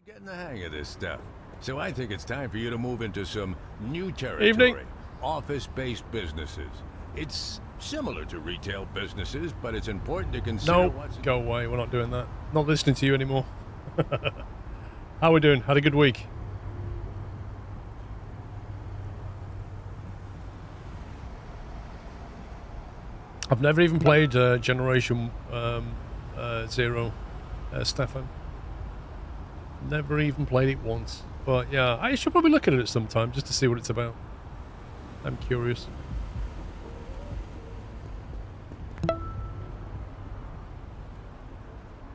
Getting the hang of this stuff. So I think it's time for you to move into some new territory. Evening. Office-based businesses. It's similar to retail businesses, but it's important to consider No, what's... go away. We're not doing that. Not listening to you anymore. How we doing? Had a good week? I've never even played Generation Zero, Stefan. Never even played it once. But yeah, I should probably look at it sometime just to see what it's about. I'm curious.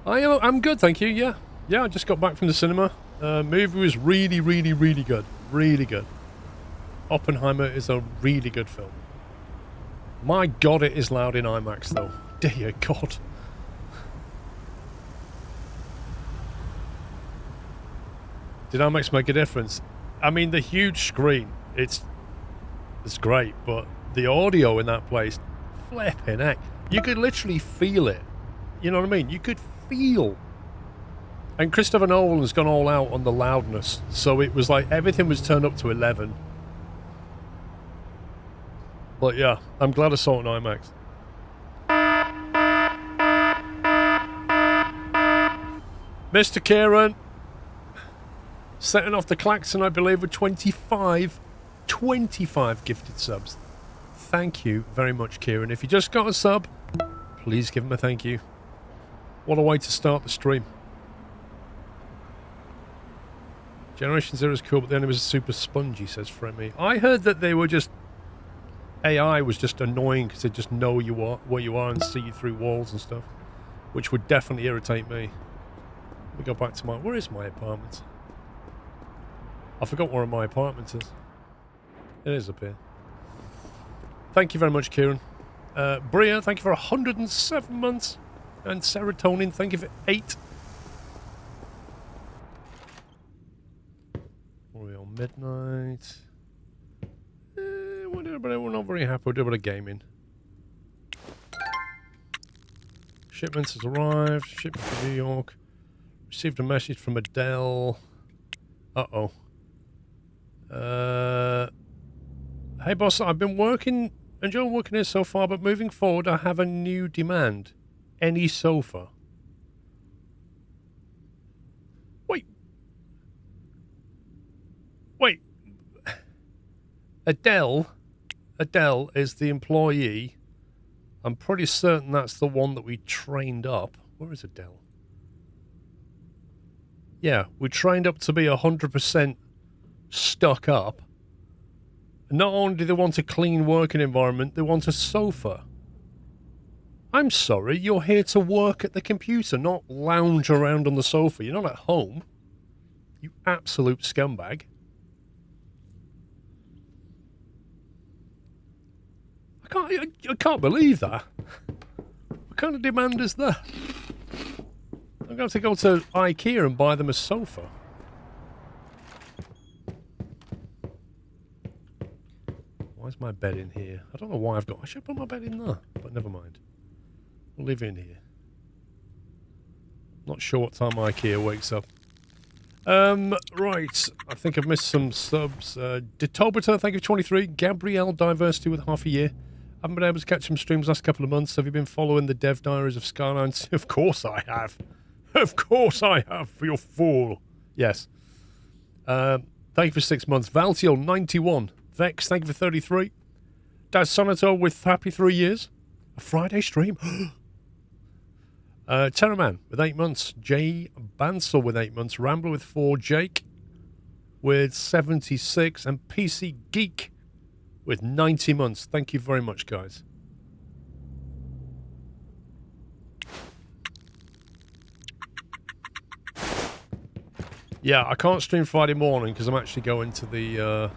I'm good, thank you. Yeah, I just got back from the cinema. Movie was really, really, really good. Really good. Oppenheimer is a really good film. My God, it is loud in IMAX though. Dear God. Did IMAX make a difference? I mean, the huge screen, it's great, but the audio in that place, flipping heck. You could literally feel it. You know what I mean? You could feel. And Christopher Nolan has gone all out on the loudness, so it was like everything was turned up to 11. But yeah, I'm glad I saw it on IMAX. Mr. Kieran, setting off the klaxon, I believe, with 25 gifted subs. Thank you very much, Kieran. If you just got a sub, please give him a thank you. What a way to start the stream. Generation Zero is cool, but the enemy was super spongy, says Fremy. I heard that they were just... AI was just annoying because they just know you are where you are and see you through walls and stuff, which would definitely irritate me. Let me go back to my... Where is my apartment? I forgot where my apartment is. It is up here. Thank you very much, Kieran. Bria, thank you for 107 months. And Serotonin, thank you for 8. What are we on? Midnight. We're not very happy. We'll do a bit of gaming. Shipments has arrived. Shipment from New York. Received a message from Adele. Uh-oh. Hey boss, I've been enjoying working here so far, but moving forward I have a new demand. Any sofa. Wait. Adele is the employee. I'm pretty certain that's the one that we trained up. Where is Adele? Yeah, we trained up to be 100% stuck up. Not only do they want a clean working environment, they want a sofa. I'm sorry, you're here to work at the computer, not lounge around on the sofa. You're not at home. You absolute scumbag. I can't believe that. What kind of demand is that? I'm going to have to go to IKEA and buy them a sofa. Why is my bed in here? I don't know why I should put my bed in there, but never mind. We'll leave it in here. Not sure what time IKEA wakes up. Right. I think I've missed some subs. Detobita, thank you for 23. Gabrielle, Diversity with half a year. Haven't been able to catch some streams last couple of months. Have you been following the dev diaries of Skylines? Of course I have. Of course I have, you fool. Yes. Thank you for 6 months. Valtio, 91. Vex, thank you for 33. Daz Sonato with happy 3 years. A Friday stream. Terraman with 8 months. Jay Bansel with 8 months. Rambler with 4. Jake with 76. And PC Geek with 90 months. Thank you very much, guys. Yeah, I can't stream Friday morning because I'm actually going to the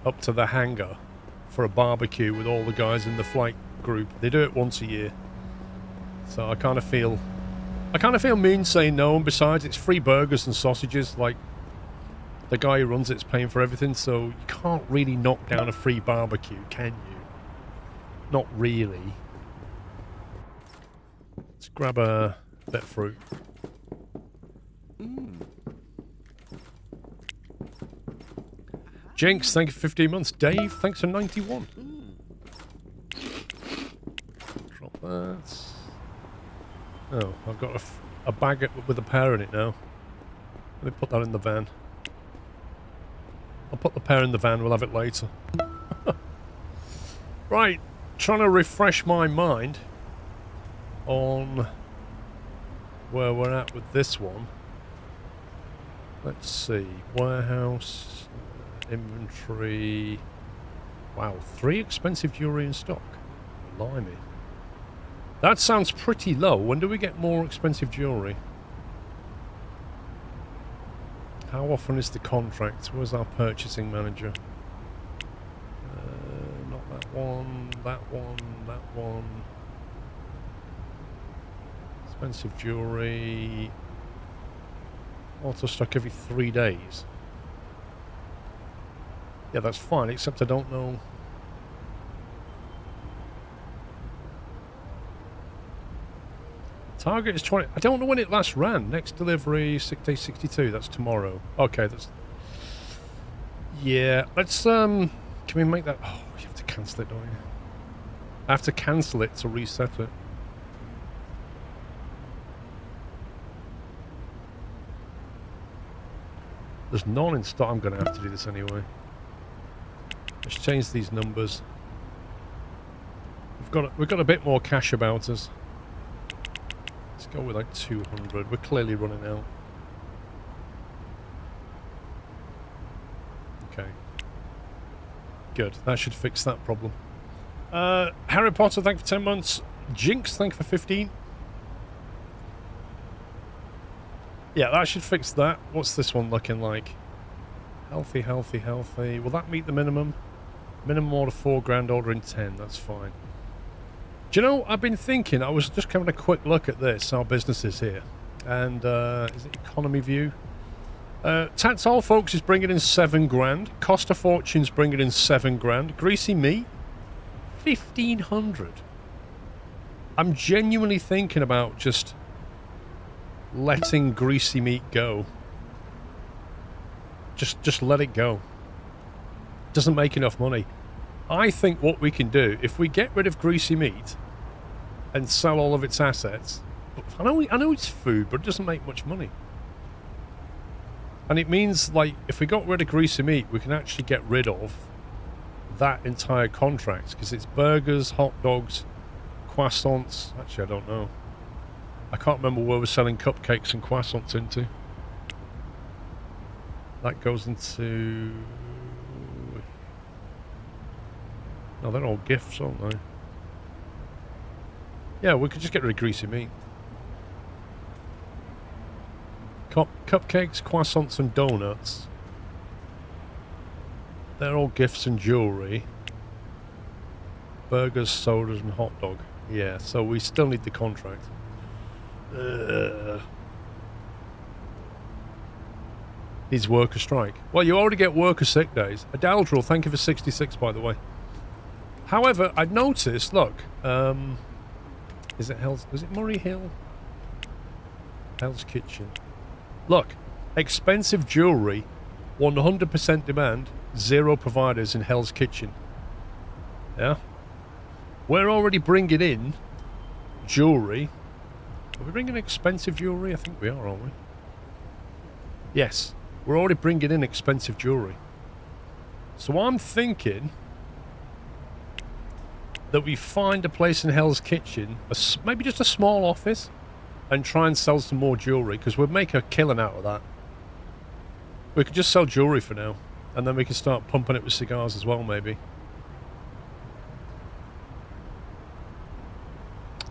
up to the hangar for a barbecue with all the guys in the flight group. They do it once a year. So I kind of feel mean saying no, and besides it's free burgers and sausages. Like, the guy who runs it's paying for everything, so you can't really knock down a free barbecue, can you? Not really. Let's grab a bit of fruit. Jinx, thank you for 15 months. Dave, thanks for 91. Drop that. Oh, I've got a bag with a pear in it now. Let me put that in the van. I'll put the pear in the van, we'll have it later. Right, trying to refresh my mind on where we're at with this one. Let's see, warehouse, inventory. Wow, 3 expensive jewellery in stock. Blimey. That sounds pretty low. When do we get more expensive jewellery? How often is the contract? Where's our purchasing manager? Not that one, that one, that one. Expensive jewellery. Auto stock every 3 days. Yeah, that's fine, except I don't know. Target is 20. I don't know when it last ran. Next delivery, 6 day 62. That's tomorrow. Okay, that's. Yeah, let's. Can we make that? Oh, you have to cancel it, don't you? I have to cancel it to reset it. There's none in stock. I'm going to have to do this anyway. Let's change these numbers. We've got a bit more cash about us. Let's go with like 200. We're clearly running out. Okay. Good. That should fix that problem. Harry Potter, thank you for 10 months. Jinx, thank you for 15. Yeah, that should fix that. What's this one looking like? Healthy, healthy, healthy. Will that meet the minimum? Minimum order 4 grand, ordering 10. That's fine. Do you know, I've been thinking, I was just having a quick look at this, our businesses here. And, is it economy view? Tactile Folks is bringing in 7 grand. Costa Fortune's bringing in 7 grand. Greasy Meat, 1,500. I'm genuinely thinking about just letting Greasy Meat go. Just let it go. Doesn't make enough money. I think what we can do, if we get rid of Greasy Meat and sell all of its assets, I know it's food, but it doesn't make much money. And it means, like, if we got rid of Greasy Meat, we can actually get rid of that entire contract, because it's burgers, hot dogs, croissants. Actually, I don't know. I can't remember where we're selling cupcakes and croissants into. That goes into... No, they're all gifts, aren't they? Yeah, we could just get rid of Greasy Meat. Cupcakes, croissants and donuts. They're all gifts and jewellery. Burgers, sodas and hot dog. Yeah, so we still need the contract. Needs worker strike. Well, you already get worker sick days. Adaldril, thank you for 66, by the way. However, I'd noticed, look, is it Murray Hill? Hell's Kitchen. Look, expensive jewellery, 100% demand, 0 providers in Hell's Kitchen. Yeah? We're already bringing in jewellery. Are we bringing expensive jewellery? I think we are, aren't we? Yes, we're already bringing in expensive jewellery. So I'm thinking that we find a place in Hell's Kitchen, maybe just a small office, and try and sell some more jewellery, because we'd make a killing out of that. We could just sell jewellery for now, and then we can start pumping it with cigars as well, maybe.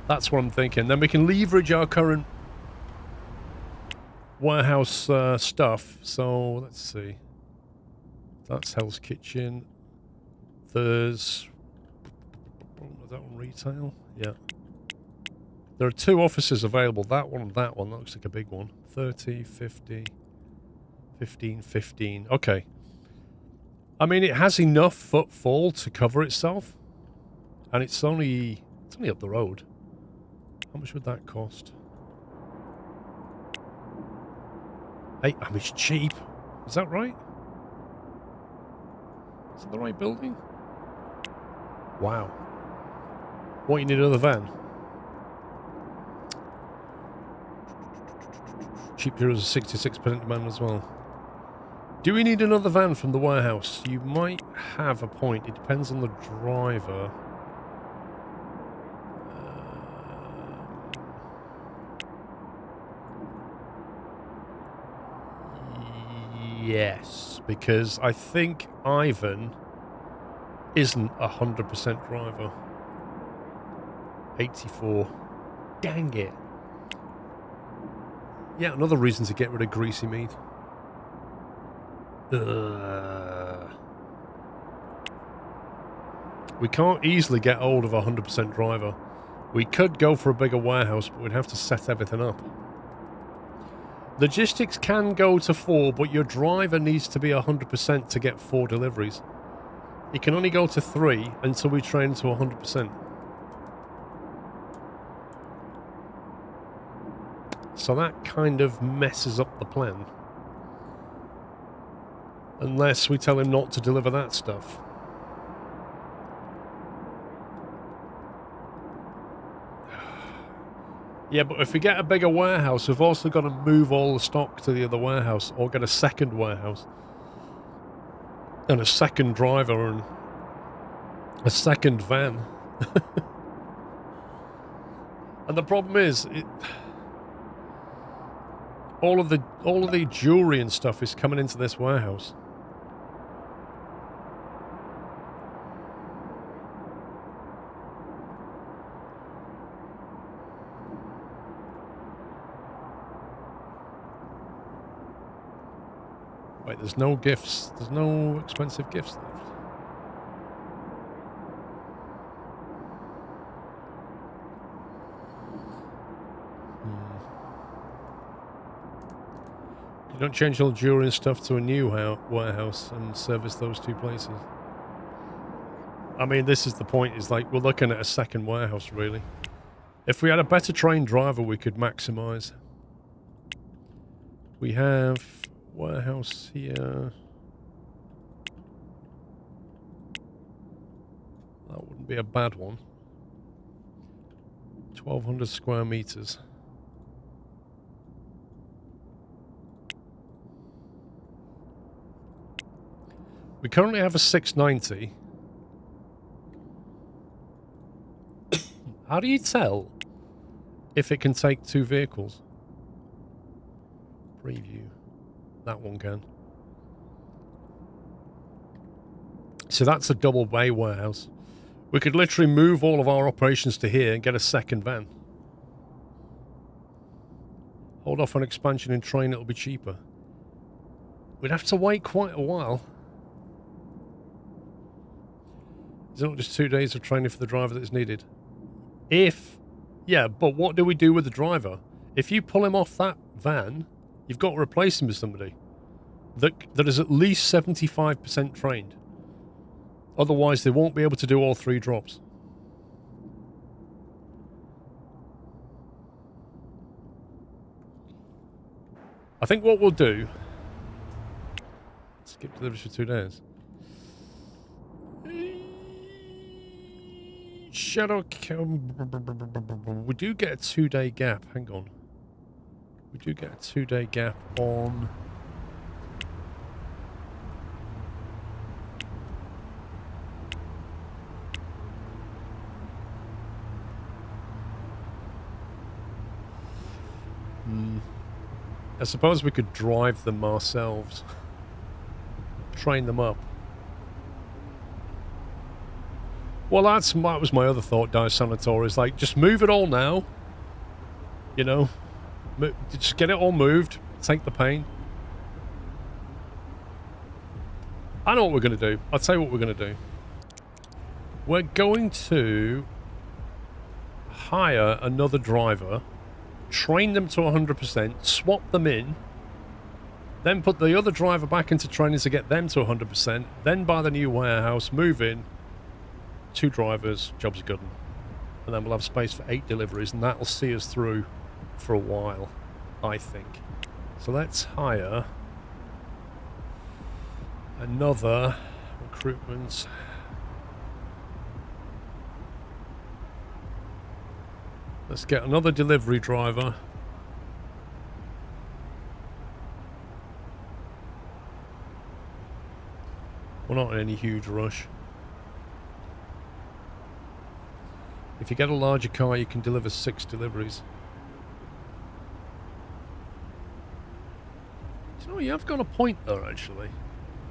That's what I'm thinking. Then we can leverage our current warehouse stuff. So, let's see. That's Hell's Kitchen. There's... Is that one retail? Yeah. There are 2 offices available. That one and that one. That looks like a big one. 30, 50, 15, 15. Okay. I mean, it has enough footfall to cover itself. And it's only up the road. How much would that cost? Hey, I mean, it's cheap. Is that right? Is it the right building? Wow. What, you need another van? Cheap Heroes is 66% demand as well. Do we need another van from the warehouse? You might have a point. It depends on the driver. Yes, because I think Ivan isn't 100% driver. 84. Dang it. Yeah, another reason to get rid of Greasy meat. We can't easily get hold of a 100% driver. We could go for a bigger warehouse, but we'd have to set everything up. Logistics can go to 4, but your driver needs to be 100% to get 4 deliveries. He can only go to 3 until we train to 100%. So that kind of messes up the plan. Unless we tell him not to deliver that stuff. Yeah, but if we get a bigger warehouse, we've also got to move all the stock to the other warehouse, or get a second warehouse. And a second driver, and a second van. And the problem is, all of the jewelry and stuff is coming into this warehouse. Wait, there's no gifts. There's no expensive gifts left. You don't change all the jewelry and stuff to a new warehouse and service those 2 places. I mean, this is the point, is like, we're looking at a second warehouse, really. If we had a better trained driver, we could maximize. We have warehouse here. That wouldn't be a bad one. 1,200 square meters. We currently have a 690. How do you tell if it can take 2 vehicles? Preview. That one can. So that's a double bay warehouse. We could literally move all of our operations to here and get a second van. Hold off on expansion and train, it'll be cheaper. We'd have to wait quite a while. Is it not just 2 days of training for the driver that is needed? Yeah, but what do we do with the driver? If you pull him off that van, you've got to replace him with somebody that is at least 75% trained. Otherwise, they won't be able to do all 3 drops. I think what we'll do... Skip deliveries for 2 days. Shadow... We do get a 2-day gap. Hang on. We do get a 2-day gap on... I suppose we could drive them ourselves. Train them up. Well, that was my other thought, Dire Sanator, is like, just move it all now. You know? Just get it all moved. Take the pain. I know what we're going to do. I'll tell you what we're going to do. We're going to hire another driver, train them to 100%, swap them in, then put the other driver back into training to get them to 100%, then buy the new warehouse, move in, 2 drivers, job's good. And then we'll have space for 8 deliveries, and that'll see us through for a while, I think. So let's hire another... Recruitment. Let's get another delivery driver. We're not in any huge rush. If you get a larger car, you can deliver 6 deliveries. Do you know, you have got a point there, actually.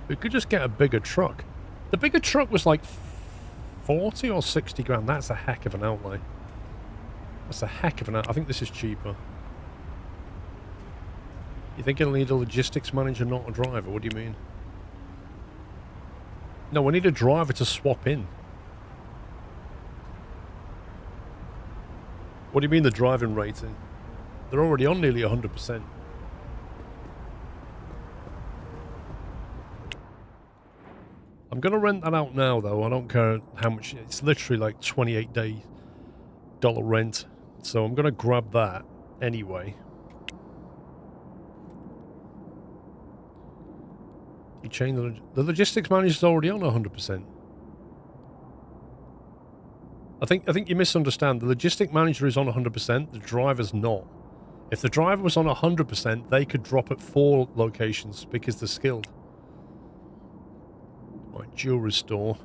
We could just get a bigger truck. The bigger truck was like 40 or 60 grand. That's a heck of an outlay. That's a heck of an outlay. I think this is cheaper. You think it'll need a logistics manager, not a driver? What do you mean? No, we need a driver to swap in. What do you mean the driving rating? They're already on nearly 100%. I'm going to rent that out now, though. I don't care how much. It's literally like $28 rent. So I'm going to grab that anyway. You change the logistics manager's already on 100%. I think you misunderstand. The logistic manager is on 100%. The driver's not. If the driver was on 100%, they could drop at 4 locations because they're skilled. Right, jewelry store.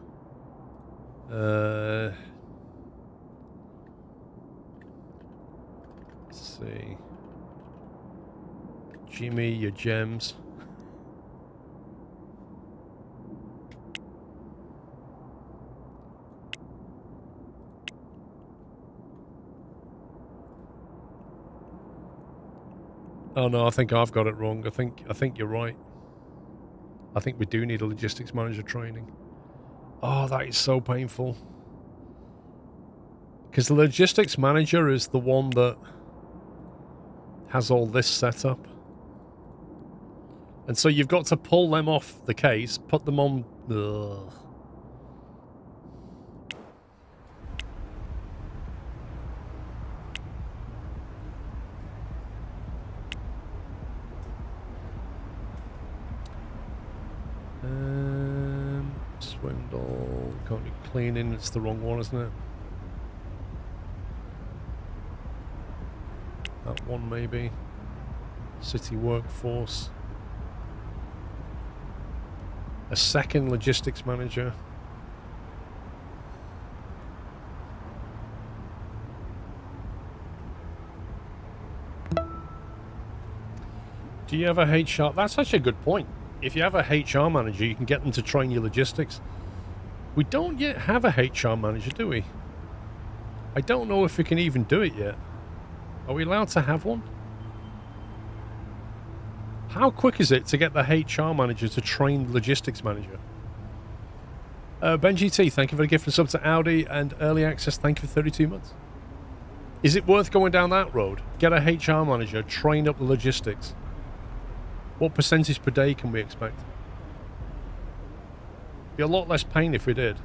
Let's see. Jimmy, your gems. Oh no, I think I've got it wrong. I think you're right. I think we do need a logistics manager training. Oh, that is so painful. Because the logistics manager is the one that has all this set up. And so you've got to pull them off the case, put them on... Ugh. Swindle, can't be cleaning, it's the wrong one, isn't it? That one maybe. City workforce. A second logistics manager. Do you have a HR? That's such a good point. If you have a HR manager, you can get them to train your logistics. We don't yet have a HR manager, do we? I don't know if we can even do it yet. Are we allowed to have one? How quick is it to get the HR manager to train the logistics manager? Benji T, thank you for the gift and sub to Audi, and early access, thank you for 32 months. Is it worth going down that road? Get a HR manager, train up the logistics. What percentage per day can we expect? Be a lot less pain if we did.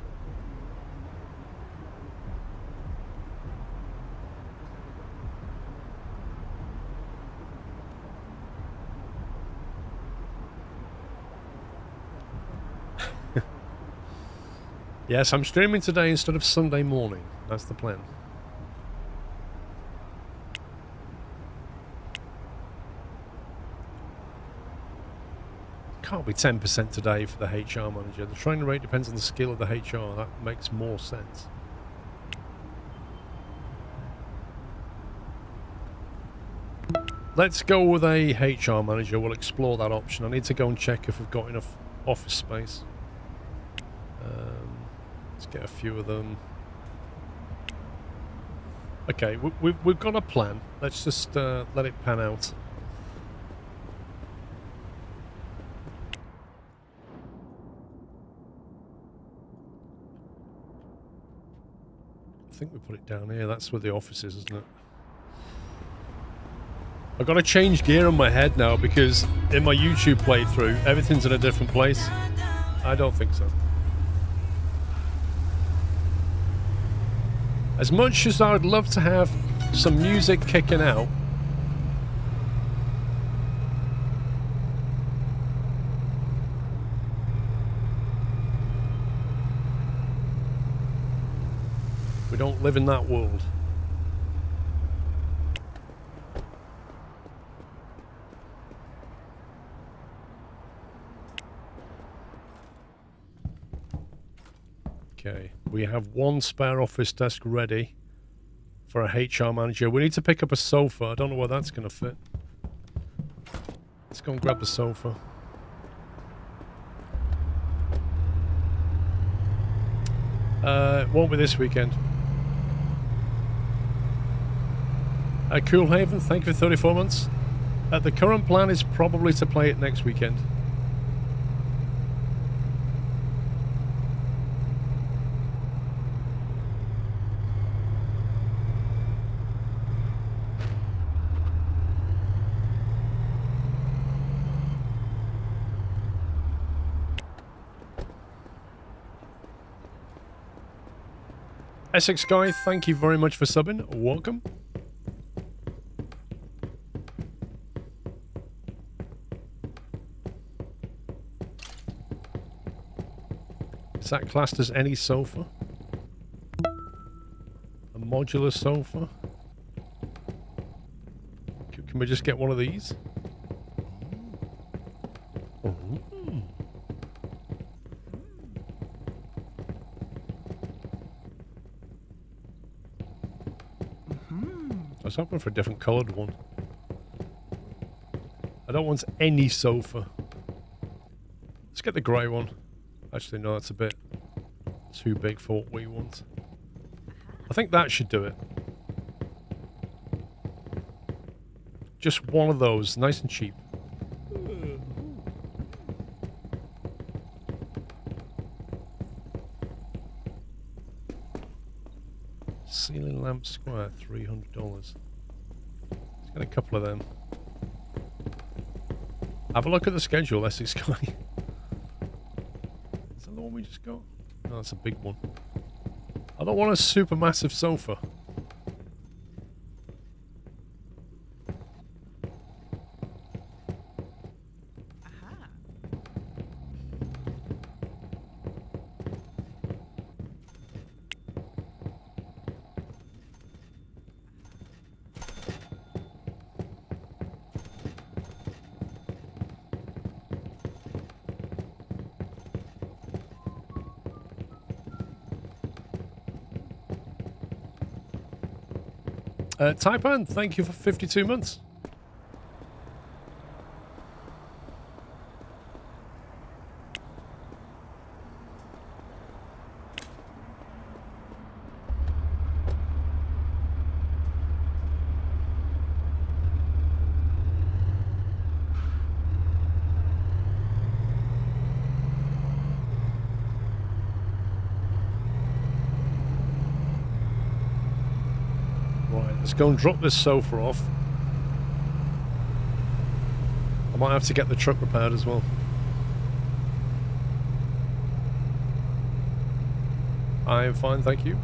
Yes, I'm streaming today instead of Sunday morning. That's the plan. Can't be 10% today for the HR manager. The training rate depends on the skill of the HR. That makes more sense. Let's go with a HR manager. We'll explore that option. I need to go and check if we've got enough office space. Let's get a few of them. Okay, we've got a plan. Let's just let it pan out. I think we put it down here. That's where the office is, isn't it? I've got to change gear on my head now because in my YouTube playthrough, everything's in a different place. I don't think so. As much as I would love to have some music kicking out, don't live in that world. Okay, we have one spare office desk ready for a HR manager. We need to pick up a sofa. I don't know where that's going to fit. Let's go and grab the sofa. It won't be this weekend. Cool Haven, thank you for 34 months. The current plan is probably to play it next weekend. Essex Guy, thank you very much for subbing. Welcome. Is that classed as any sofa? A modular sofa? Can we just get one of these? Oh. I was hoping for a different coloured one. I don't want any sofa. Let's get the grey one. Actually, no, that's a bit too big for what we want. I think that should do it. Just one of those, nice and cheap. Ceiling lamp square, $300. Let's get a couple of them. Have a look at the schedule, Essex Guy. Is that the one we just got? No, that's a big one. I don't want a super massive sofa. Taipan, thank you for 52 months. Let's go and drop this sofa off. I might have to get the truck repaired as well. I am fine, thank you.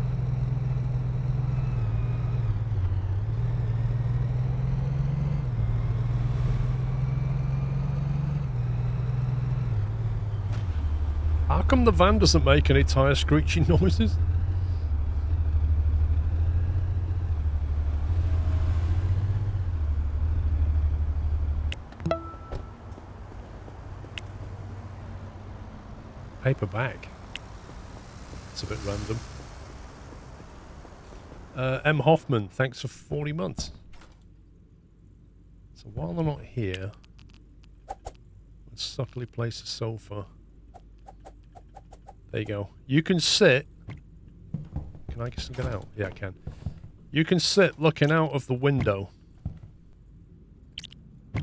How come the van doesn't make any tyre screeching noises? Paper bag. It's a bit random. M. Hoffman, thanks for 40 months. So while they're not here, let's subtly place a sofa. There you go. You can sit. Can I get out? Yeah, I can. You can sit looking out of the window.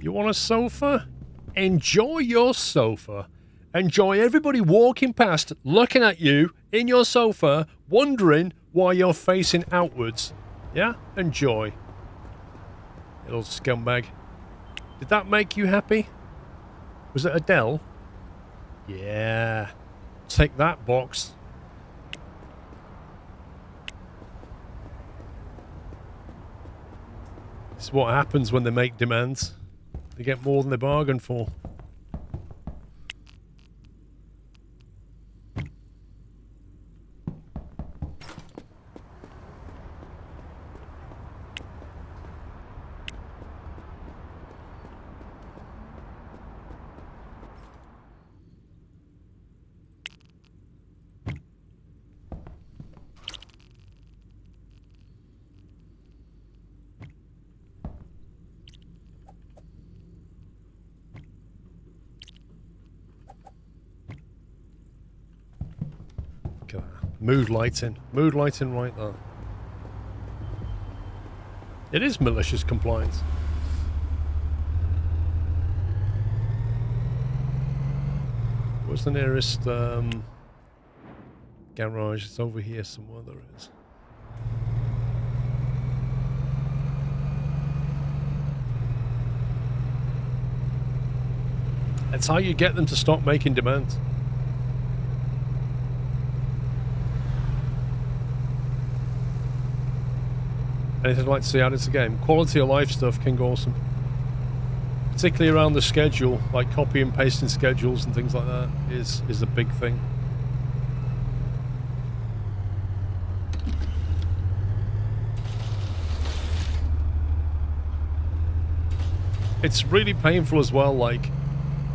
You want a sofa? Enjoy your sofa. Enjoy everybody walking past, looking at you in your sofa, wondering why you're facing outwards. Yeah? Enjoy. Little scumbag. Did that make you happy? Was it Adele? Yeah. Take that, box. This is what happens when they make demands. They get more than they bargain for. Mood lighting. Mood lighting right there. It is malicious compliance. What's the nearest garage? It's over here somewhere. There it is. That's how you get them to stop making demands. Anything I'd like to see added to the game? Quality of life stuff, King Awesome. Particularly around the schedule, like copy and pasting schedules and things like that is a big thing. It's really painful as well, like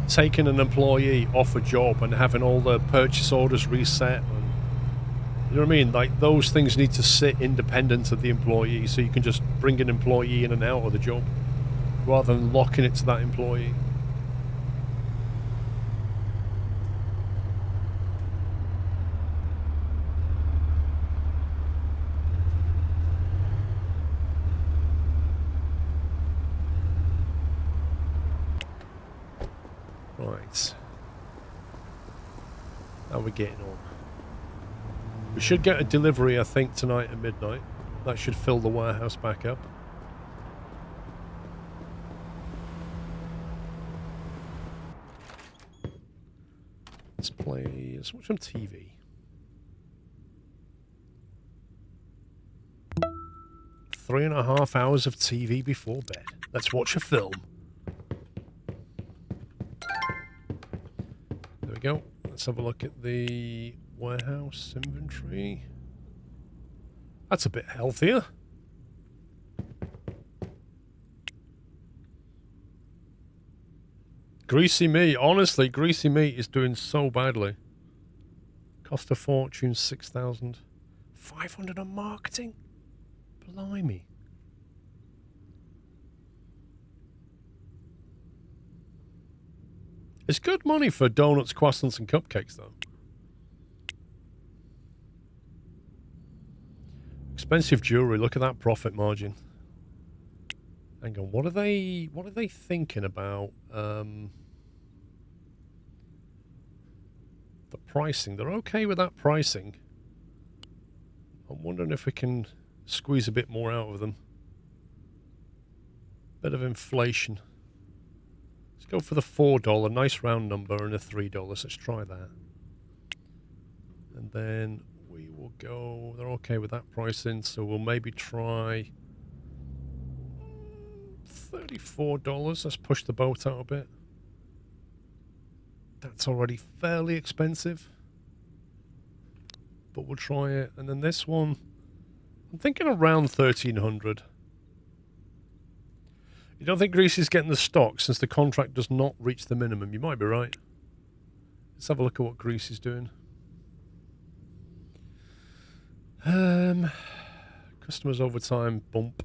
taking an employee off a job and having all the purchase orders reset. And, you know what I mean? Like those things need to sit independent of the employee, so you can just bring an employee in and out of the job rather than locking it to that employee. Right. How are we getting on? We should get a delivery, I think, tonight at midnight. That should fill the warehouse back up. Let's watch some TV. 3.5 hours of TV before bed. Let's watch a film. There we go. Let's have a look at the warehouse inventory. That's a bit healthier. Greasy meat. Honestly, greasy meat is doing so badly. Cost a fortune, 6,000. 500 on marketing? Blimey. It's good money for donuts, croissants, and cupcakes, though. Expensive jewelry. Look at that profit margin. Hang on. What are they thinking about? The pricing. They're okay with that pricing. I'm wondering if we can squeeze a bit more out of them. Bit of inflation. Let's go for the $4, nice round number, and a $3. Let's try that. And then we will go, they're okay with that pricing, so we'll maybe try $34. Let's push the boat out a bit. That's already fairly expensive, but we'll try it. And then this one, I'm thinking around 1,300. You don't think Greasy's getting the stock since the contract does not reach the minimum? You might be right. Let's have a look at what Greasy's doing. Customers overtime bump.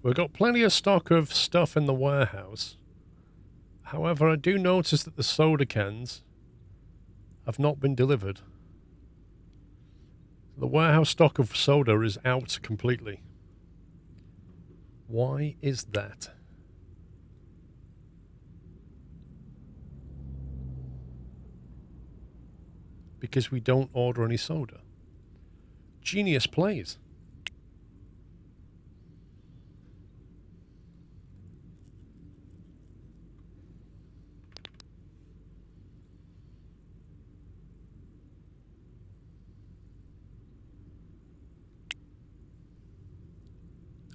We've got plenty of stock of stuff in the warehouse. However, I do notice that the soda cans have not been delivered. The warehouse stock of soda is out completely. Why is that? Because we don't order any soda. Genius plays.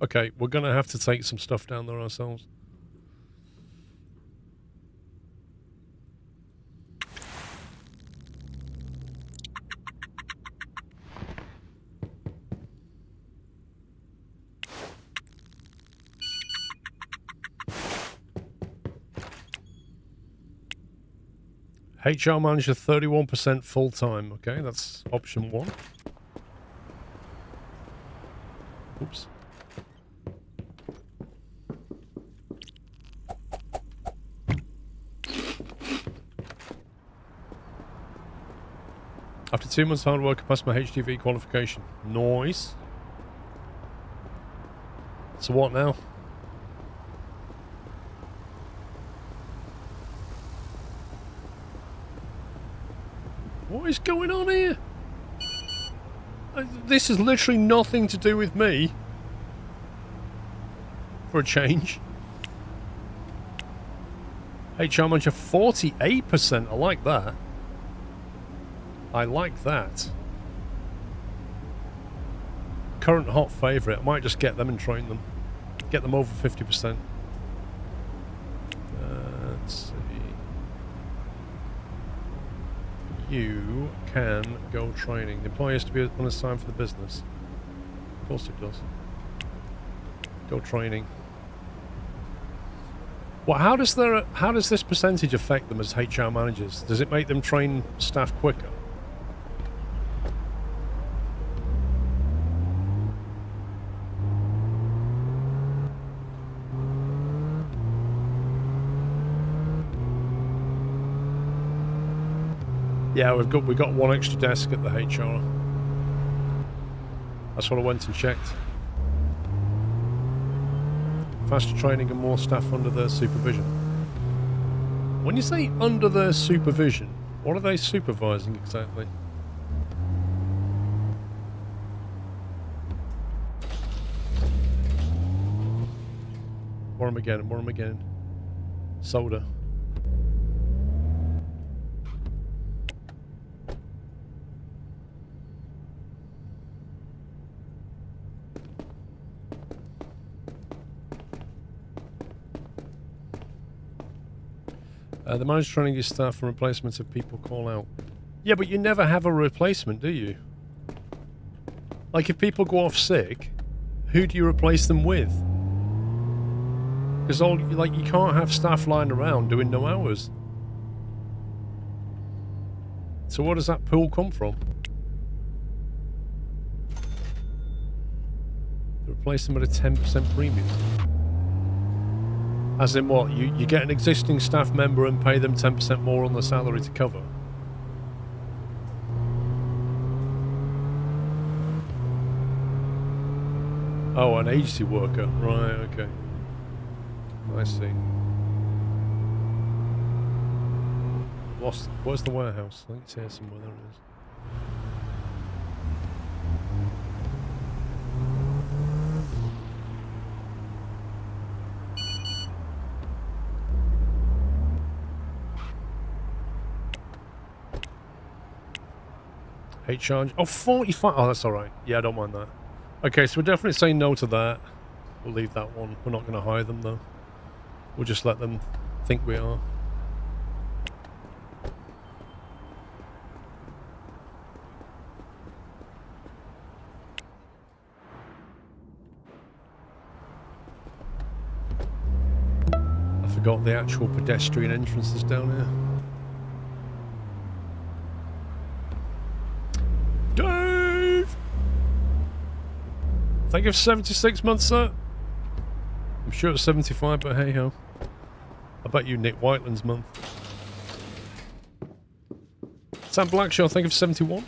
Okay, we're going to have to take some stuff down there ourselves. HR manager 31% full time. Okay, that's option one. After 2 months hard work, I passed my HTV qualification. Nice. So what now? What is going on here? This has literally nothing to do with me. For a change. HR manager 48%. I like that. I like that. Current hot favourite. I might just get them and train them. Get them over 50%. Let's see. You can go training. The employee has to be unassigned for the business. Of course it does. Go training. Well, how does this percentage affect them as HR managers? Does it make them train staff quicker? Yeah, we got one extra desk at the HR. That's what I went and checked. Faster training and more staff under their supervision. When you say under their supervision, what are they supervising exactly? What am I getting? Soda. The manager training his staff and replacements if people call out. Yeah, but you never have a replacement, do you? Like, if people go off sick, who do you replace them with? Because you can't have staff lying around doing no hours. So where does that pool come from? Replace them at a 10% premium. As in what? You get an existing staff member and pay them 10% more on the salary to cover? Oh, an agency worker. Right, okay. I see. Lost. Where's the warehouse? I think it's here somewhere. There it is. HR. Oh, 45. Oh, that's alright. Yeah, I don't mind that. Okay, so we're definitely saying no to that. We'll leave that one. We're not going to hire them, though. We'll just let them think we are. I forgot the actual pedestrian entrances down here. Thank you for 76 months, sir. I'm sure it's 75, but hey ho. I bet you Nick Whiteland's month. Sam Blackshaw, thank you for 71.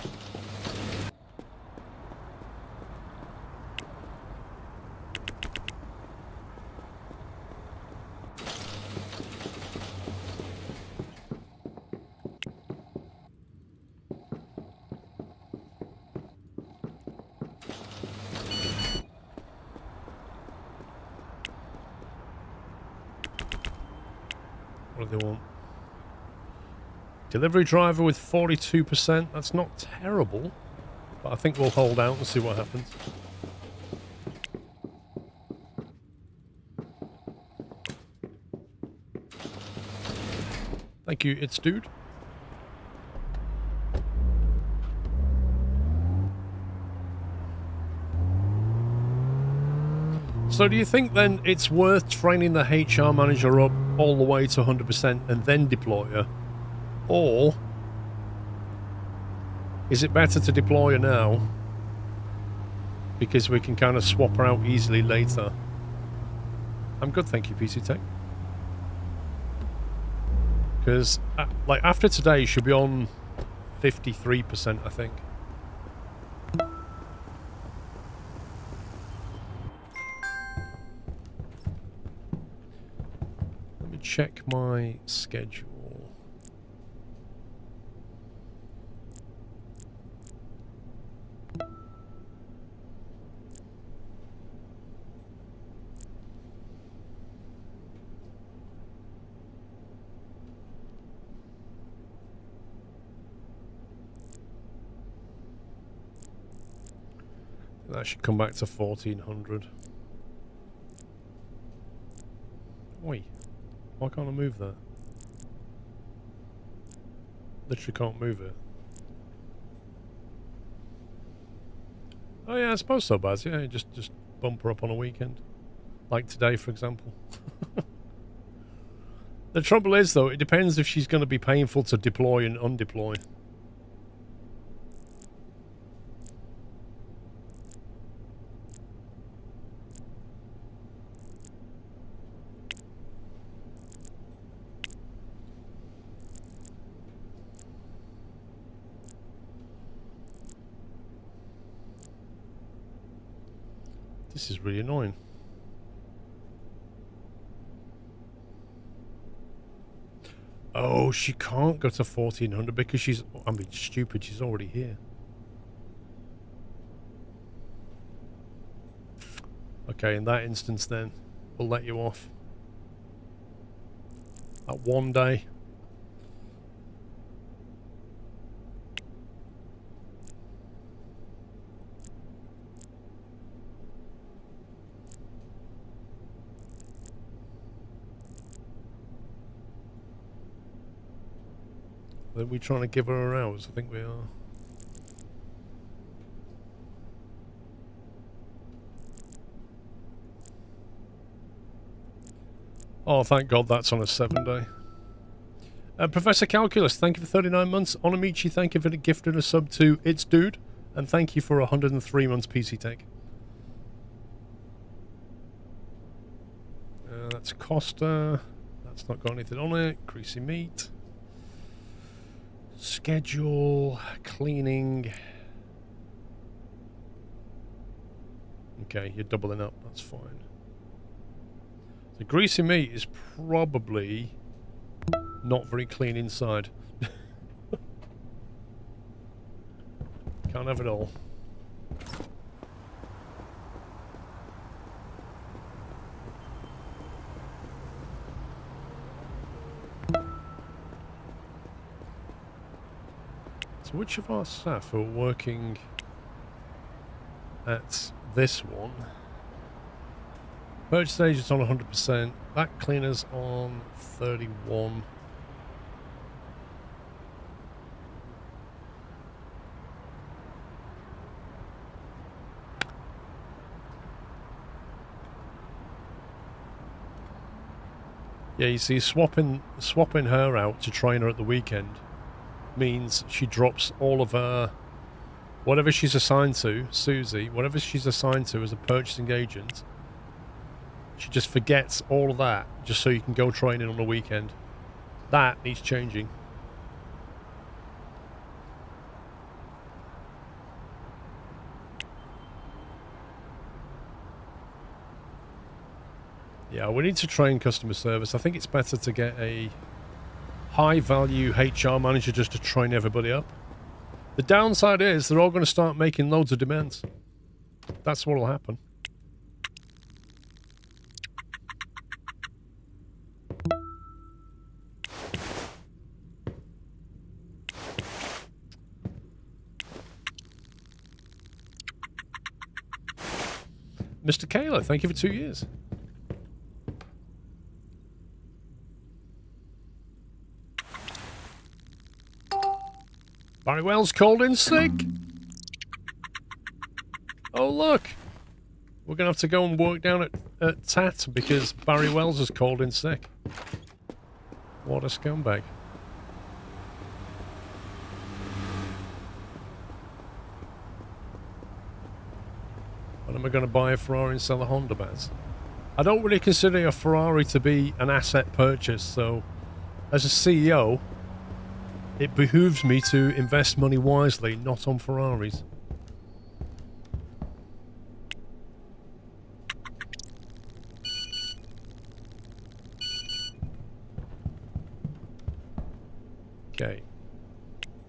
What do they want? Delivery driver with 42%. That's not terrible, but I think we'll hold out and see what happens. Thank you, it's dude. So do you think then it's worth training the HR manager up all the way to 100% and then deploy her? Or is it better to deploy her now because we can kind of swap her out easily later? I'm good, thank you, PC Tech. Because like after today she'll be on 53%, I think. Let me check my schedule. That should come back to 1400. Oi. Why can't I move that? Literally can't move it. Oh yeah, I suppose so, Baz. Yeah, just bump her up on a weekend. Like today, for example. The trouble is, though, it depends if she's going to be painful to deploy and undeploy. This is really annoying. Oh, she can't go to 1400 because she's... I mean, stupid, she's already here. Okay, in that instance then, we'll let you off. That one day. Are we trying to give her her hours? I think we are. Oh, thank God that's on a 7-day. Professor Calculus, thank you for 39 months. Onamichi, thank you for the gift and a sub to It's Dude. And thank you for 103 months PC Tech. That's Costa. That's not got anything on it. Greasy meat. Schedule. Cleaning. Okay, you're doubling up. That's fine. The greasy meat is probably not very clean inside. Can't have it all. So which of our staff are working at this one? Purchase agent's on 100%. That cleaner's on 31. Yeah, you see, swapping her out to train her at the weekend means she drops all of her, whatever she's assigned to, Susie, whatever she's assigned to as a purchasing agent, she just forgets all of that just so you can go training on the weekend. That needs changing. Yeah, we need to train customer service. I think it's better to get a high-value HR manager just to train everybody up. The downside is they're all going to start making loads of demands. That's what will happen. Mr. Kayla, thank you for 2 years. Barry Wells called in sick. Oh, look. We're going to have to go and work down at TAT because Barry Wells has called in sick. What a scumbag. When am I going to buy a Ferrari and sell a Honda, Baz? I don't really consider a Ferrari to be an asset purchase, so as a CEO, It behooves me to invest money wisely, not on Ferraris. Okay.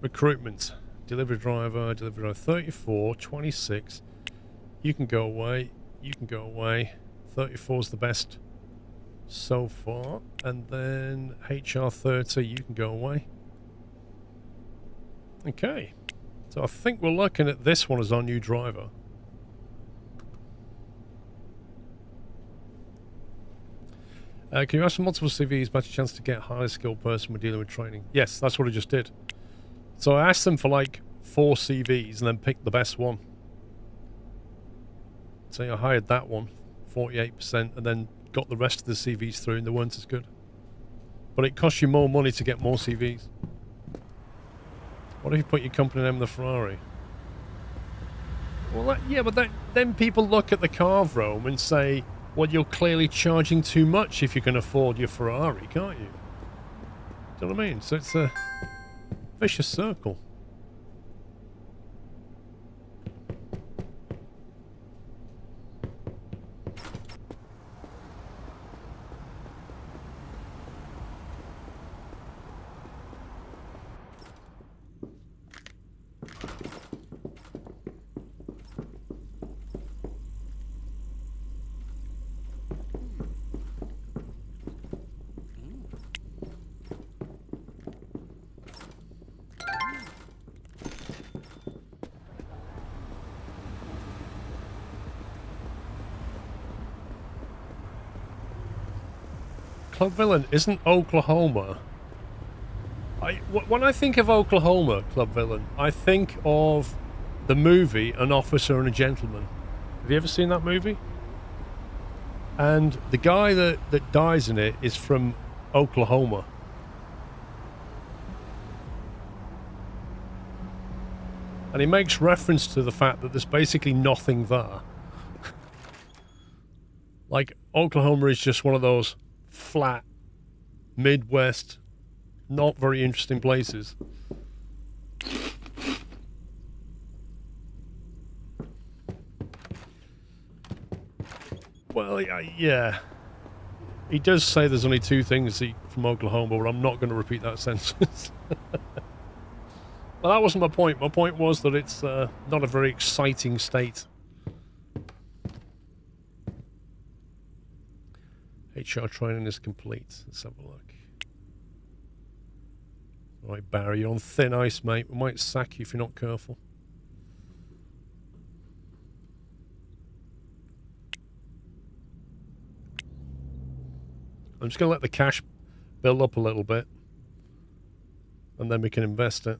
Recruitment. Delivery driver 34, 26. You can go away. You can go away. 34 is the best so far. And then HR 30, you can go away. Okay. So I think we're looking at this one as our new driver. Can you ask for multiple CVs, better chance to get a highly skilled person we're dealing with training? Yes, that's what I just did. So I asked them for like 4 CVs and then picked the best one. So I hired that one, 48%, and then got the rest of the CVs through and they weren't as good. But it costs you more money to get more CVs. What if you put your company name in the Ferrari? Well, yeah, but then people look at the Carve-Rome and say, well, you're clearly charging too much if you can afford your Ferrari, can't you? Do you know what I mean? So it's a vicious circle. Club Villain isn't Oklahoma. When I think of Oklahoma, Club Villain, I think of the movie An Officer and a Gentleman. Have you ever seen that movie? And the guy that dies in it is from Oklahoma. And he makes reference to the fact that there's basically nothing there. Like, Oklahoma is just one of those flat, Midwest, not very interesting places. Well, yeah. He does say there's only 2 things from Oklahoma, but I'm not going to repeat that sentence. Well, that wasn't my point. My point was that it's not a very exciting state. HR training is complete. Let's have a look. Right, Barry, you're on thin ice, mate. We might sack you if you're not careful. I'm just going to let the cash build up a little bit. And then we can invest it.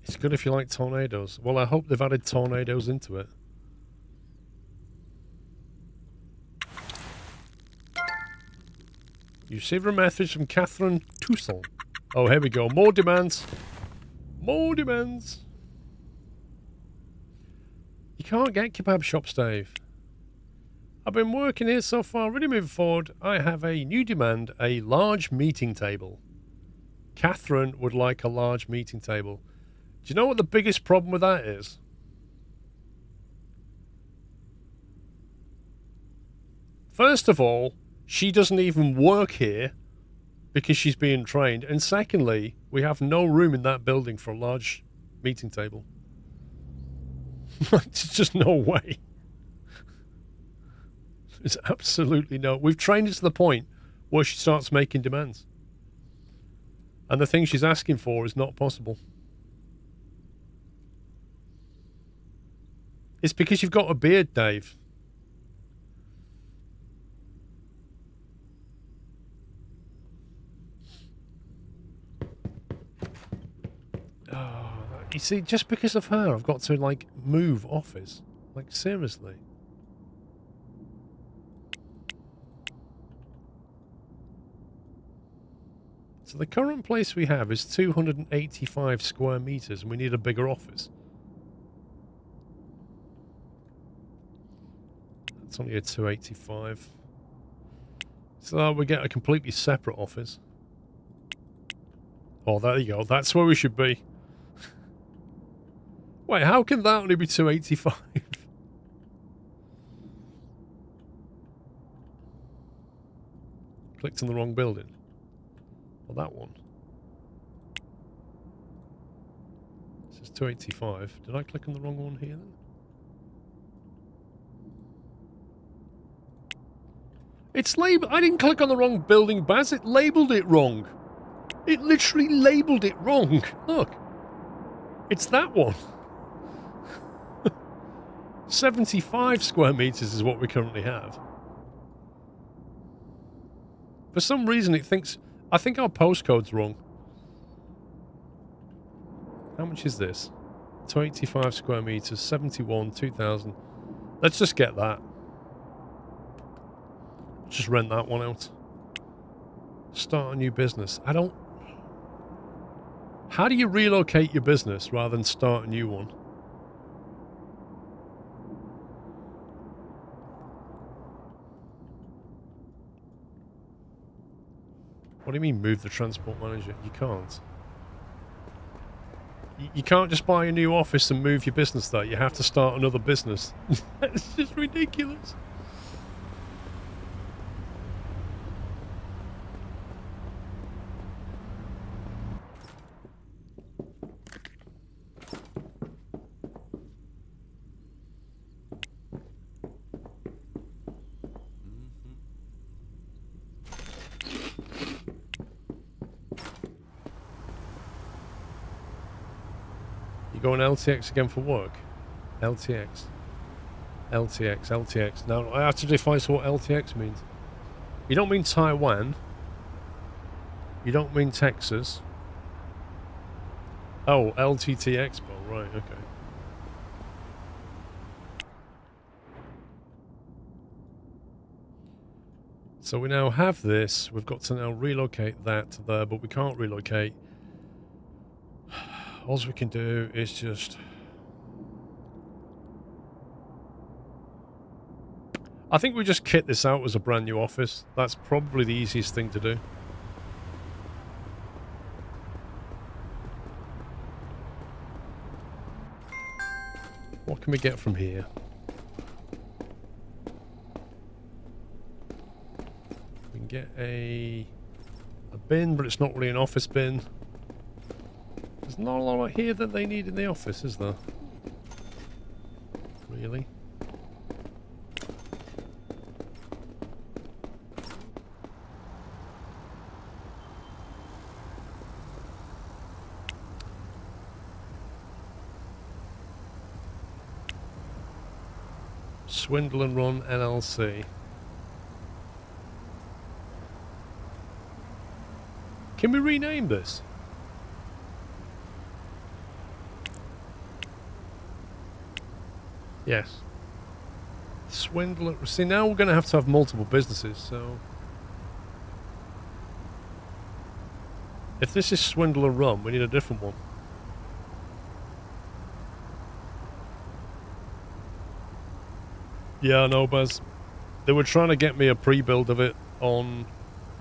It's good if you like tornadoes. Well, I hope they've added tornadoes into it. You received a message from Catherine Toussaint. Oh, here we go. More demands. More demands. You can't get kebab shops, Dave. I've been working here so far. Really moving forward. I have a new demand. A large meeting table. Catherine would like a large meeting table. Do you know what the biggest problem with that is? First of all, she doesn't even work here because she's being trained. And secondly, we have no room in that building for a large meeting table. There's just no way. There's absolutely no... We've trained her to the point where she starts making demands. And the thing she's asking for is not possible. It's because you've got a beard, Dave. Oh, you see, just because of her, I've got to, like, move office. Like, seriously. So the current place we have is 285 square meters, and we need a bigger office. It's only a 285. So we get a completely separate office. Oh, there you go. That's where we should be. Wait, how can that only be 285? Clicked on the wrong building. Well, that one. This is 285. Did I click on the wrong one here then? It's labeled. I didn't click on the wrong building, Baz. It labeled it wrong. It literally labeled it wrong. Look. It's that one. 75 square meters is what we currently have. For some reason it thinks... I think our postcode's wrong. How much is this? 285 square meters, 71, 2,000. Let's just get that. Just rent that one out. Start a new business. I don't... How do you relocate your business rather than start a new one? What do you mean move the transport manager? You can't. You can't just buy a new office and move your business there. You have to start another business. It's just ridiculous. You going LTX again for work? LTX. LTX, LTX. Now, I have to define what LTX means. You don't mean Taiwan. You don't mean Texas. Oh, LTT Expo. Right, okay. So we now have this. We've got to now relocate that to there, but we can't relocate. All we can do is just... I think we just kit this out as a brand new office. That's probably the easiest thing to do. What can we get from here? We can get a bin, but it's not really an office bin. There's not a lot here that they need in the office, is there? Really? Swindle and Run LLC. Can we rename this? Yes. Swindle. See, now we're going to have multiple businesses, so... If this is Swindle and Run, we need a different one. Yeah, I know, Baz. They were trying to get me a pre-build of it on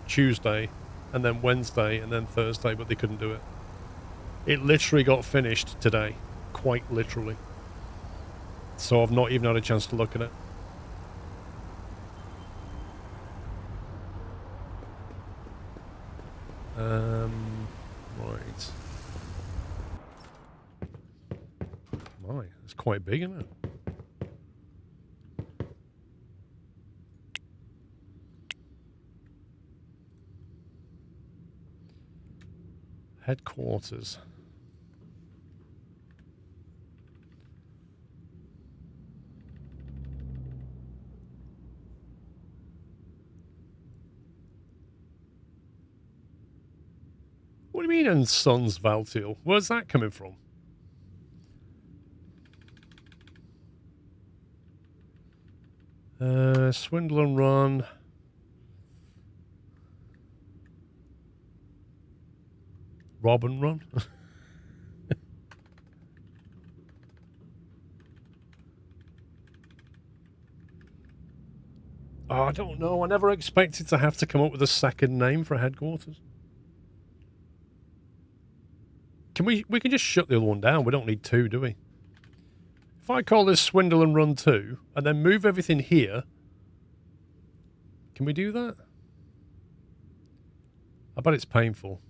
Tuesday, and then Wednesday, and then Thursday, but they couldn't do it. It literally got finished today. Quite literally. So I've not even had a chance to look at it. Right. My, it's quite big, isn't it? Headquarters. What do you mean, and Sons Valtiel? Where's that coming from? Swindle and Run. Rob and Run. Oh, I don't know. I never expected to have to come up with a second name for headquarters. We can just shut the other one down. We don't need two, do we? If I call this Swindle and Run 2 and then move everything here, can we do that? I bet it's painful.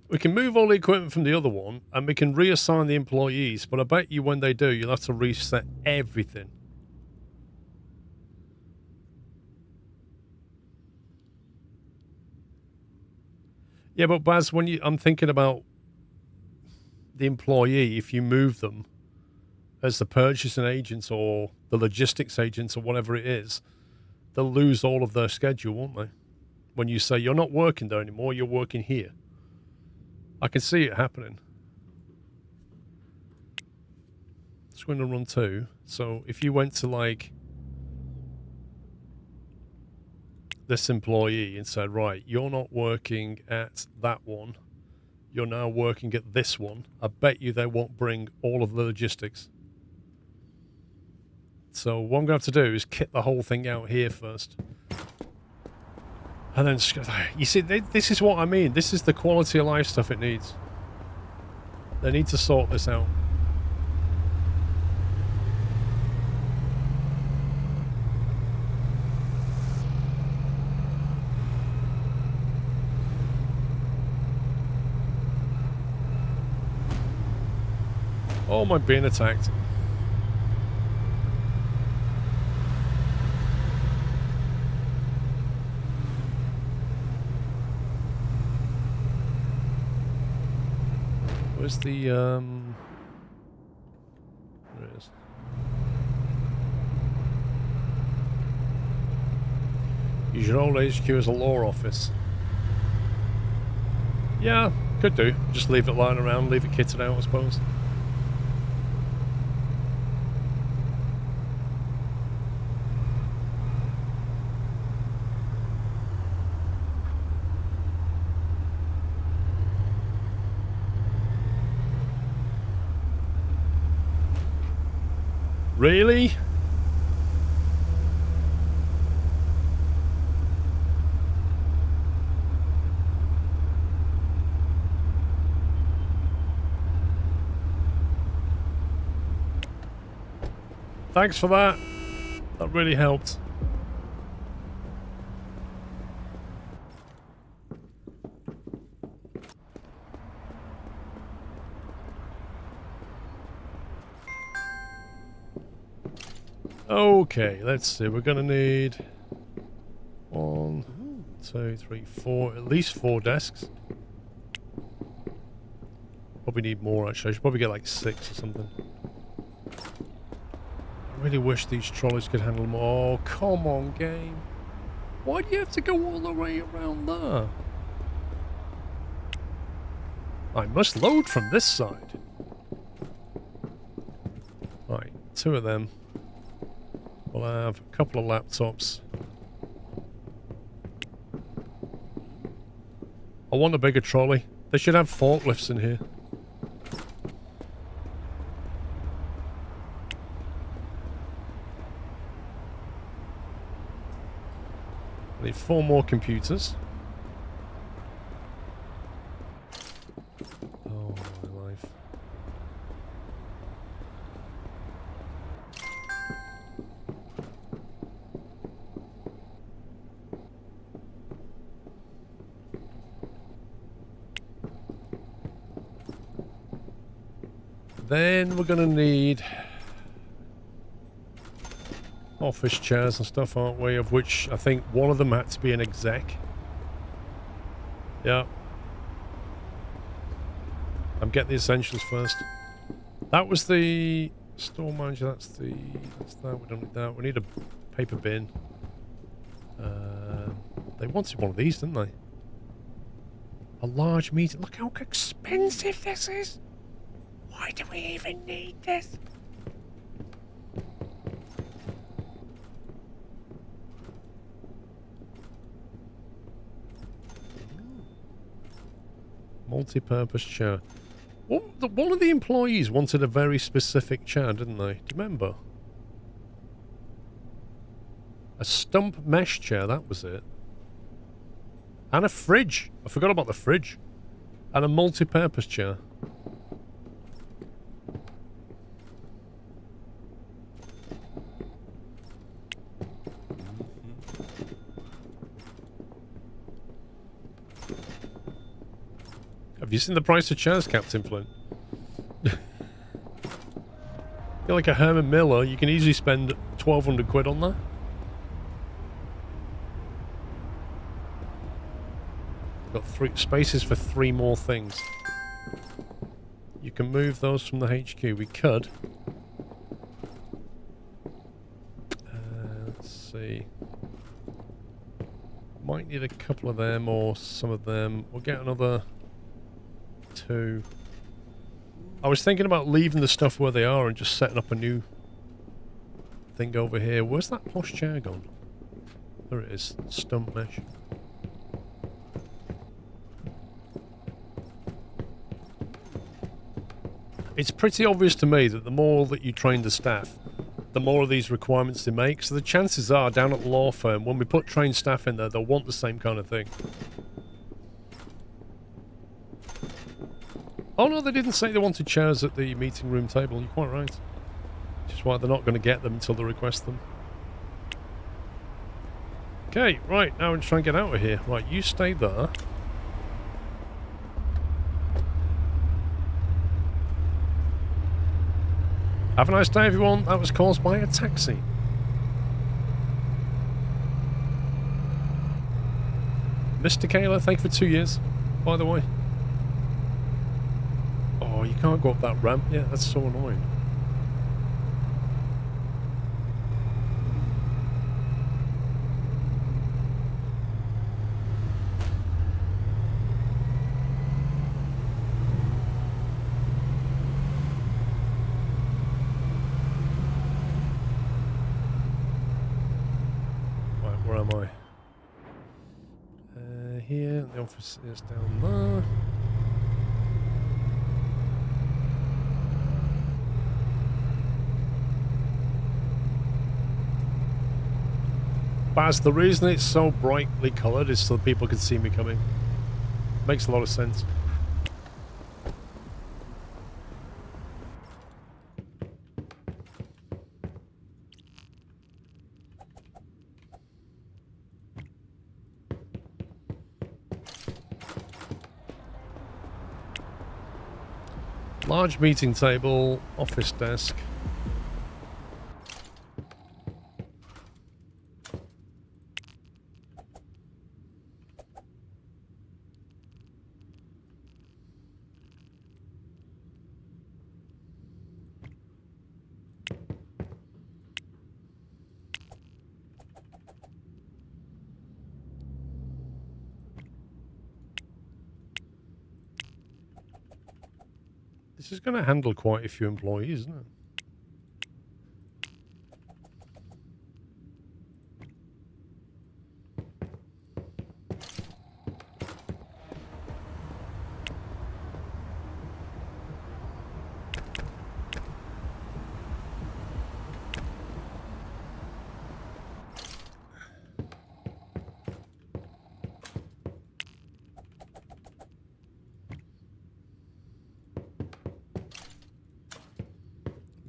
We can move all the equipment from the other one and we can reassign the employees, but I bet you when they do, you'll have to reset everything. Yeah, but Baz, I'm thinking about the employee, if you move them as the purchasing agents or the logistics agents or whatever it is, they'll lose all of their schedule, won't they? When you say you're not working there anymore, you're working here. I can see it happening. Swindle Run 2. So if you went to like this employee and said, right, you're not working at that one, you're now working at this one, I bet you they won't bring all of the logistics. So what I'm going to have to do is kit the whole thing out here first. And then, you see, this is what I mean. This is the quality of life stuff it needs. They need to sort this out. Oh, I'm being attacked. Where's the, there it is. Use your old HQ as a law office. Yeah, could do. Just leave it lying around, leave it kitted out, I suppose. Really? Thanks for that. That really helped. Okay, let's see. We're going to need 1, 2, 3, 4, at least 4 desks. Probably need more, actually. I should probably get like 6 or something. I really wish these trolleys could handle them. Oh, come on, game. Why do you have to go all the way around there? I must load from this side. Right, 2 of them. We'll have a couple of laptops. I want a bigger trolley. They should have forklifts in here. I need 4 more computers. Oh, my life. Then we're going to need office chairs and stuff, aren't we? Of which I think one of them had to be an exec. Yeah. I'm getting the essentials first. That was the store manager. That's that. We don't need that. We need a paper bin. They wanted one of these, didn't they? A large meter. Look how expensive this is. Why do we even need this? Multi-purpose chair. One of the employees wanted a very specific chair, didn't they? Do you remember? A stump mesh chair, that was it. And a fridge. I forgot about the fridge. And a multi-purpose chair. Have you seen the price of chairs, Captain Flint? You're like a Herman Miller, you can easily spend 1,200 quid on that. Got 3 spaces for 3 more things. You can move those from the HQ. We could. Let's see. Might need a couple of them or some of them. We'll get another 2. I was thinking about leaving the stuff where they are and just setting up a new thing over here. Where's that plush chair gone? There it is. Stump mesh. It's pretty obvious to me that the more that you train the staff, the more of these requirements they make. So the chances are, down at the law firm, when we put trained staff in there, they'll want the same kind of thing. Oh no, they didn't say they wanted chairs at the meeting room table. You're quite right. Which is why they're not going to get them until they request them. Okay, right, now we're trying to get out of here. Right, you stay there. Have a nice day, everyone. That was caused by a taxi. Mr. Kayla, thank you for 2 years, by the way. Oh, you can't go up that ramp. Yeah, that's so annoying. Right, where am I? Here, the office is down there. Baz, the reason it's so brightly coloured is so people can see me coming. Makes a lot of sense. Large meeting table, office desk. This is going to handle quite a few employees, isn't it?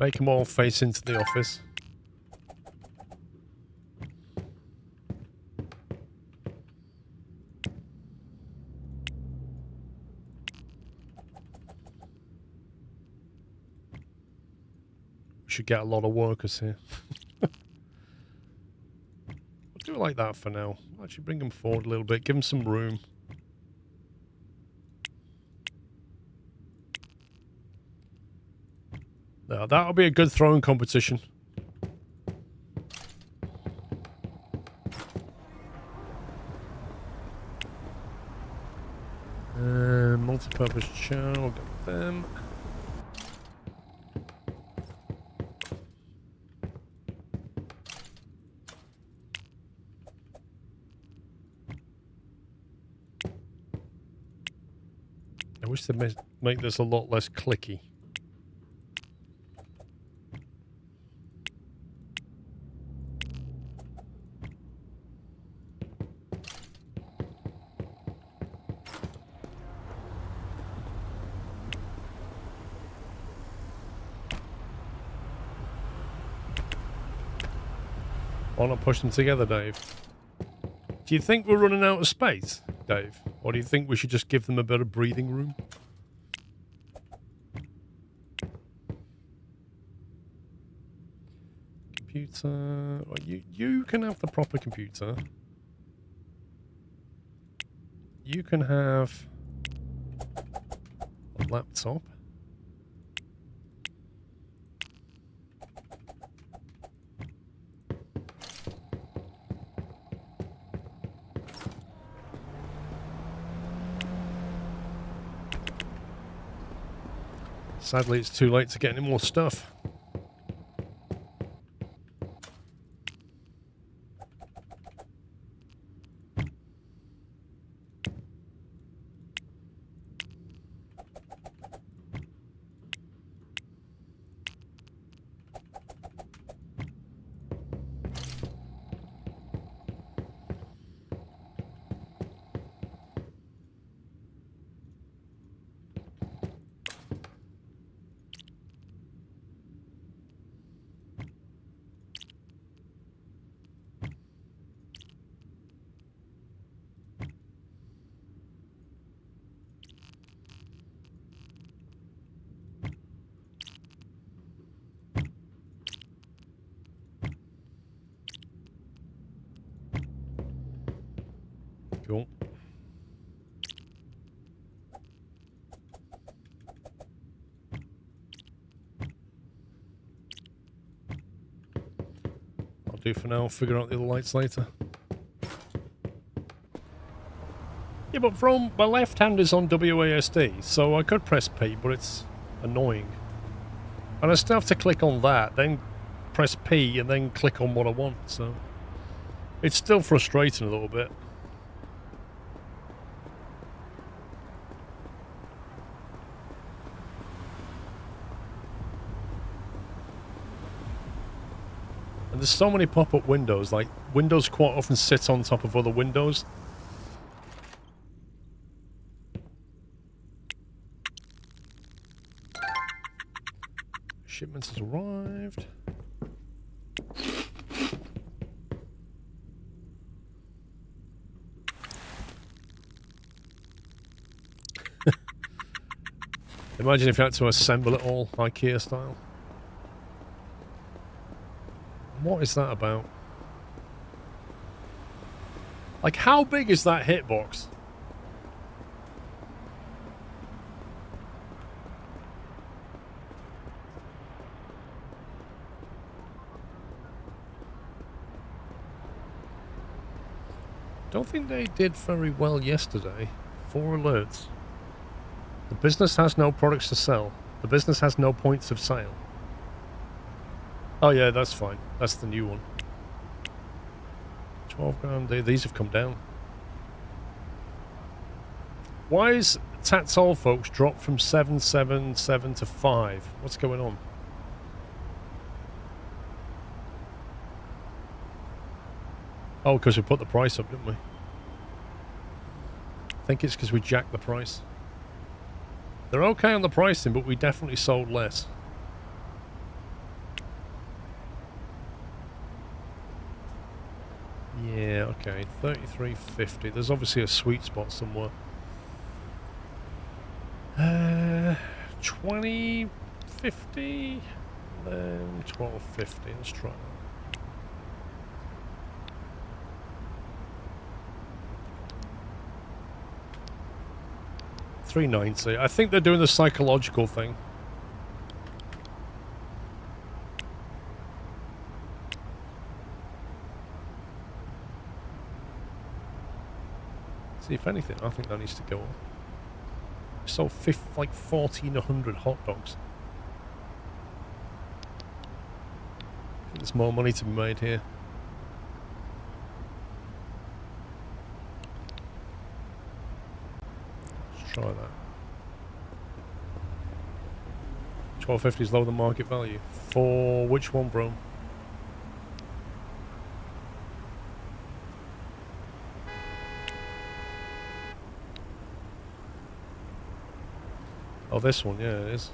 Make them all face into the office. We should get a lot of workers here. We'll do it like that for now. Actually bring them forward a little bit, give them some room. Now, that'll be a good throwing competition. Multi-purpose chair, we'll get them. I wish they'd make this a lot less clicky. Why not push them together, Dave? Do you think we're running out of space, Dave? Or do you think we should just give them a bit of breathing room? Computer... Well, you can have the proper computer. You can have a laptop. Sadly, it's too late to get any more stuff. Cool. I'll do for now. Figure out the other lights later. Yeah, but from my left hand is on WASD, so I could press P, but it's annoying. And I still have to click on that, then press P, and then click on what I want, so... It's still frustrating a little bit. And there's so many pop-up windows, like, windows quite often sit on top of other windows. Shipments has arrived. Imagine if you had to assemble it all, IKEA style. What is that about? Like, how big is that hitbox? Don't think they did very well yesterday. 4 alerts. The business has no products to sell. The business has no points of sale. Oh yeah, that's fine. That's the new one. 12 grand. These have come down. Why is Tatsol folks dropped from 777 to 5? What's going on? Oh, because we put the price up, didn't we? I think it's because we jacked the price. They're okay on the pricing, but we definitely sold less. Yeah, okay. 33.50. There's obviously a sweet spot somewhere. 20.50, then 12.50. Let's try that. $3.90. I think they're doing the psychological thing. See, if anything, I think that needs to go up. So, like 1,400 hot dogs. I think there's more money to be made here. Let's try that. 1250 is lower than market value. For which one, bro? Oh, this one, yeah, it is.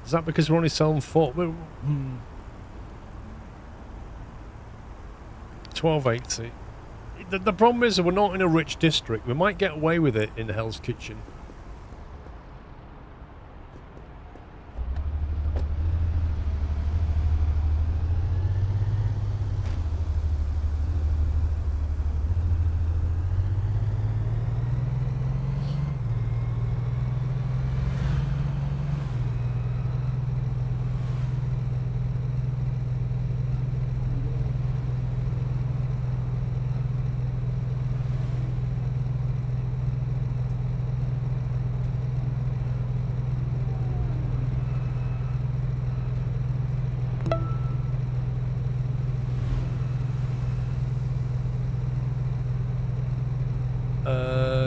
Is that because we're only selling 1280. The problem is that we're not in a rich district. We might get away with it in Hell's Kitchen.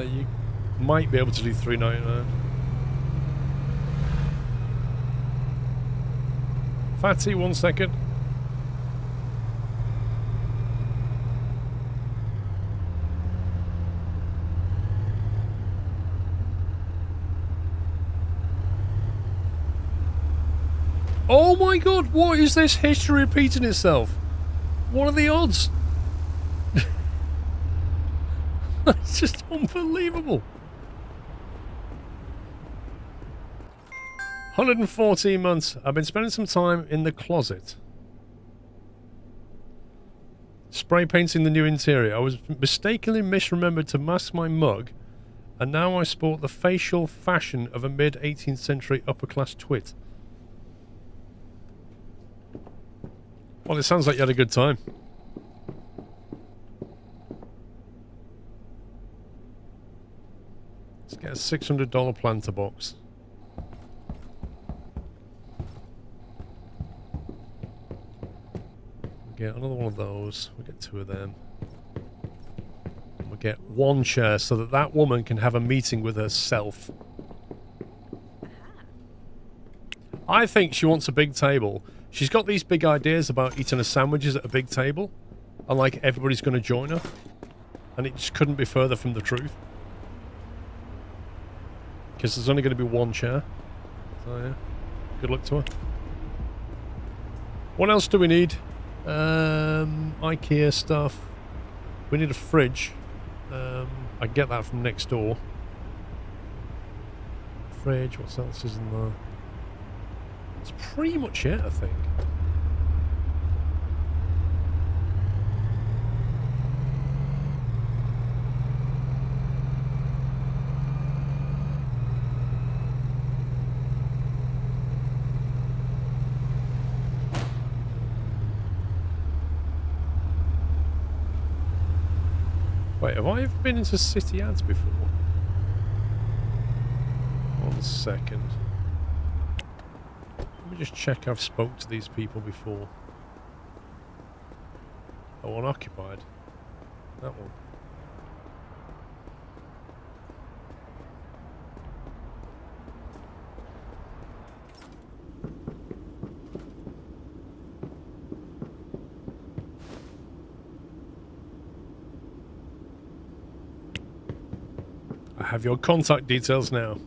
You might be able to do $3.99. Fatty, 1 second. Oh my god, what is this history repeating itself? What are the odds? It's just unbelievable. 114 months. I've been spending some time in the closet. Spray painting the new interior. I was mistakenly misremembered to mask my mug, and now I sport the facial fashion of a mid-18th century upper-class twit. Well, it sounds like you had a good time. Let's get a $600 planter box. We'll get another one of those. We'll get 2 of them. And we'll get 1 chair so that that woman can have a meeting with herself. I think she wants a big table. She's got these big ideas about eating her sandwiches at a big table, and like everybody's going to join her, and it just couldn't be further from the truth. Because there's only going to be 1 chair. So yeah, good luck to her. What else do we need? IKEA stuff. We need a fridge. I can get that from next door. Fridge, what else is in there? That's pretty much it, I think. Wait, have I ever been into city ads before? 1 second. Let me just check I've spoke to these people before. Oh, unoccupied. That one. I have your contact details now.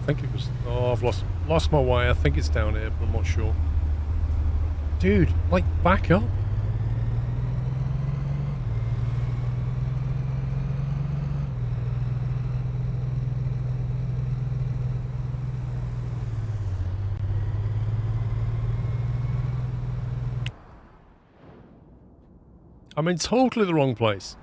I think it was... Oh, I've lost my way. I think it's down here, but I'm not sure. Dude, like, back up. I'm in totally the wrong place.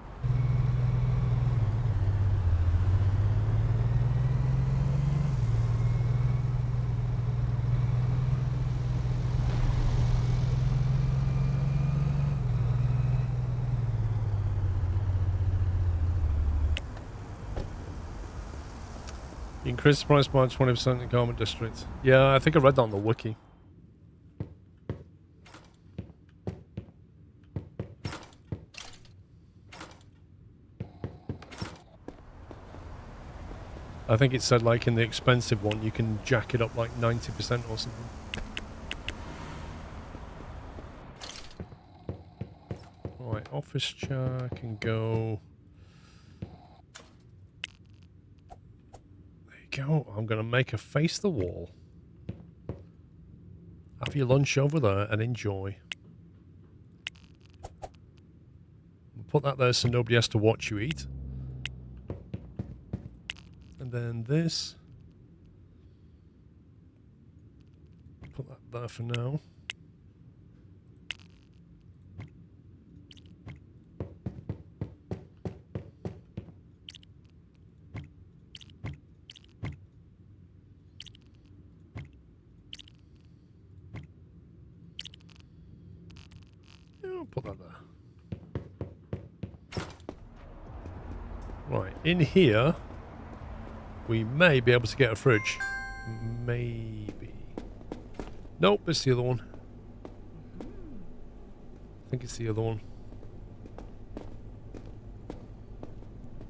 Increase the price by 20% in the garment district. Yeah, I think I read that on the wiki. I think it said like in the expensive one you can jack it up like 90% or something. Right, office chair can go. Go. I'm going to make her face the wall. Have your lunch over there and enjoy. Put that there so nobody has to watch you eat. And then this. Put that there for now. Put that there. Right, in here, we may be able to get a fridge. Maybe. Nope, it's the other one. I think it's the other one.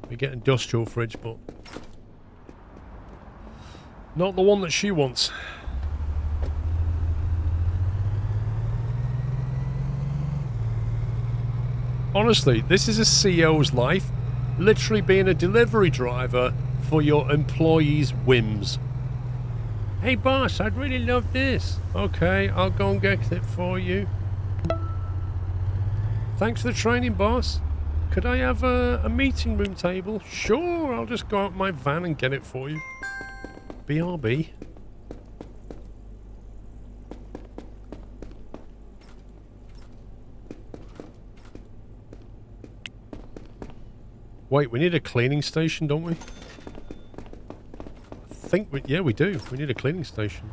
We get industrial fridge, but not the one that she wants. Honestly, this is a CEO's life. Literally being a delivery driver for your employees' whims. Hey boss, I'd really love this. Okay, I'll go and get it for you. Thanks for the training, boss. Could I have a meeting room table? Sure, I'll just go out in my van and get it for you. BRB. Wait, we need a cleaning station, don't we? I think we... Yeah, we do. We need a cleaning station.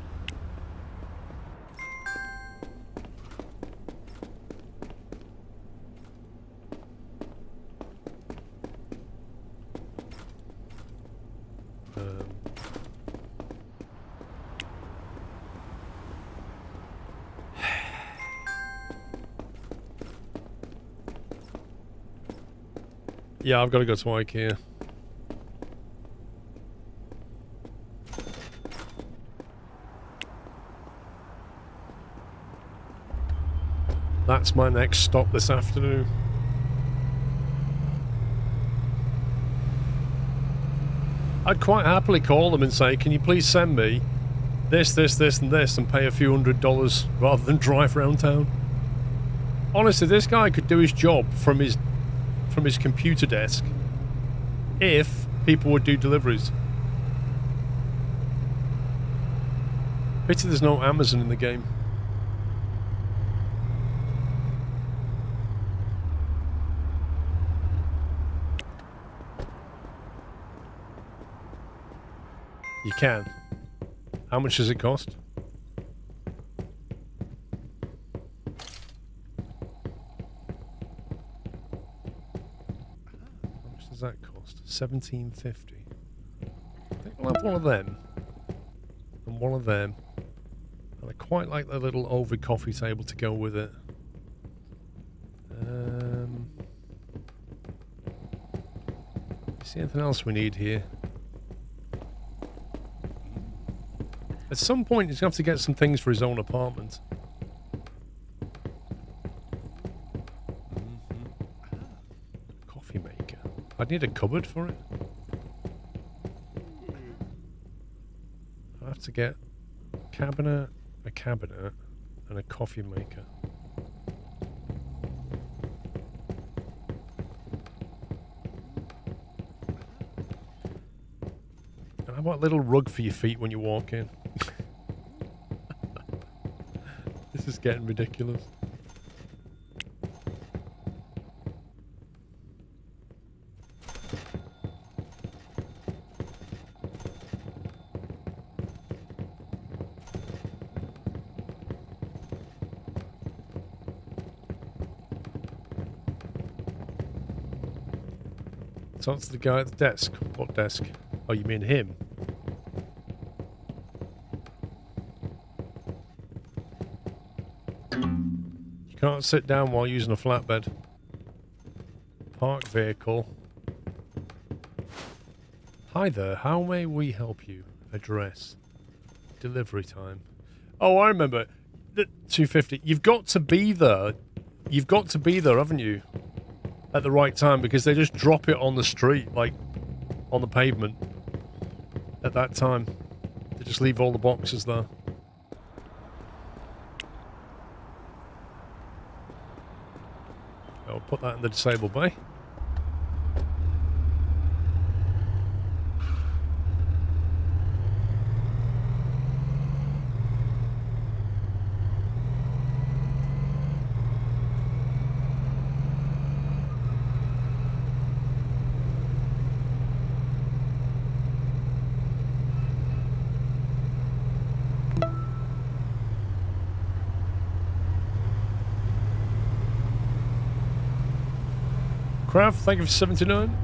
Yeah, I've got to go to IKEA. That's my next stop this afternoon. I'd quite happily call them and say, can you please send me this, this, this, and this, and pay a few $100s rather than drive around town. Honestly, this guy could do his job from his computer desk if people would do deliveries. Pity there's no Amazon in the game. You can. How much does it cost? How much does that cost? $17.50. I think we'll have one of them. And one of them. And I quite like the little Ovid coffee table to go with it. See anything else we need here? At some point, he's going to have to get some things for his own apartment. Coffee maker. I'd need a cupboard for it. I'll have to get a cabinet, and a coffee maker. And how about a little rug for your feet when you walk in? This is getting ridiculous. Talk to the guy at the desk. What desk? Oh, you mean him? You can't sit down while using a flatbed. Park vehicle. Hi there, how may we help you? Address. Delivery time. Oh, I remember. The 250. You've got to be there. You've got to be there, haven't you? At the right time, because they just drop it on the street, like on the pavement at that time. They just leave all the boxes there. I'll put that in the disabled bay. Craft, thank you for 79.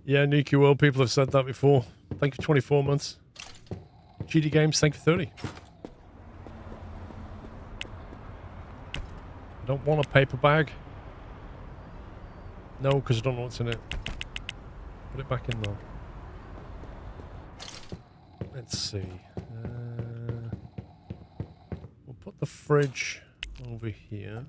Yeah, Nuki World, people have said that before. Thank you for 24 months. GD Games, thank you for 30. I don't want a paper bag. No, because I don't know what's in it. Put it back in there. Let's see. We'll put the fridge over here.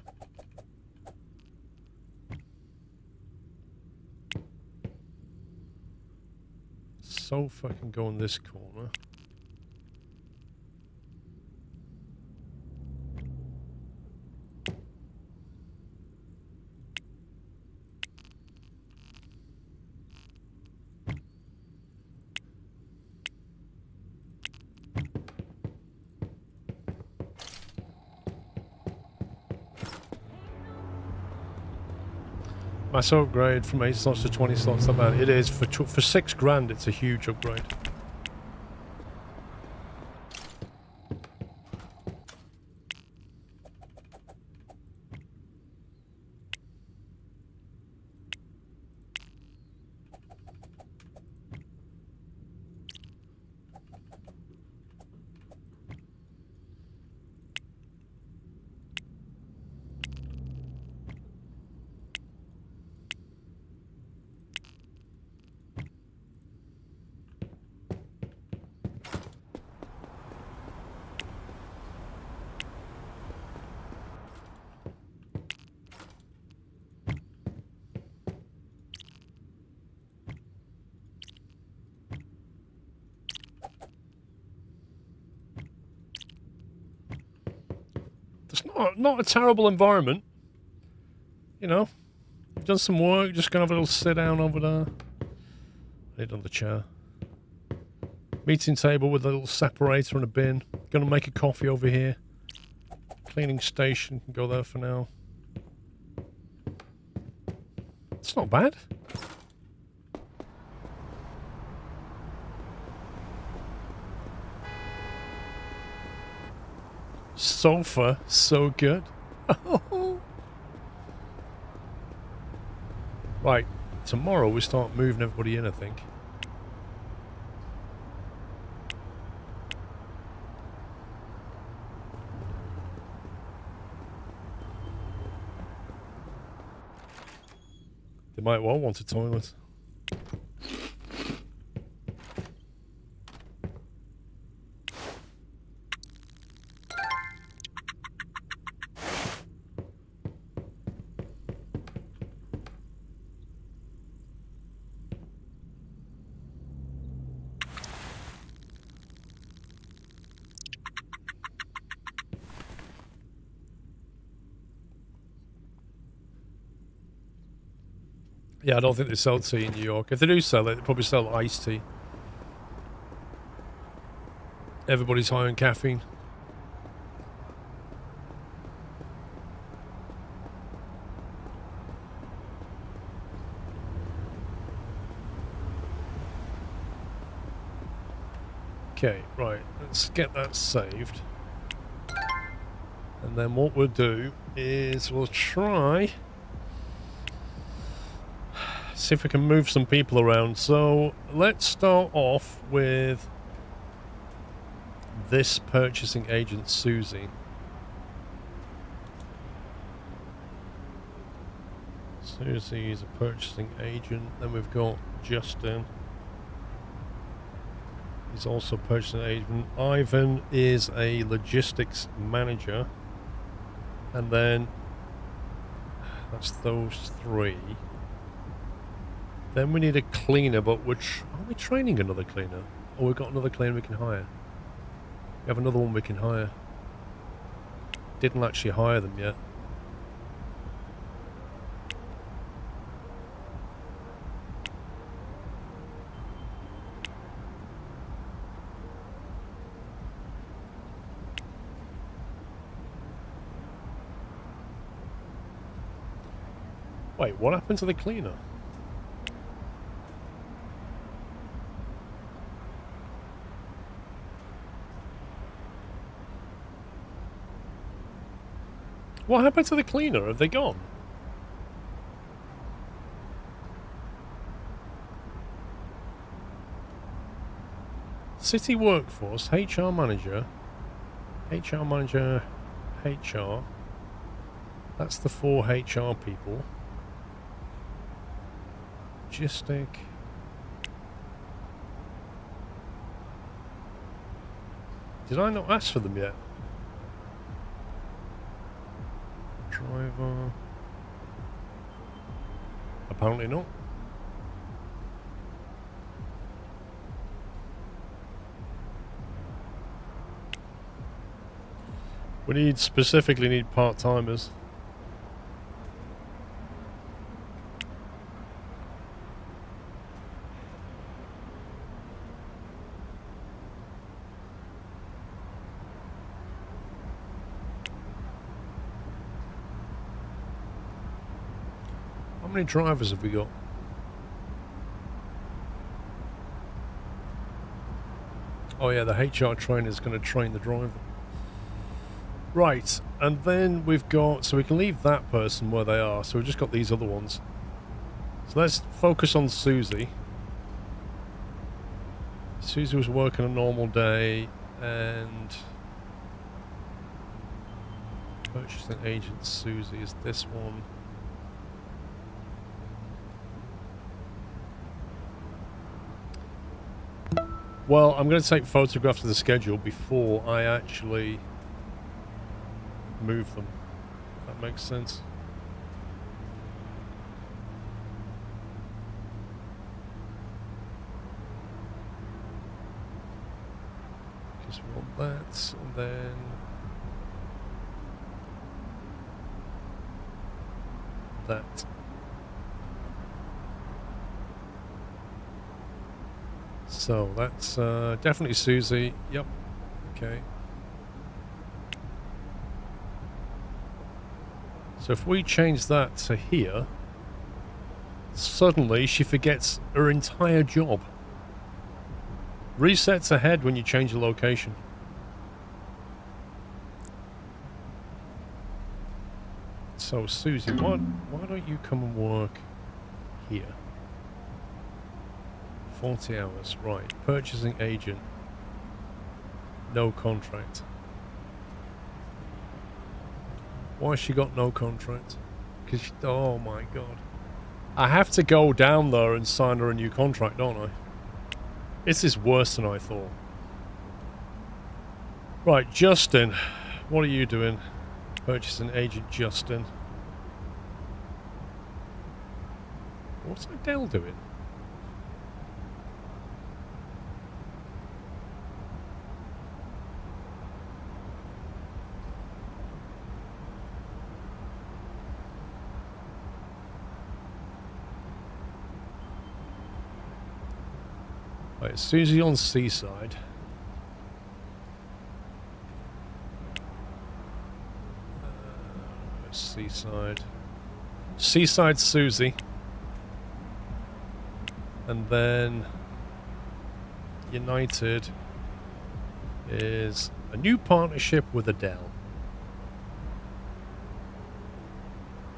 Sofa can go in this corner. Massive upgrade from 8 slots to 20 slots, not bad. It is. For $6,000, it's a huge upgrade. It's not a terrible environment. You know, you've done some work, just gonna have a little sit down over there. Lay it on the chair. Meeting table with a little separator and a bin. Gonna make a coffee over here. Cleaning station can go there for now. It's not bad. Sofa, so good. Right, tomorrow we start moving everybody in, I think. They might well want a toilet. Yeah, I don't think they sell tea in New York. If they do sell it, they probably sell iced tea. Everybody's high on caffeine. Okay, right. Let's get that saved. And then what we'll do is we'll try... see if we can move some people around. So let's start off with this purchasing agent, Susie. Susie is a purchasing agent. Then we've got Justin. He's also a purchasing agent. Ivan is a logistics manager. And then that's those three. Then we need a cleaner, but which are we training another cleaner? Oh, we've got another cleaner we can hire. We have another one we can hire. Didn't actually hire them yet. Wait, what happened to the cleaner? What happened to the cleaner? Have they gone? City workforce, HR manager. HR manager, HR. That's the 4 HR people. Logistic. Did I not ask for them yet? Driver. Apparently not. We specifically need part-timers. How many drivers have we got? Oh yeah, the HR trainer is going to train the driver. Right, and then we've got... so we can leave that person where they are. So we've just got these other ones. So let's focus on Susie. Susie was working a normal day, and... purchasing agent Susie is this one. Well, I'm going to take photographs of the schedule before I actually move them. If that makes sense. Because we want that, and then... that. So that's definitely Susie. Yep. Okay. So if we change that to here, suddenly she forgets her entire job. Resets ahead when you change the location. So Susie, why don't you come and work here? 40 hours, right. Purchasing agent. No contract. Why has she got no contract? Because, oh my god. I have to go down there and sign her a new contract, don't I? This is worse than I thought. Right, Justin. What are you doing? Purchasing agent Justin. What's Adele doing? Right, Susie on Seaside. Seaside. Seaside Susie. And then United is a new partnership with Adele.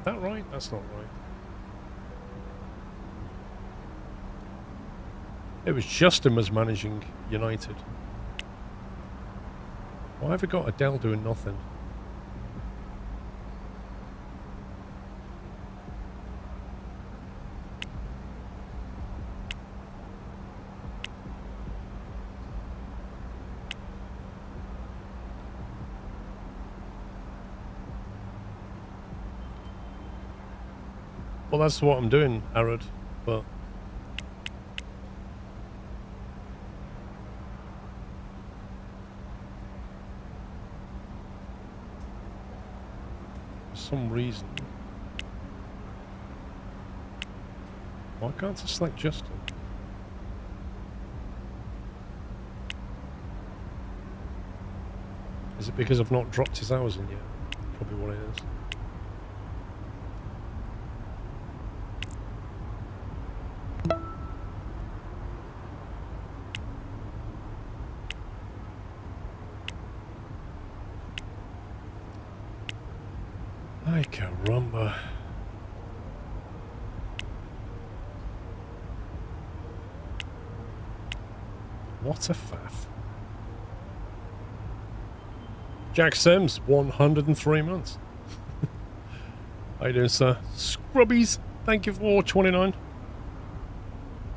Is that right? That's not right. It was Justin was managing United. Why have we got Adele doing nothing? Well, that's what I'm doing, Arad, but... for some reason... why can't I select Justin? Is it because I've not dropped his hours in yet? Probably what it is. Ay, caramba. What a faff. Jack Sims, 103 months. How you doing, sir? Scrubbies, thank you for 29.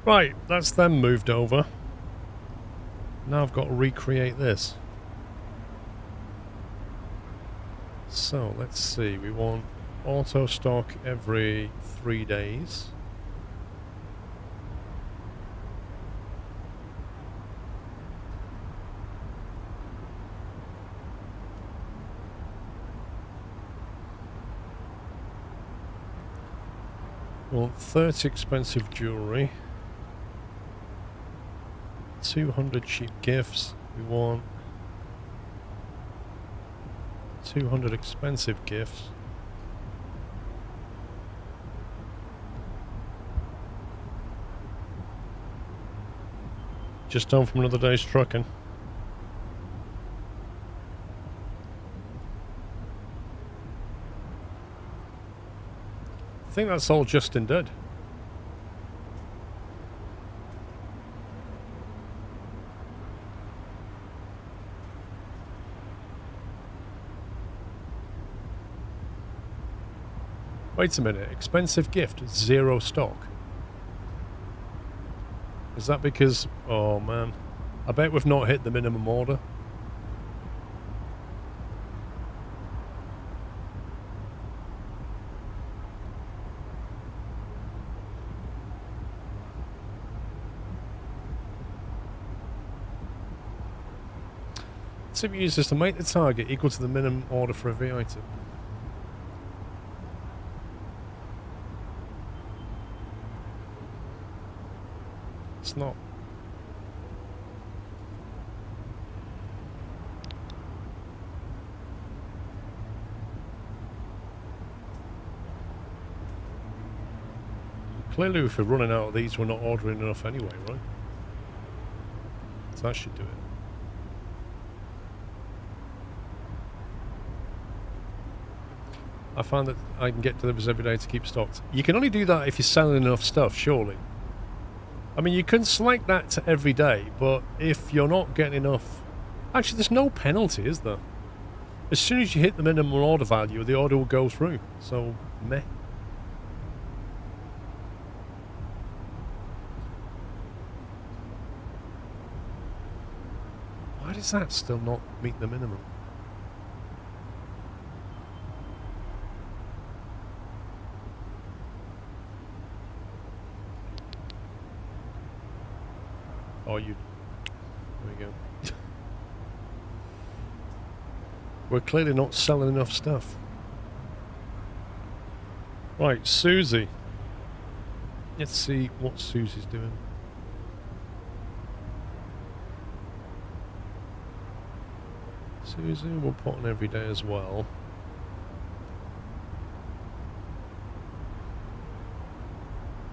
Right, that's them moved over. Now I've got to recreate this. So, let's see. We want auto stock every 3 days. We want 30 expensive jewellery. 200 cheap gifts. We want 200 expensive gifts. Just home from another day's trucking. I think that's all Justin did. Wait a minute, expensive gift, 0 stock. Is that because... oh man, I bet we've not hit the minimum order. Tip users to make the target equal to the minimum order for every item. It's not. Clearly, if we're running out of these, we're not ordering enough anyway, right? So that should do it. I found that I can get deliveries every day to keep stocked. You can only do that if you're selling enough stuff, surely. I mean, you can select that to every day, but if you're not getting enough... actually, there's no penalty, is there? As soon as you hit the minimum order value, the order will go through. So, meh. Why does that still not meet the minimum? Oh, you... there we go. We're clearly not selling enough stuff. Right, Susie. Let's see what Susie's doing. Susie, we'll put on every day as well.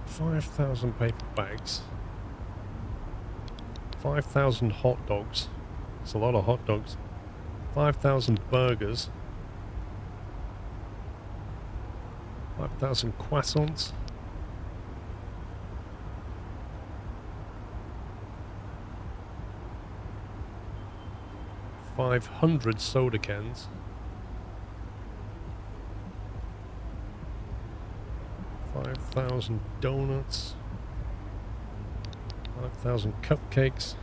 $5,000 paper bags. 5,000 hot dogs. It's a lot of hot dogs. 5,000 burgers. 5,000 croissants. 500 soda cans. 5,000 donuts. 5,000 cupcakes.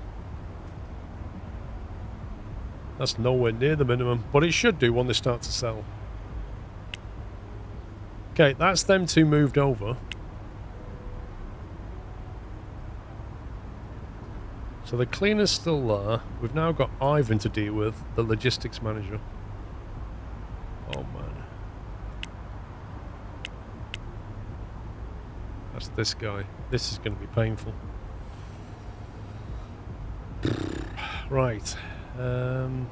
That's nowhere near the minimum, but it should do when they start to sell. Okay, that's them two moved over. So the cleaner's still there. We've now got Ivan to deal with, the logistics manager. Oh man. That's this guy. This is going to be painful. Right. Ivan.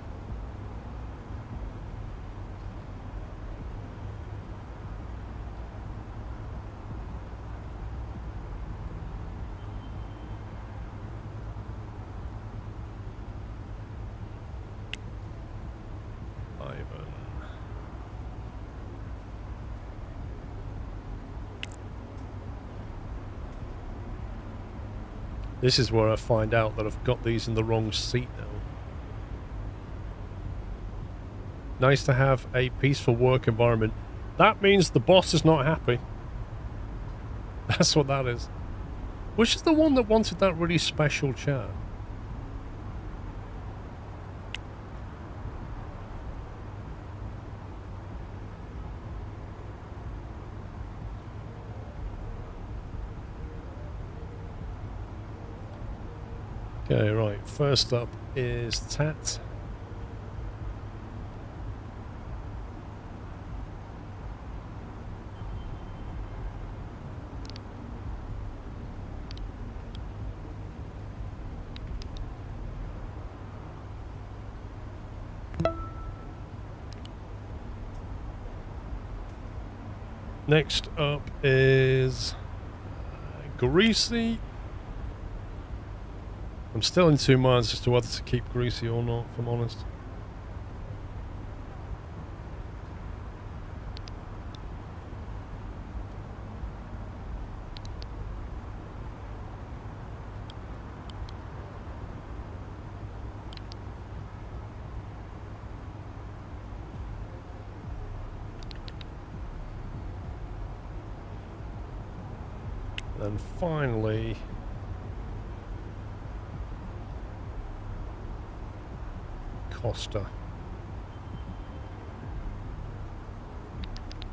This is where I find out that I've got these in the wrong seat now. Nice to have a peaceful work environment. That means the boss is not happy. That's what that is. Which is the one that wanted that really special chair? Okay, right. First up is Tat. Next up is Greasy. I'm still in two minds as to whether to keep Greasy or not, if I'm honest. And finally, Costa.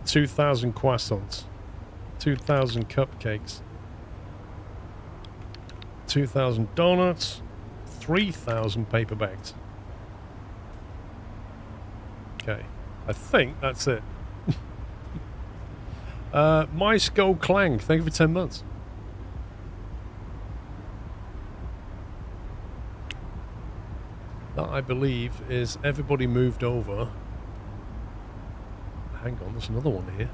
2,000 croissants, 2,000 cupcakes, 2,000 donuts, 3,000 paper bags. Okay, I think that's it. My Skull Clang, thank you for 10 months. That, I believe, is everybody moved over. Hang on, there's another one here.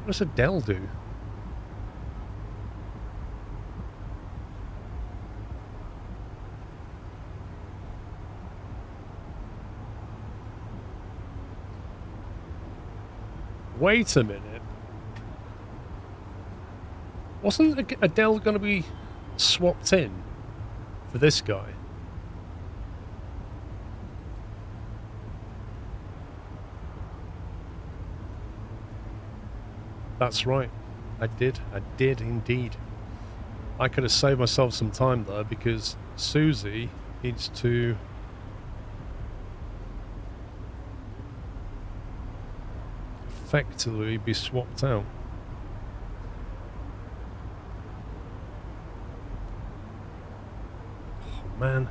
What does Adele do? Wait a minute. Wasn't Adele going to be swapped in for this guy? That's right. I did indeed. I could have saved myself some time there because Susie needs to effectively be swapped out. Oh, man.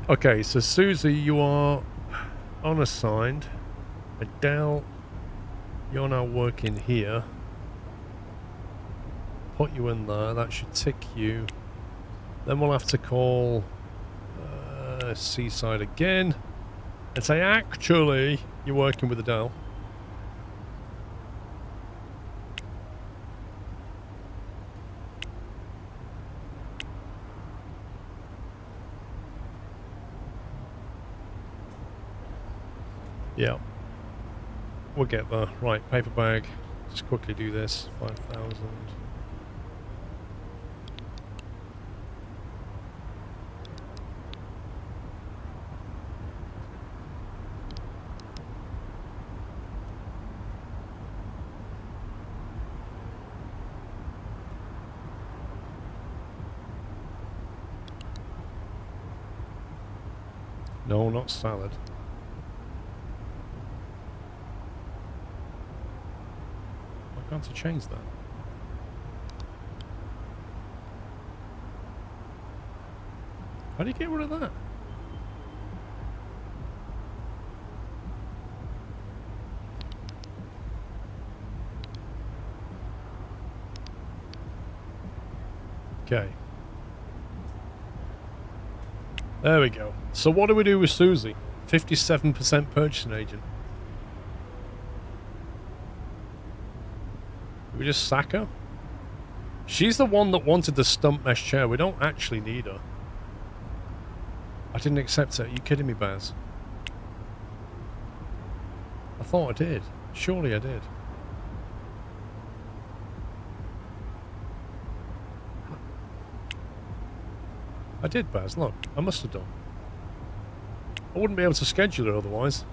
Okay, so Susie, you are unassigned. Adele, you're now working here. Put you in there. That should tick you Then we'll have to call Seaside again and say, actually, you're working with Adele. Yeah. We'll get there. Right, paper bag. Just quickly do this. 5,000. No, not salad. I can't change that. How do you get rid of that? Okay. There we go. So what do we do with Susie? 57% purchasing agent. Do we just sack her? She's the one that wanted the stump mesh chair. We don't actually need her. I didn't accept it. Are you kidding me, Baz? I thought I did. Surely I did. I did, Baz. Look, I must have done. I wouldn't be able to schedule her otherwise.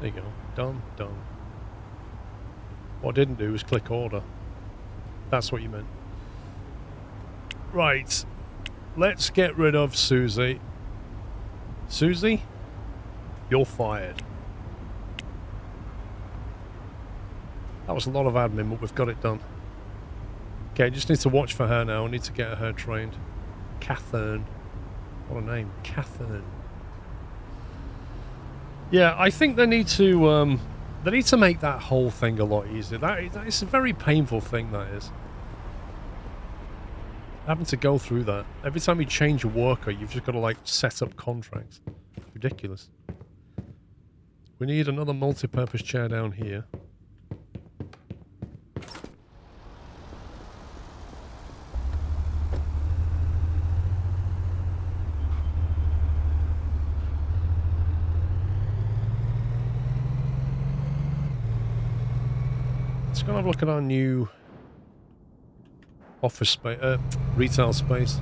There you go. Done, done. What I didn't do was click order. That's what you meant. Right. Let's get rid of Susie. Susie, you're fired. That was a lot of admin, but we've got it done. Okay, just need to watch for her now. I need to get her trained. Catherine. What a name. Catherine. Yeah, I think they need to make that whole thing a lot easier. That is a very painful thing, that is. Having to go through that. Every time you change a worker, you've just got to, like, set up contracts. Ridiculous. We need another multi-purpose chair down here. Let's go and have a look at our new office space, retail space.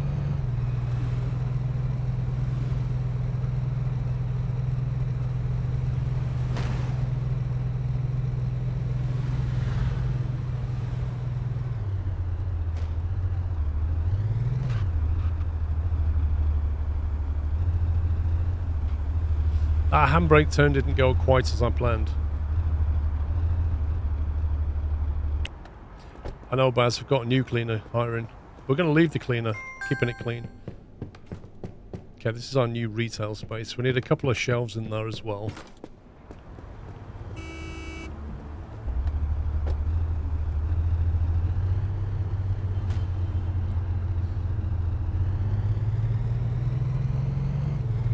Our handbrake turn didn't go quite as I planned. I know, Baz, we've got a new cleaner hiring. We're going to leave the cleaner, keeping it clean. Okay, this is our new retail space. We need a couple of shelves in there as well.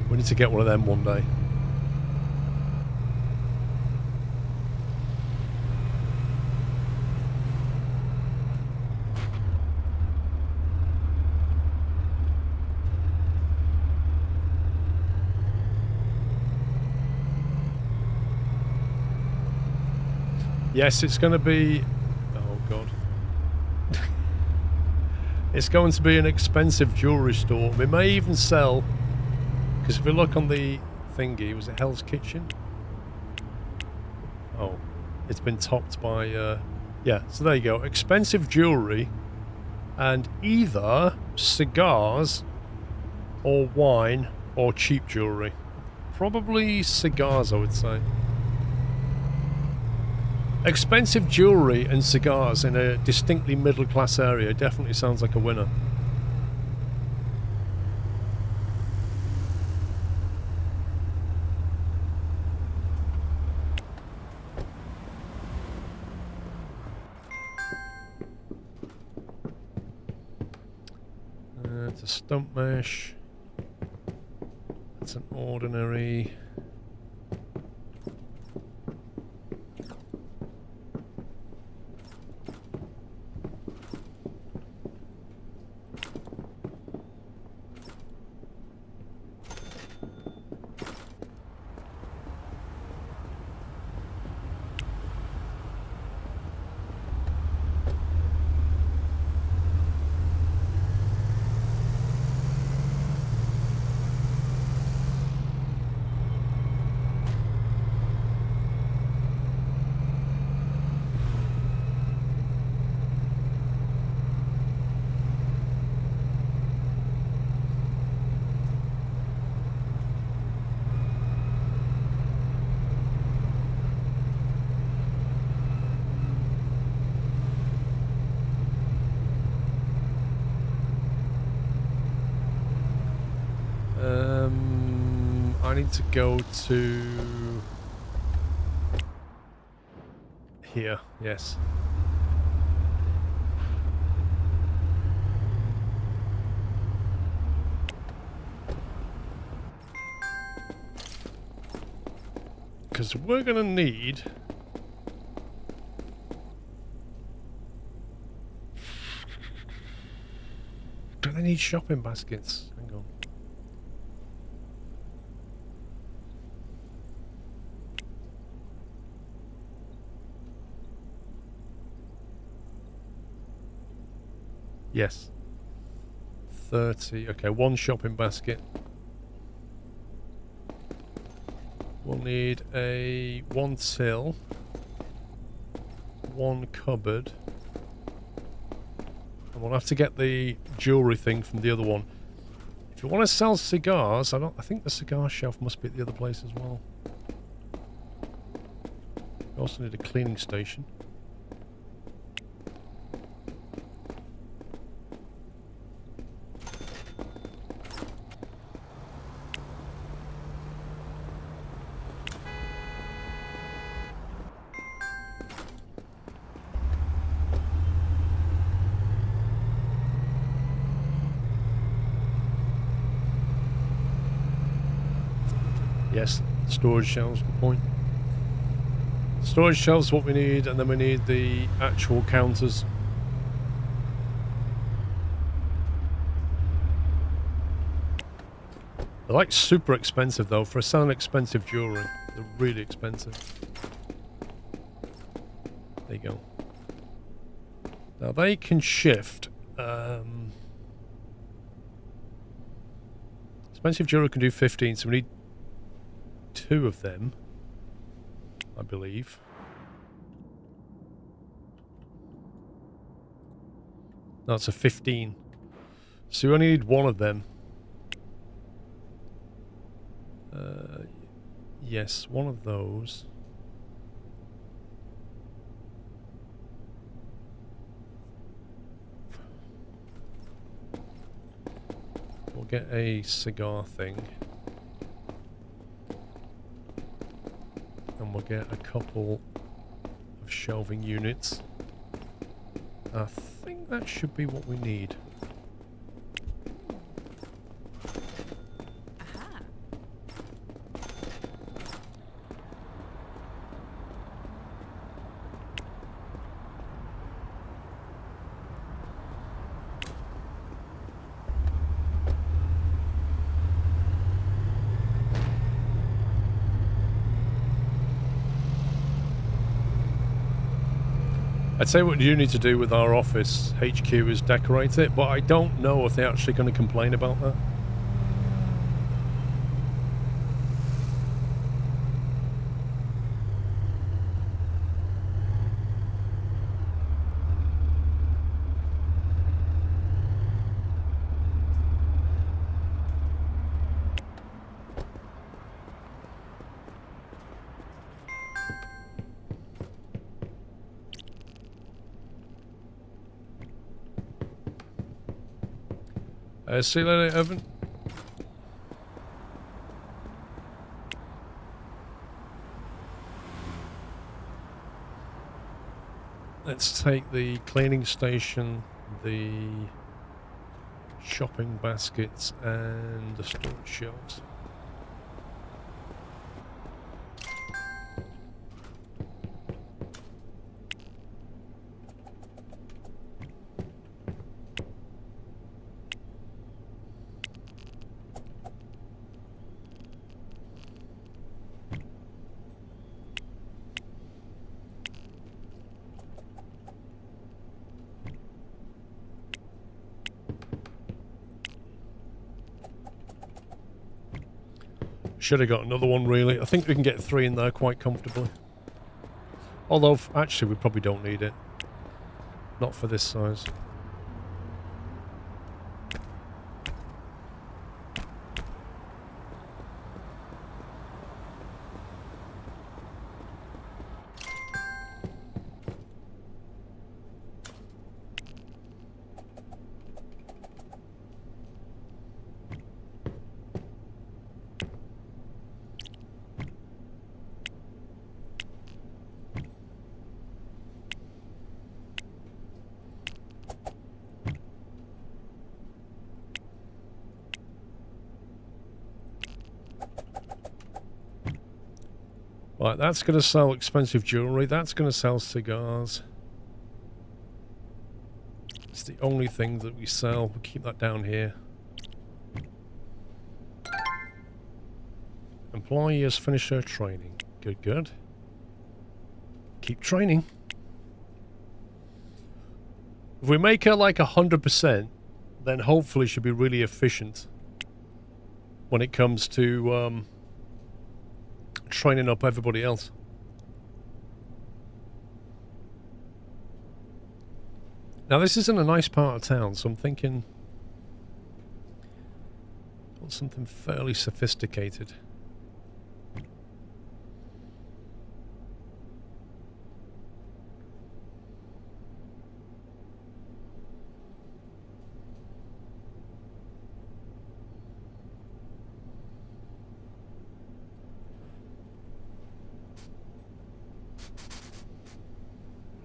We need to get one of them one day. Yes, it's going to be... Oh, God. It's going to be an expensive jewellery store. We may even sell... Because if we look on the thingy, was it Hell's Kitchen? Oh, it's been topped by... yeah, so there you go. Expensive jewellery and either cigars or wine or cheap jewellery. Probably cigars, I would say. Expensive jewellery and cigars in a distinctly middle-class area definitely sounds like a winner. It's a stump mesh. That's an ordinary. I need to go to here, yes. Because we're going to need... Do they need shopping baskets? Hang on. Yes. 30. Okay, one shopping basket. We'll need one till, one cupboard, and we'll have to get the jewellery thing from the other one. If you want to sell cigars, I think the cigar shelf must be at the other place as well. We also need a cleaning station. Yes, storage shelves, good point. Storage shelves what we need, and then we need the actual counters. They're like super expensive though, for selling expensive jewellery. They're really expensive. There you go. Now they can shift. Expensive jewellery can do 15, so we need 2 of them, I believe. That's a 15. So we only need 1 of them. Yes, 1 of those. We'll get a cigar thing. And we'll get a couple of shelving units. I think that should be what we need. Aha. I'd say what you need to do with our office HQ is decorate it, but I don't know if they're actually going to complain about that. See you later, Evan. Let's take the cleaning station, the Shopping baskets and the storage shelves. Should have got another one, really. I think we can get 3 in there quite comfortably. Although, actually, we probably don't need it. Not for this size. Right, that's going to sell expensive jewellery. That's going to sell cigars. It's the only thing that we sell. We'll keep that down here. Employee has finished her training. Good, good. Keep training. If we make her like 100%, then hopefully she'll be really efficient when it comes to training up everybody else. Now this isn't a nice part of town, so I'm thinking something fairly sophisticated.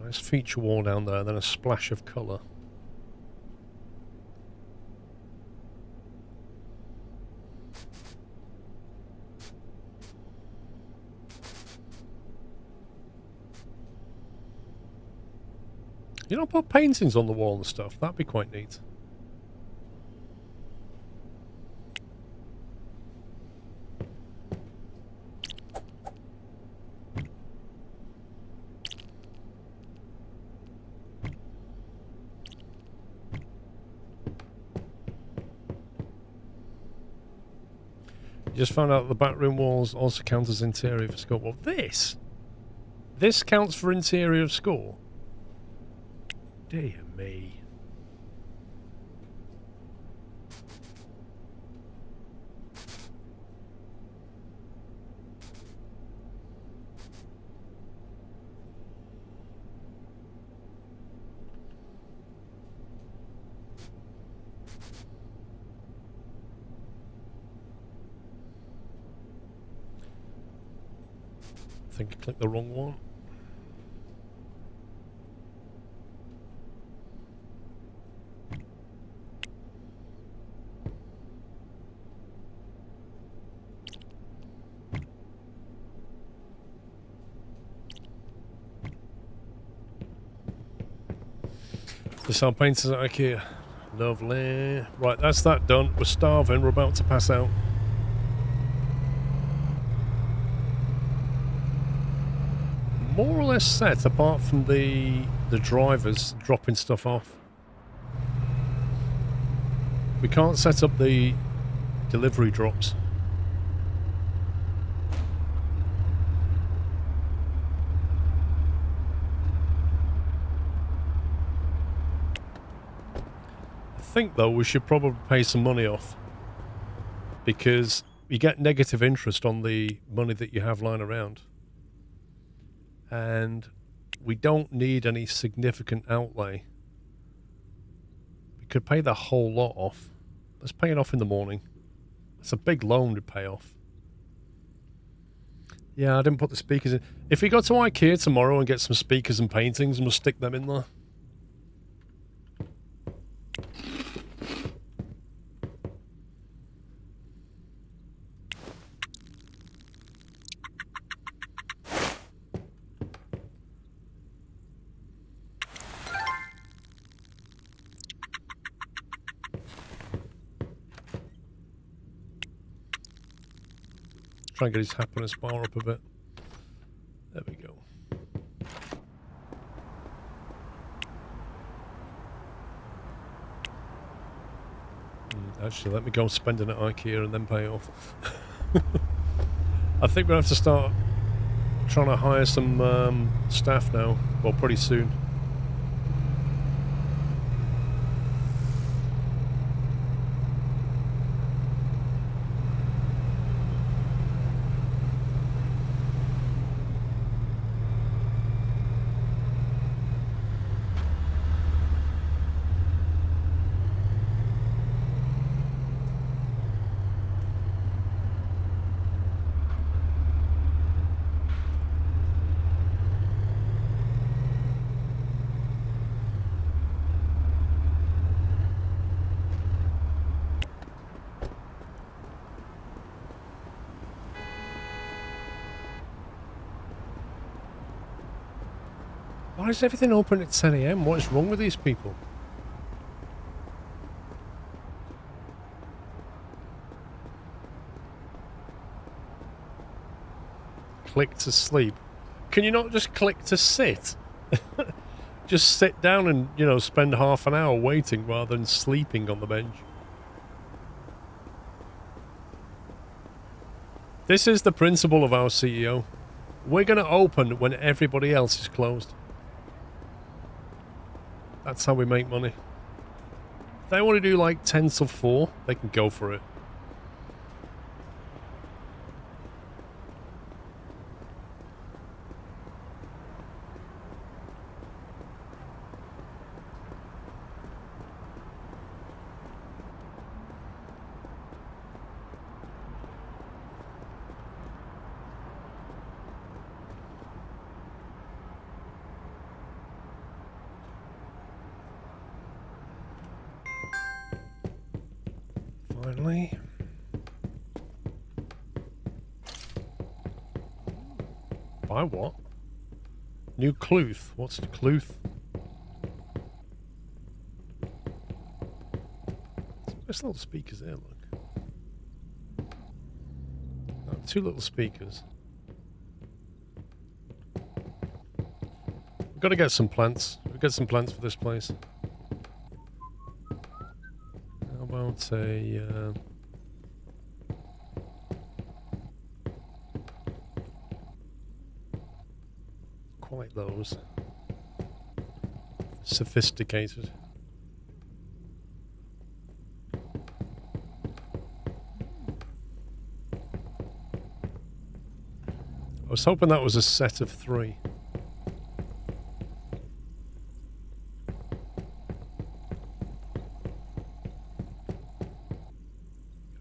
Nice feature wall down there, then a splash of colour. You know, put paintings on the wall and stuff. That'd be quite neat. Just found out the back room walls also count as interior of score. Well, this counts for interior of score. Dear me. I think I clicked the wrong one. Just our painters at IKEA. Lovely. Right, that's that done. We're starving. We're about to pass out. More or less set, apart from the drivers dropping stuff off. We can't set up the delivery drops. I think, though, we should probably pay some money off, because you get negative interest on the money that you have lying around. And we don't need any significant outlay. We could pay the whole lot off. Let's pay it off in the morning. It's a big loan to pay off. Yeah, I didn't put the speakers in. If we go to IKEA tomorrow and get some speakers and paintings, and we'll stick them in there. Try and get his happiness bar up a bit. There we go. Actually, let me go spending at IKEA and then pay off. I think we'll have to start trying to hire some staff now. Well, pretty soon. Why is everything open at 10 AM? What is wrong with these people? Click to sleep. Can you not just click to sit? Just sit down and, you know, spend half an hour waiting rather than sleeping on the bench. This is the principle of our CEO. We're going to open when everybody else is closed. That's how we make money. If they want to do like 10 till 4, they can go for it. Finally. Buy what? New Cluth. What's the Cluth? There's little speakers there, look. Oh, 2 little speakers. We've got to get some plants. We've got some plants for this place. How about a... quite those. Sophisticated. I was hoping that was a set of 3.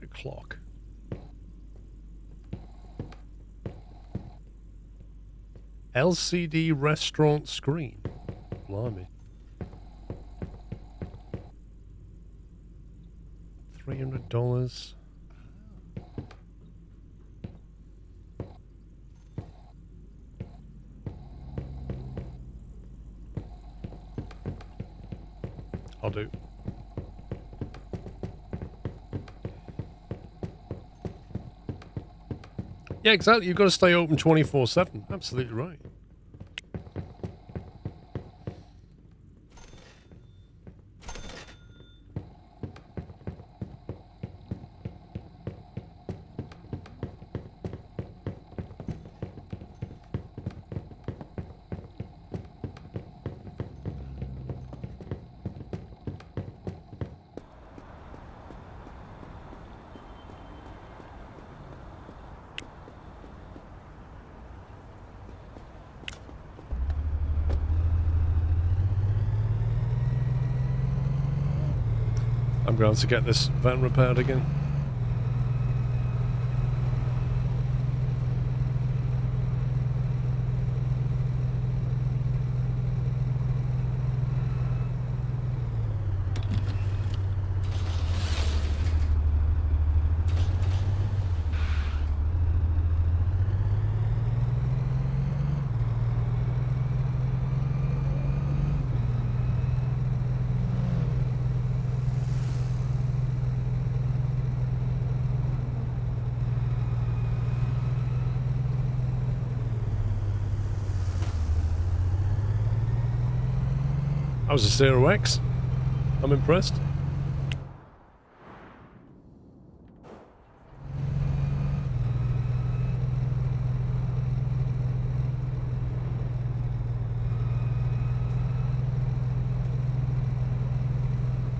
A clock. LCD restaurant screen. Blimey. $300. I'll do. Yeah, exactly. You've got to stay open 24/7. Absolutely right. I'm going to get this van repaired again. That was a 0x. I'm impressed.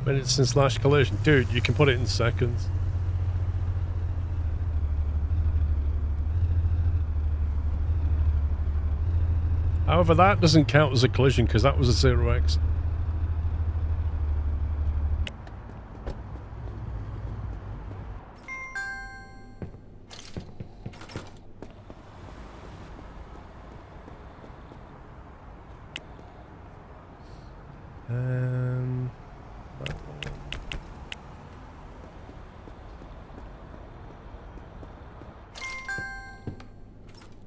Minutes since last collision. Dude, you can put it in seconds. However, that doesn't count as a collision because that was a 0x.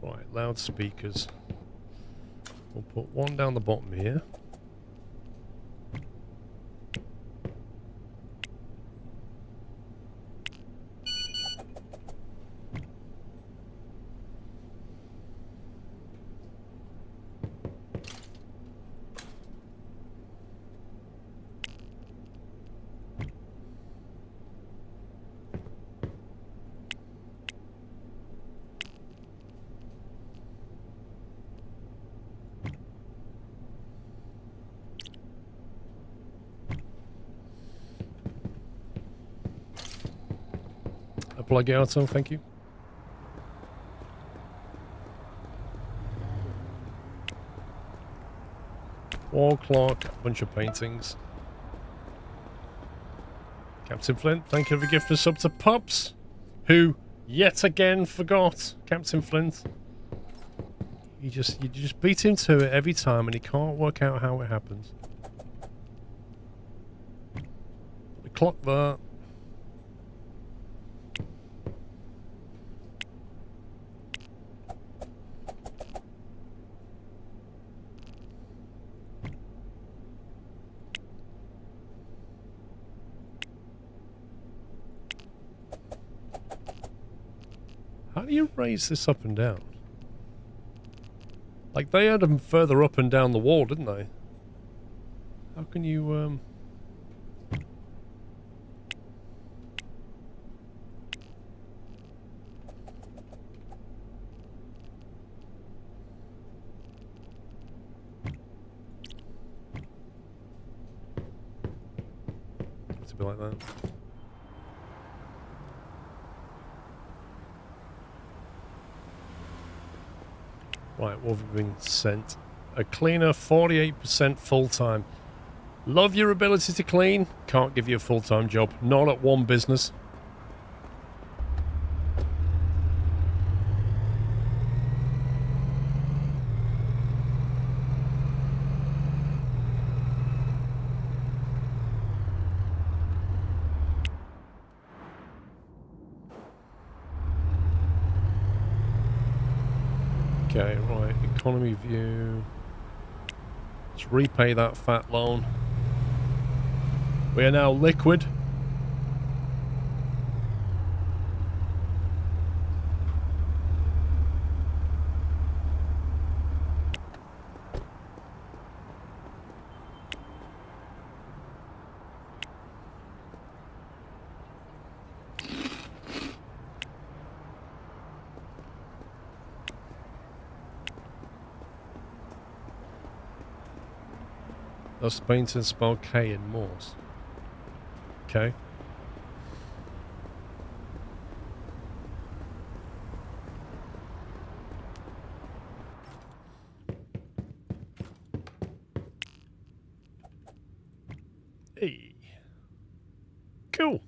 Right, loudspeakers. We'll put one down the bottom here. Plug it out, so thank you. Wall clock, a bunch of paintings. Captain Flint, thank you for the gift of sub to Pups, who yet again forgot. Captain Flint. You just beat him to it every time and he can't work out how it happens. The clock there. How do you raise this up and down? Like, they had them further up and down the wall, didn't they? How can you, to be like that? Right, what have we been sent? A cleaner, 48% full-time. Love your ability to clean. Can't give you a full-time job. Not at one business. Okay, right, economy view. Let's repay that fat loan. We are now liquid. Thus painting spell K in Morse. Okay. Hey. Cool.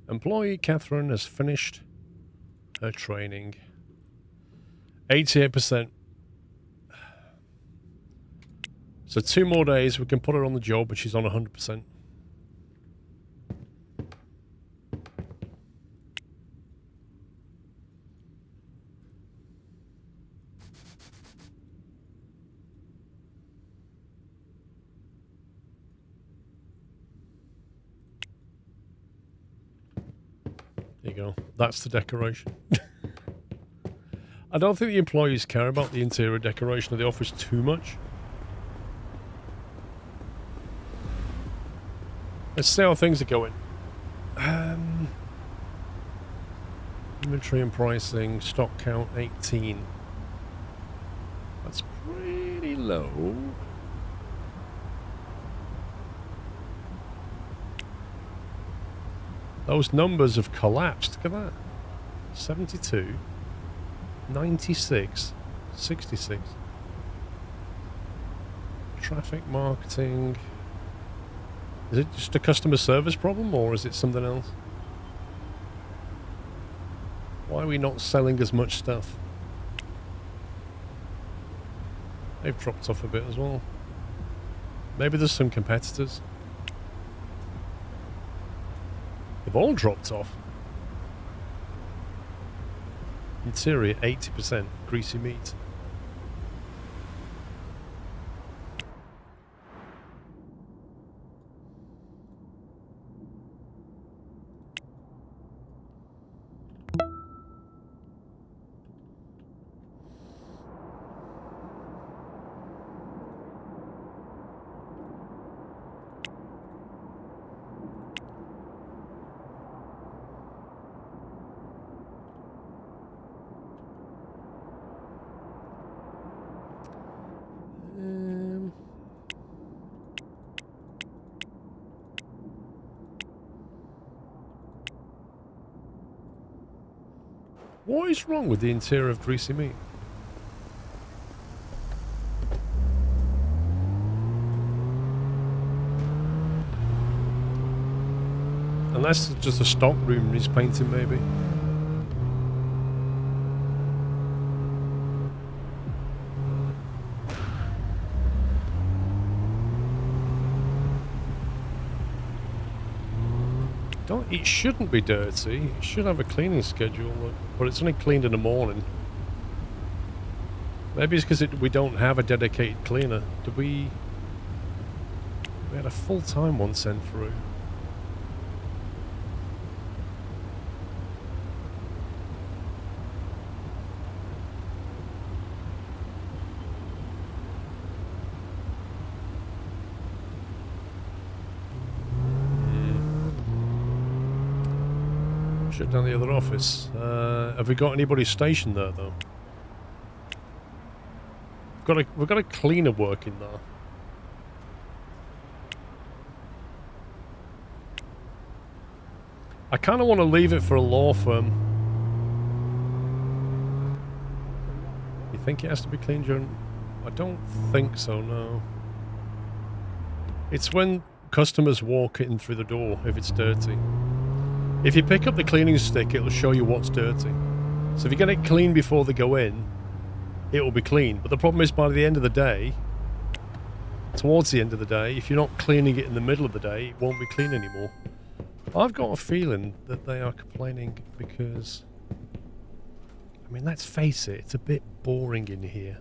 Employee Catherine has finished her training. 88%. So 2 more days, we can put her on the job, and she's on 100%. There you go. That's the decoration. I don't think the employees care about the interior decoration of the office too much. Let's see how things are going. Inventory and pricing, stock count 18. That's pretty low. Those numbers have collapsed. Look at that. 72, 96, 66. Traffic marketing. Is it just a customer service problem or is it something else? Why are we not selling as much stuff? They've dropped off a bit as well. Maybe there's some competitors. They've all dropped off. Interior 80%, greasy meat. What is wrong with the interior of greasy meat? Unless it's just a stock room he's painting, maybe. It shouldn't be dirty. It should have a cleaning schedule, but it's only cleaned in the morning. Maybe it's because we don't have a dedicated cleaner. We had a full-time one sent through. Shut down the other office. Have we got anybody stationed there though? We've got a cleaner working there. I kind of want to leave it for a law firm. You think it has to be cleaned during? I don't think so. No. It's when customers walk in through the door if it's dirty. If you pick up the cleaning stick, it'll show you what's dirty. So if you get it clean before they go in, it will be clean. But the problem is by the end of the day, towards the end of the day, if you're not cleaning it in the middle of the day, it won't be clean anymore. I've got a feeling that they are complaining because, I mean, let's face it, it's a bit boring in here.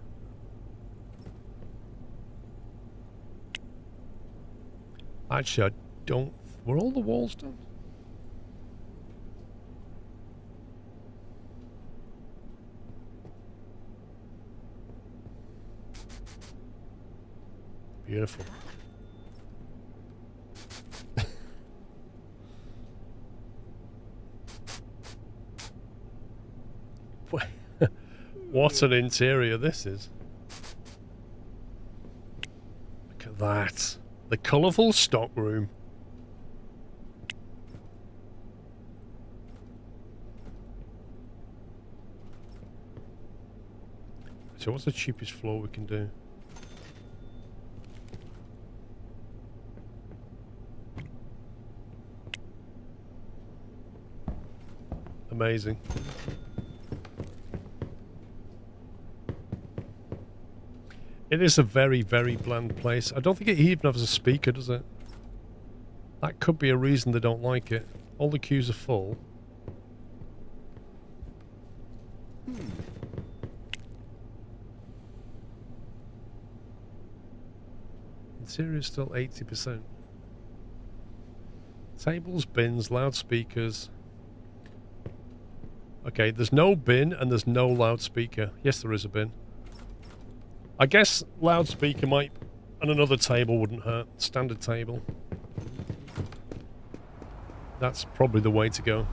Actually, I don't... Were all the walls done? Beautiful. What an interior this is. Look at that. The colourful stock room. So what's the cheapest floor we can do? Amazing. It is a very, very bland place. I don't think it even has a speaker, does it? That could be a reason they don't like it. All the queues are full. Interior is still 80%. Tables, bins, loudspeakers. Okay, there's no bin and there's no loudspeaker. Yes, there is a bin. I guess loudspeaker might, and another table wouldn't hurt. Standard table. That's probably the way to go.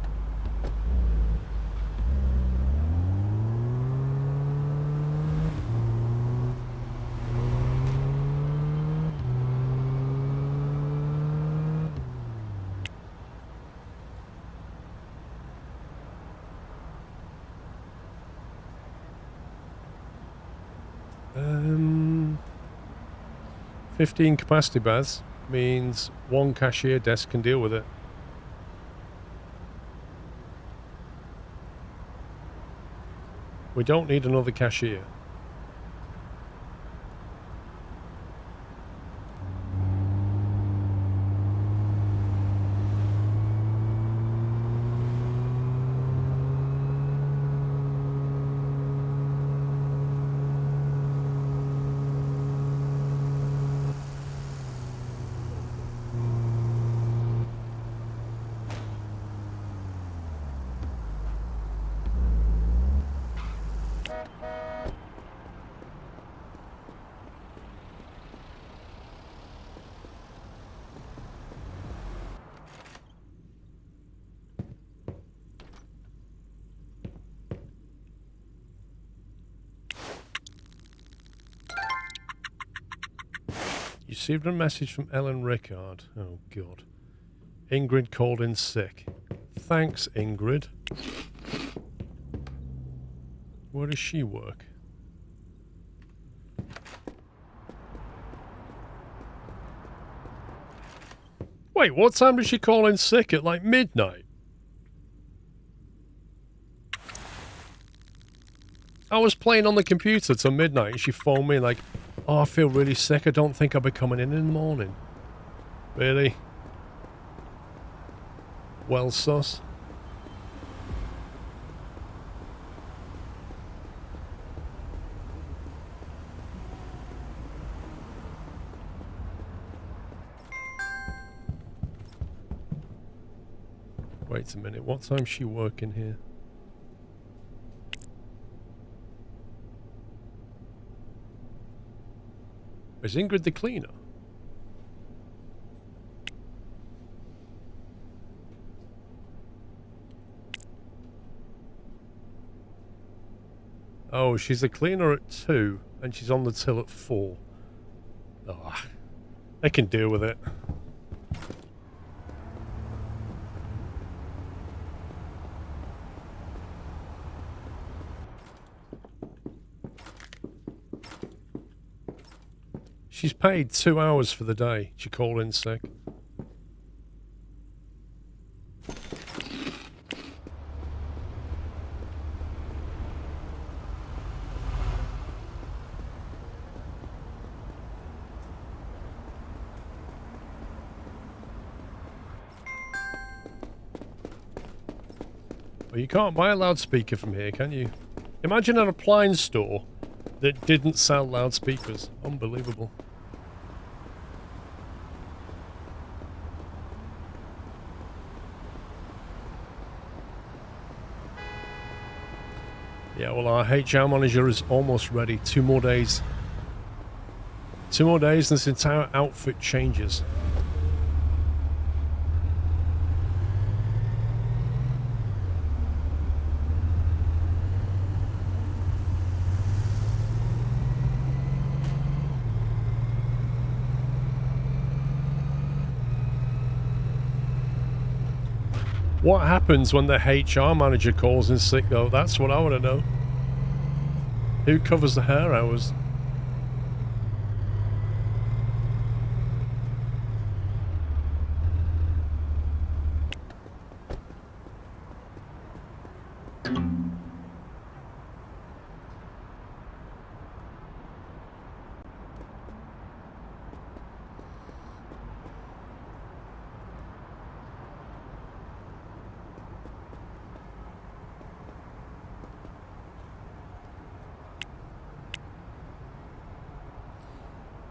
Um, 15 capacity baths means one cashier desk can deal with it. We don't need another cashier. You received a message from Ellen Rickard. Oh, God. Ingrid called in sick. Thanks, Ingrid. Where does she work? Wait, what time did she call in sick? At like midnight? I was playing on the computer till midnight and she phoned me like, oh, I feel really sick. I don't think I'll be coming in the morning. Really? Well, sus. Wait a minute, what time's she working here? Is Ingrid the cleaner? Oh, she's the cleaner at 2 and she's on the till at 4. Oh, they can deal with it. She's paid 2 hours for the day. She called in sick. Well, you can't buy a loudspeaker from here, can you? Imagine an appliance store that didn't sell loudspeakers. Unbelievable. Yeah, well, our HR manager is almost ready. 2 more days. 2 more days and this entire outfit changes. What happens when the HR manager calls in sick, though? That's what I want to know. Who covers the hair hours?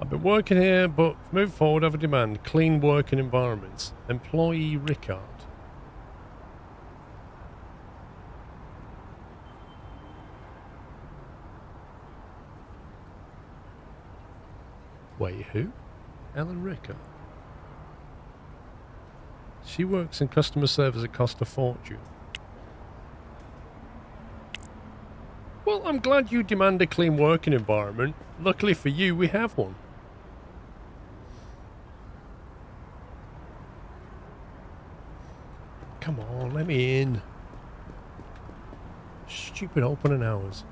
I've been working here, but move forward, have a demand. Clean working environments. Employee Rickard. Wait, who? Ellen Rickard. She works in customer service at cost a fortune. Well, I'm glad you demand a clean working environment. Luckily for you, we have one. Come on, let me in. Stupid opening hours.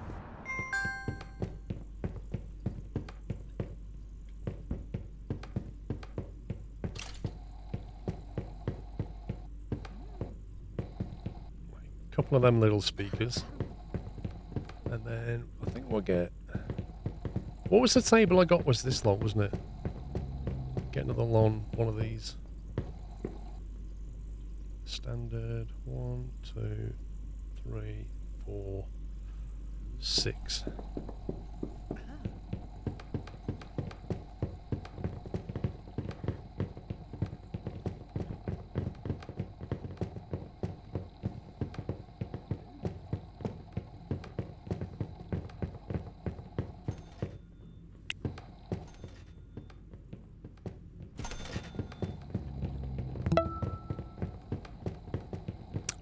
A couple of them little speakers. And then I think we'll get... What was the table I got? Was this lot, wasn't it? Get another one of these. Standard 1, 2, 3, 4, 6.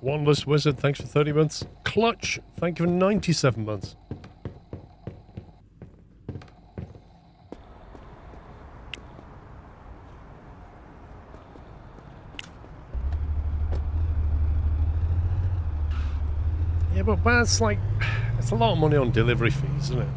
Wanderless Wizard, thanks for 30 months. Clutch, thank you for 97 months. Yeah, but that's like, it's a lot of money on delivery fees, isn't it?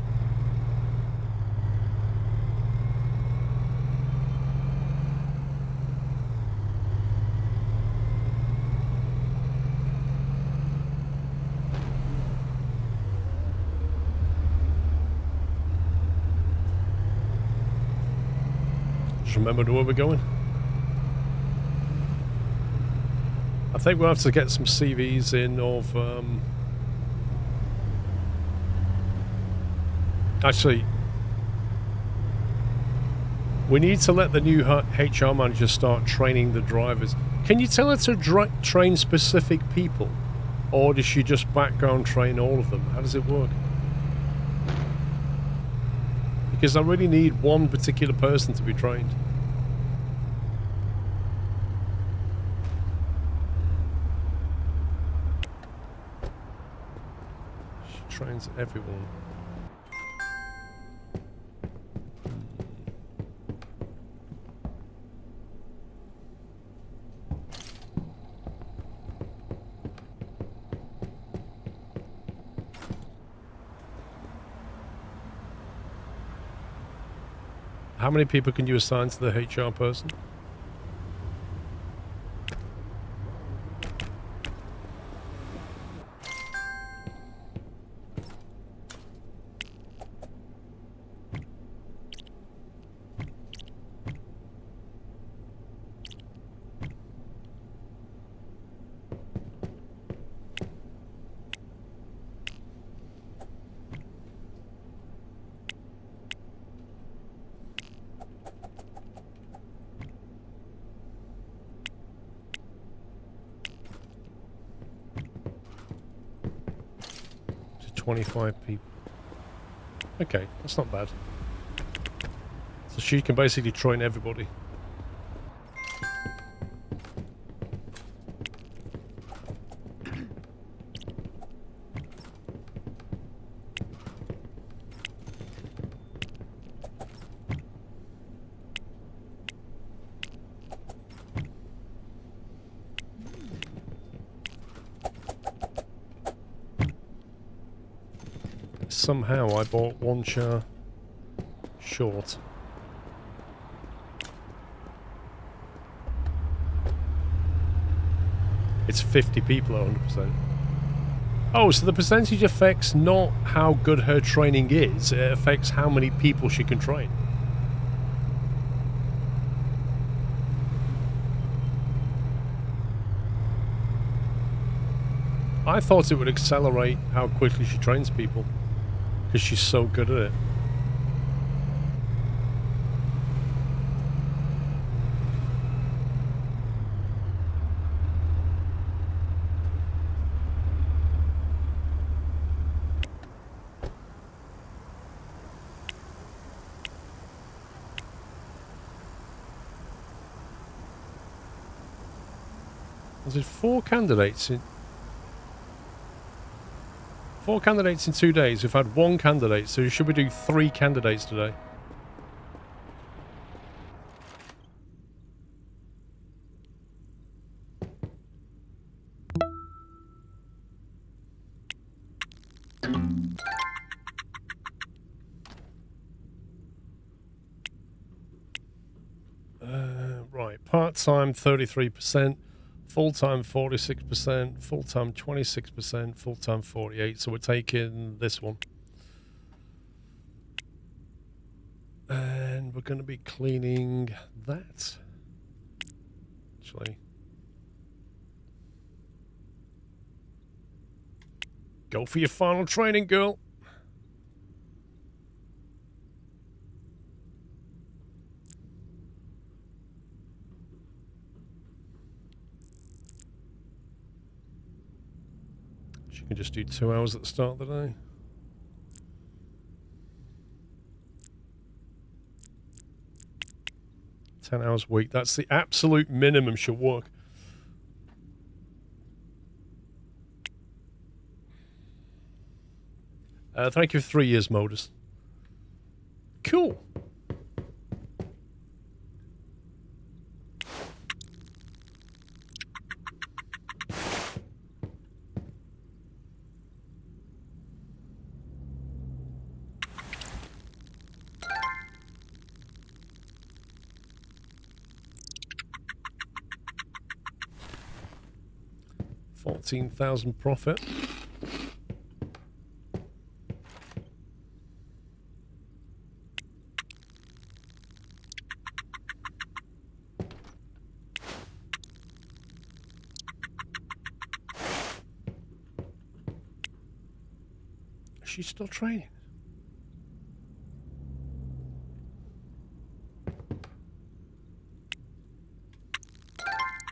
Remember where we're going? I think we'll have to get some CVs in of actually we need to let the new HR manager start training the drivers. Can you tell her to train specific people, or does she just background train all of them? How does it work? Because I really need one particular person to be trained. Trains everyone. How many people can you assign to the HR person? To 25 people. Okay, that's not bad. So she can basically train everybody. Somehow I bought one char short. It's 50 people, 100%. Oh, so the percentage affects not how good her training is, it affects how many people she can train. I thought it would accelerate how quickly she trains people, because she's so good at it. There's 4 candidates in 4 candidates in 2 days. We've had 1 candidate, so should we do 3 candidates today? Right, part-time 33%, full-time 46%, full-time 26%, full-time 48%. So we're taking this one. And we're going to be cleaning that. Actually. Go for your final training, girl. She can just do 2 hours at the start of the day. $10 hours a week. That's the absolute minimum she'll work. Thank you for 3 years, Modus. Cool. $14,000 profit. She's still training.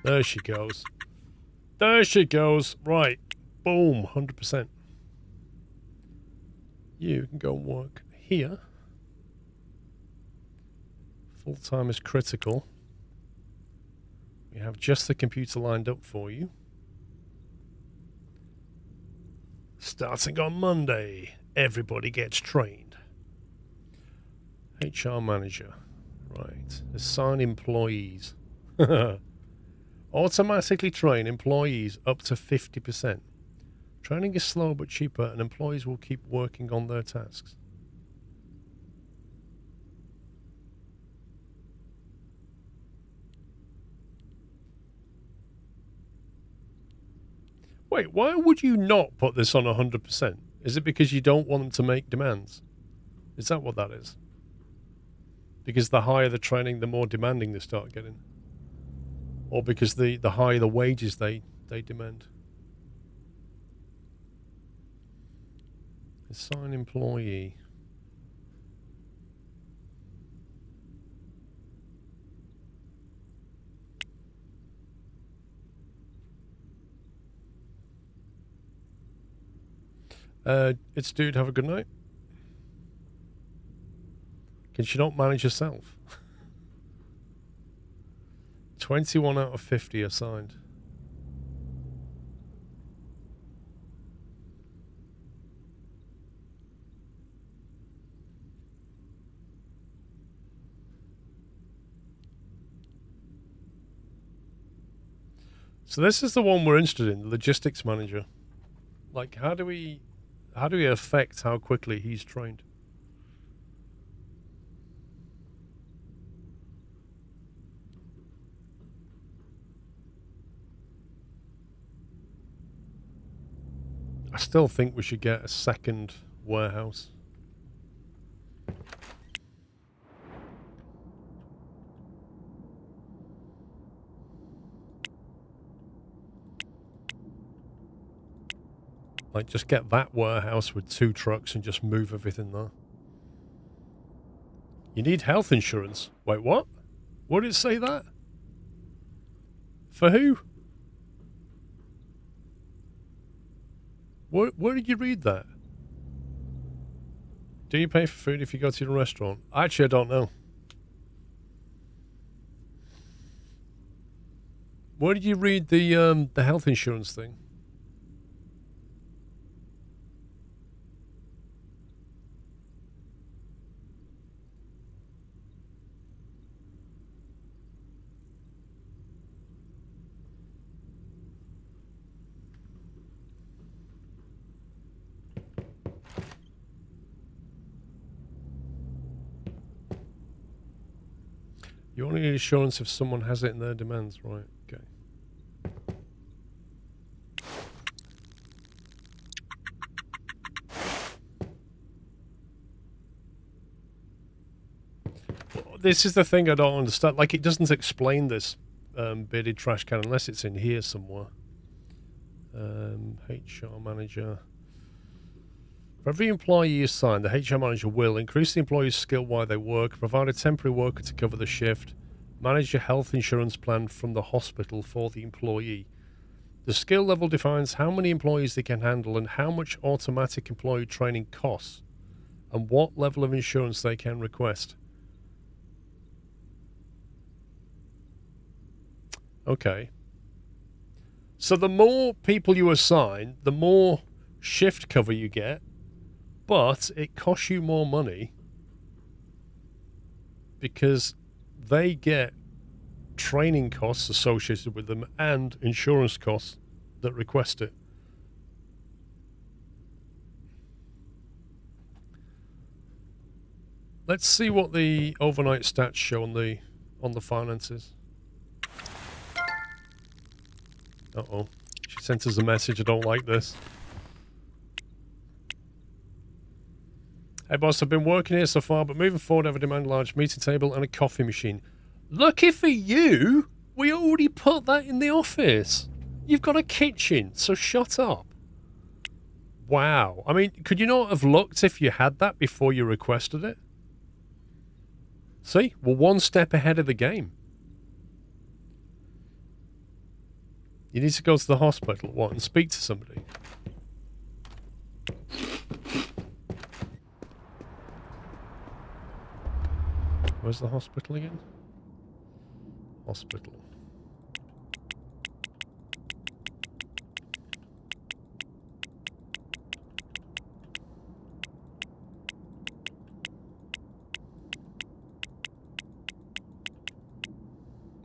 There she goes. There she goes. Right. Boom. 100%. You can go and work here. Full-time is critical. We have just the computer lined up for you. Starting on Monday, everybody gets trained. HR manager. Right. Assign employees. Automatically train employees up to 50%. Training is slow but cheaper, and employees will keep working on their tasks. Wait, why would you not put this on 100%? Is it because you don't want them to make demands? Is that what that is? Because the higher the training, the more demanding they start getting? Or because the higher the wages they demand? Assign employee. It's dude, have a good night. Can she not manage herself? 21 out of 50 assigned. So this is the one we're interested in, the logistics manager. Like, how do we affect how quickly he's trained? I still think we should get a second warehouse. Like, just get that warehouse with 2 trucks and just move everything there. You need health insurance. Wait, what? What did it say that? For who? Where did you read that? Do you pay for food if you go to the restaurant? Actually, I don't know. Where did you read the health insurance thing? You only need insurance if someone has it in their demands, right? Okay. This is the thing I don't understand. Like, it doesn't explain this bearded trash can unless it's in here somewhere. HR manager. For every employee assigned, the HR manager will increase the employee's skill while they work, provide a temporary worker to cover the shift, manage a health insurance plan from the hospital for the employee. The skill level defines how many employees they can handle and how much automatic employee training costs and what level of insurance they can request. Okay. So the more people you assign, the more shift cover you get, but it costs you more money because they get training costs associated with them and insurance costs that request it. Let's see what the overnight stats show on the finances. Uh-oh. She sent us a message. I don't like this. Hey boss, I've been working here so far, but moving forward I have a demand large meeting table and a coffee machine. Lucky for you, we already put that in the office. You've got a kitchen, so shut up. Wow. I mean, could you not have looked if you had that before you requested it? See? We're one step ahead of the game. You need to go to the hospital, what, and speak to somebody? Where's the hospital again? Hospital.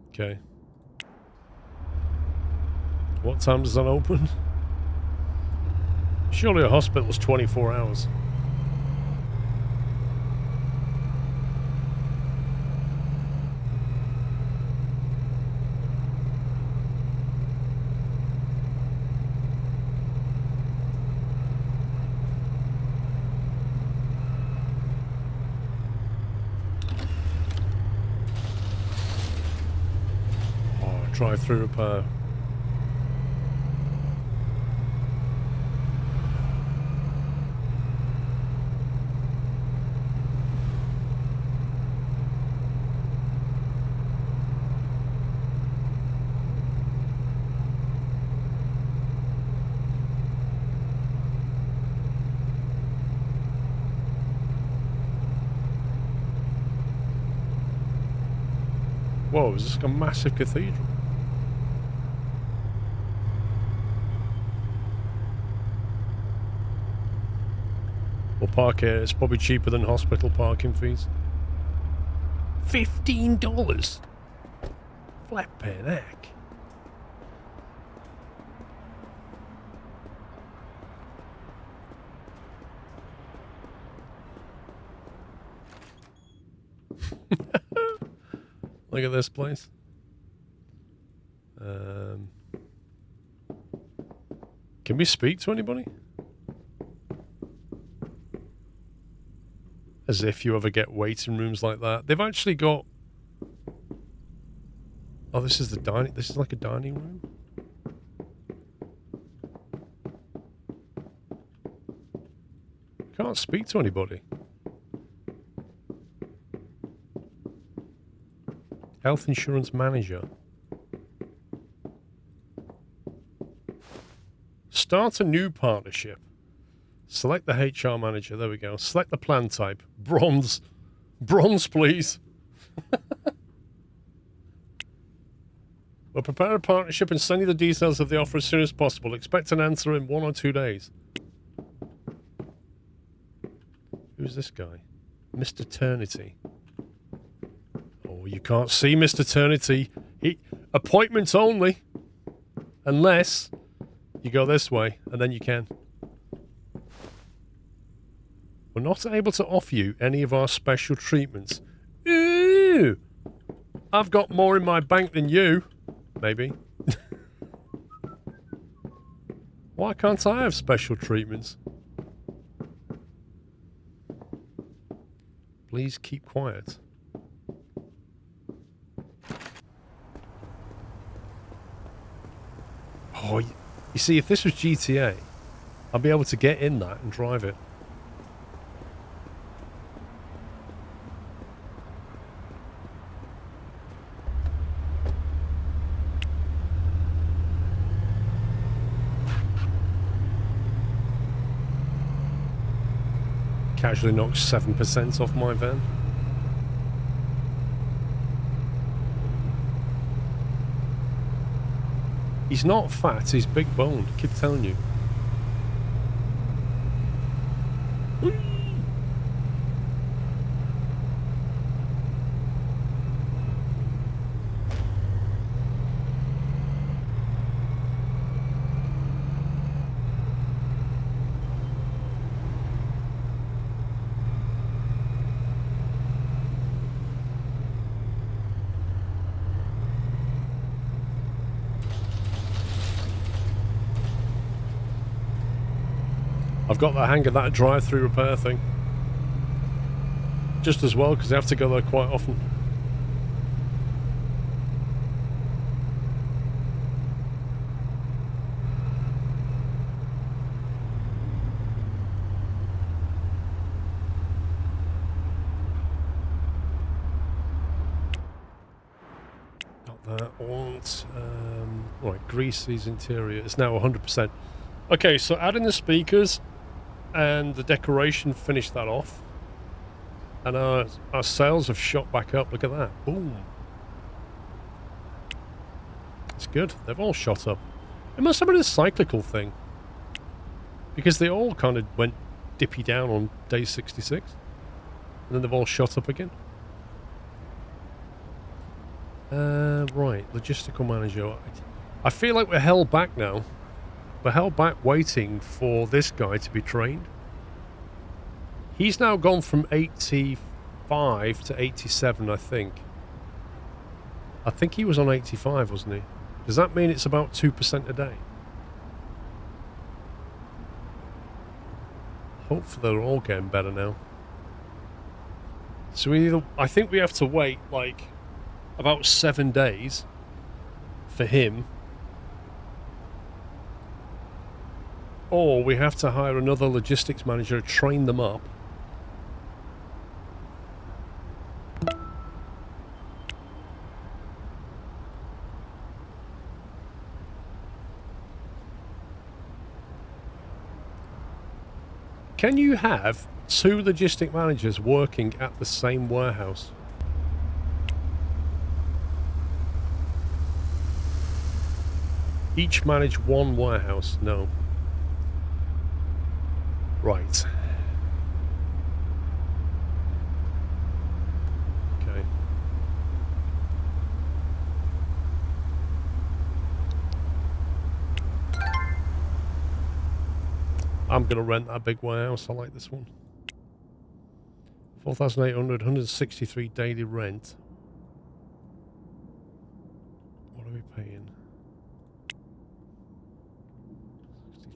Okay. What time does that open? Surely a hospital's 24 hours. Drive-through repair. Whoa, is this like a massive cathedral? We'll park here. It's probably cheaper than hospital parking fees. $15? Flippin' heck. Look at this place. Can we speak to anybody? As if you ever get waiting rooms like that. They've actually got... Oh, this is the dining... This is like a dining room? Can't speak to anybody. Health insurance manager. Start a new partnership. Select the HR manager. There we go. Select the plan type. Bronze. Bronze, please. We'll prepare a partnership and send you the details of the offer as soon as possible. Expect an answer in 1 or 2 days. Who's this guy? Mr. Eternity. Oh, you can't see Mr. Eternity. Appointments only. Unless you go this way, and then you can. We're not able to offer you any of our special treatments. Ooh! I've got more in my bank than you. Maybe. Why can't I have special treatments? Please keep quiet. Oh, you see, if this was GTA, I'd be able to get in that and drive it. Casually knocked 7% off my van. He's not fat, he's big boned, I keep telling you. I've got the hang of that drive-through repair thing. Just as well, because I have to go there quite often. Got that. Want right, Greasy's interior. It's now 100%. Okay, so adding the speakers and the decoration finished that off, and our sales have shot back up. Look at that. Boom. It's good. They've all shot up. It must have been a cyclical thing, because they all kind of went dippy down on day 66, and then they've all shot up again. Right, logistical manager. I feel like we're held back now. We're held back waiting for this guy to be trained. He's now gone from 85 to 87, I think. I think he was on 85, wasn't he? Does that mean it's about 2% a day? Hopefully they're all getting better now. So I think we have to wait like about 7 days for him, or we have to hire another logistics manager to train them up. Can you have 2 logistic managers working at the same warehouse? Each manage 1 warehouse? No. Right. Okay. I'm going to rent that big warehouse. I like this one. 4,800, 163 daily rent. What are we paying?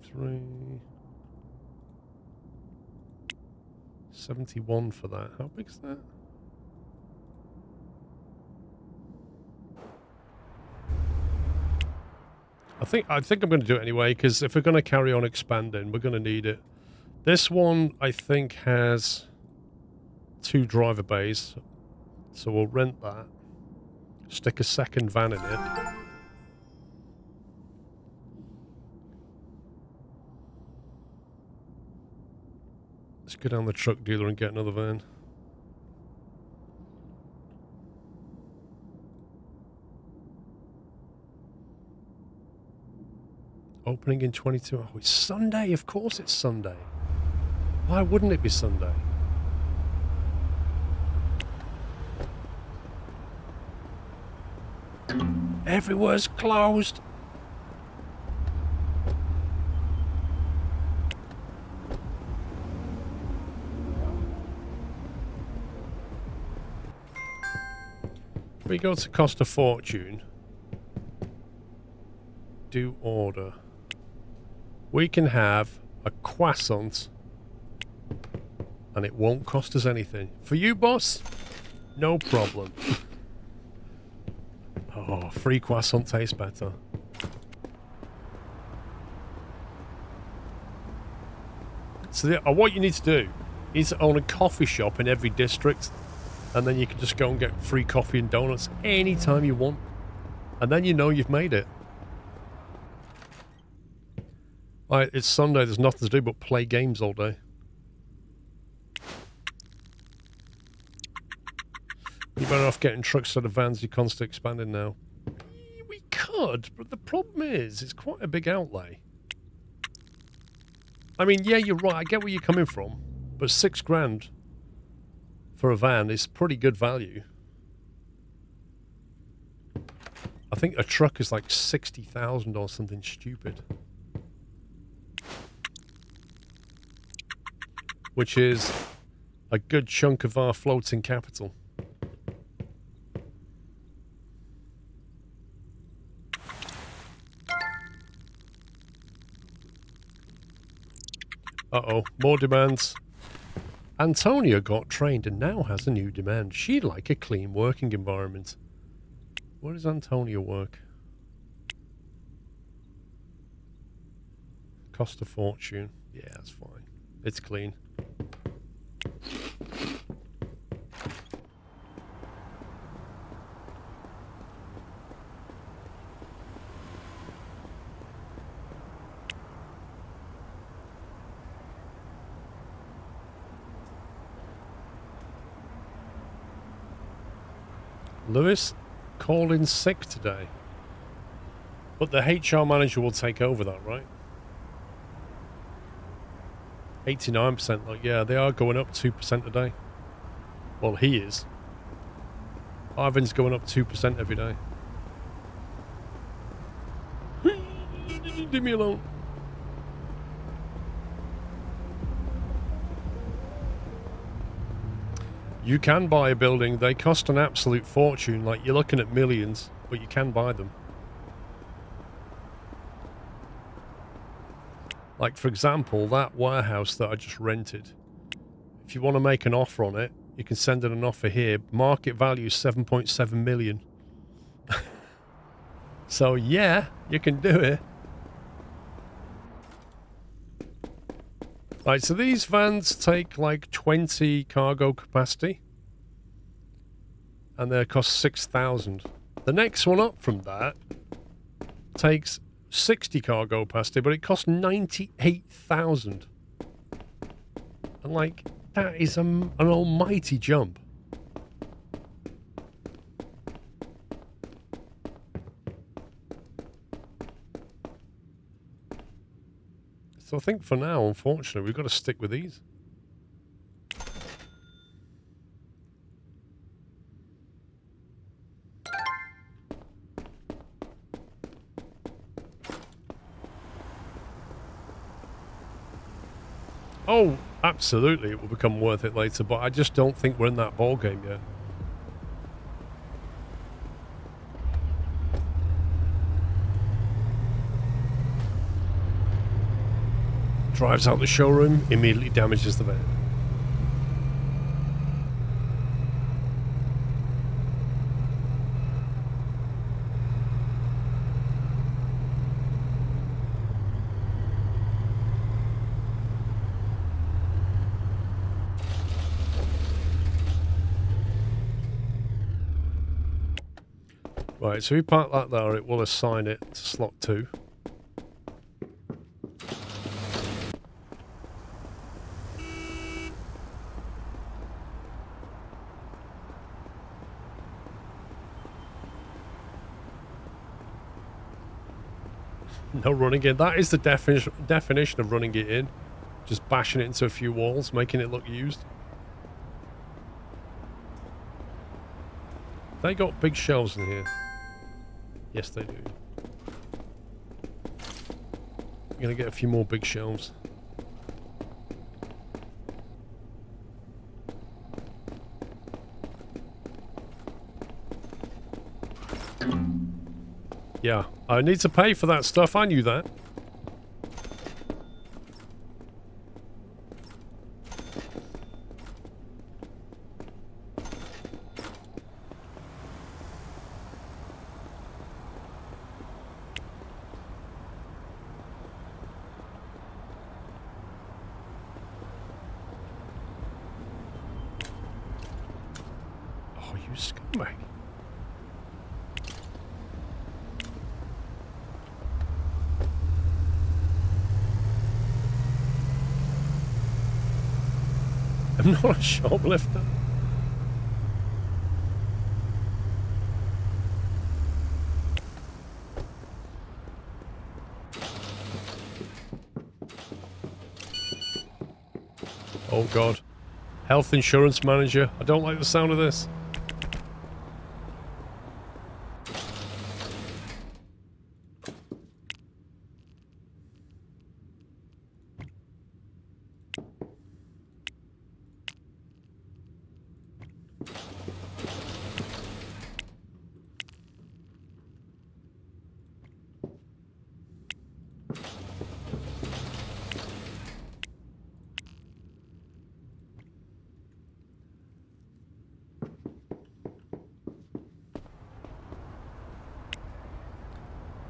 63. 71 for that. How big is that? I think I'm going to do it anyway, because if we're going to carry on expanding, we're going to need it. This one, I think, has 2 driver bays, so we'll rent that. Stick a second van in it. Let's go down the truck dealer and get another van. Opening in 22. Oh, it's Sunday. Of course it's Sunday. Why wouldn't it be Sunday? Everywhere's closed. We go to cost a fortune. Do order. We can have a croissant and it won't cost us anything. For you, boss, no problem. Oh, free croissant tastes better. So what you need to do is own a coffee shop in every district, and then you can just go and get free coffee and donuts anytime you want. And then you know you've made it. Right, it's Sunday, there's nothing to do but play games all day. You're better off getting trucks instead of vans, you're constantly expanding now. We could, but the problem is, it's quite a big outlay. I mean, yeah, you're right, I get where you're coming from, but £6,000 for a van is pretty good value. I think a truck is like 60,000 or something stupid. Which is a good chunk of our floating capital. Uh-oh, more demands. Antonia got trained and now has a new demand. She'd like a clean working environment. Where does Antonia work? Cost a fortune. Yeah, that's fine. It's clean. Lewis called in sick today. But the HR manager will take over that, right? 89%, like, yeah, they are going up 2% a day. Well, he is. Ivan's going up 2% every day. Leave me alone. You can buy a building. They cost an absolute fortune. Like, you're looking at millions, but you can buy them. Like, for example, that warehouse that I just rented. If you want to make an offer on it, you can send in an offer here. Market value is 7.7 million. So, yeah, you can do it. Right, so these vans take like 20 cargo capacity. And they cost 6,000. The next one up from that takes 60 cargo capacity, but it costs 98,000. And like, that is an almighty jump. So I think for now, unfortunately, we've got to stick with these. Oh, absolutely, it will become worth it later, but I just don't think we're in that ball game yet. Drives out the showroom, immediately damages the van. Right, so we park that there, it will assign it to slot 2. No running in. That is the definition of running it in. Just bashing it into a few walls, making it look used. They got big shelves in here. Yes, they do. I'm gonna get a few more big shelves. Yeah, I need to pay for that stuff. I knew that. Oh, you scumbag. I'm not a shoplifter. Oh God. Health insurance manager. I don't like the sound of this.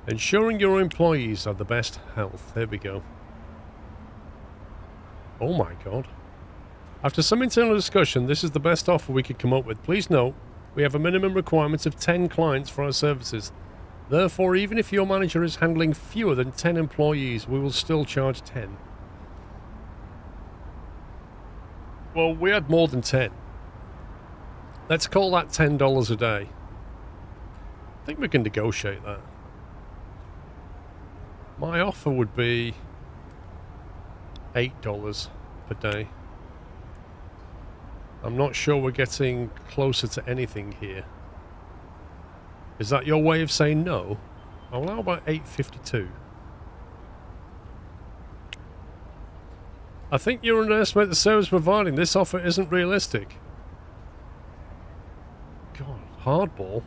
Ensuring your employees have the best health. There we go. Oh my God. After some internal discussion, this is the best offer we could come up with. Please note, we have a minimum requirement of 10 clients for our services. Therefore, even if your manager is handling fewer than 10 employees, we will still charge 10. Well, we had more than 10. Let's call that $10 a day. I think we can negotiate that. My offer would be $8 per day. I'm not sure we're getting closer to anything here. Is that your way of saying no? Oh, how about $8.52? I think you underestimate the service providing. This offer isn't realistic. God, hardball.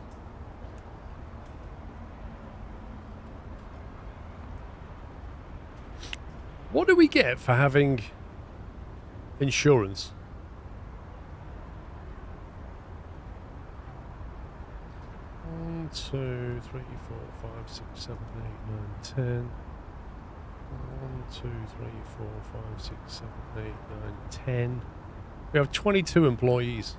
What do we get for having insurance? One, 2, 3, 4, 5, 6, 7, 8, 9, 10. 1, 2, 3, 4, 5, 6, 7, 8, 9, 10. We have 22 employees.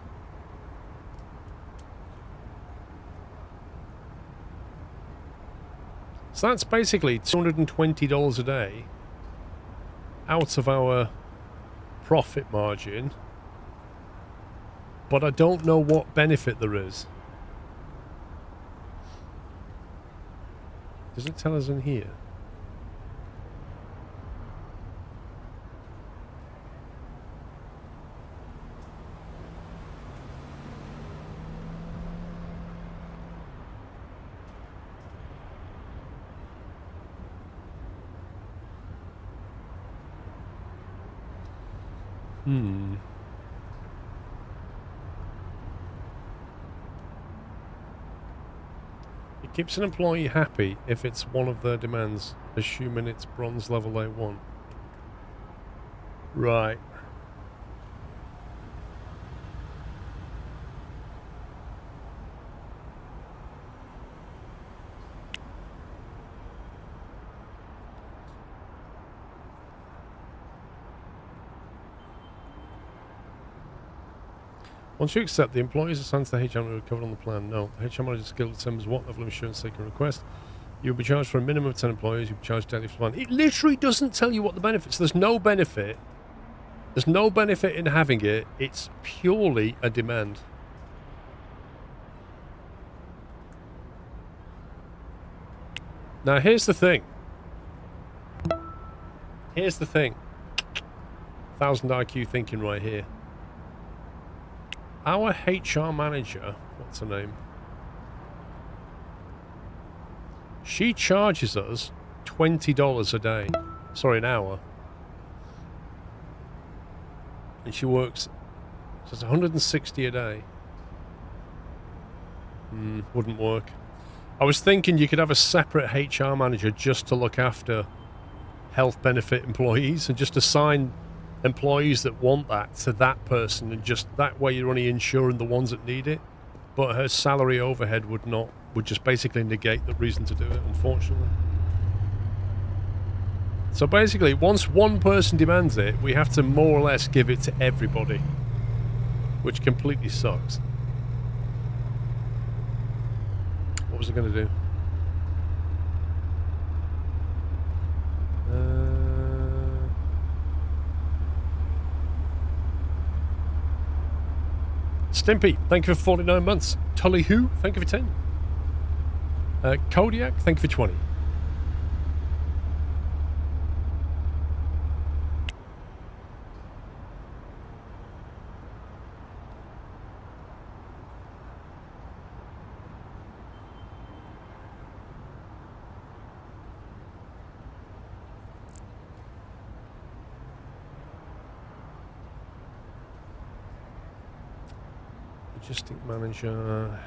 So that's basically $220 a day out of our profit margin, but I don't know what benefit there is. Does it tell us in here? It keeps an employee happy if it's one of their demands, assuming it's bronze level they want. Right. Once you accept, the employees assigned to the HR manager covered on the plan. No, the HR manager's skill determines what level of insurance they can request. You'll be charged for a minimum of 10 employees. You'll be charged daily for the plan. It literally doesn't tell you what the benefits. There's no benefit. There's no benefit in having it. It's purely a demand. Now, here's the thing. Here's the thing. 1000 IQ thinking right here. Our HR manager, what's her name? She charges us $20 a day. Sorry, an hour. And she works, so it's 160 a day. Wouldn't work. I was thinking you could have a separate HR manager just to look after health benefit employees and just assign employees that want that to that person, and just that way you're only insuring the ones that need it. But her salary overhead would just basically negate the reason to do it, unfortunately. So basically, once one person demands it, we have to more or less give it to everybody, which completely sucks. What was I going to do? Stimpy, thank you for 49 months. Tully Who, thank you for 10. Kodiak, thank you for 20. Logistic manager.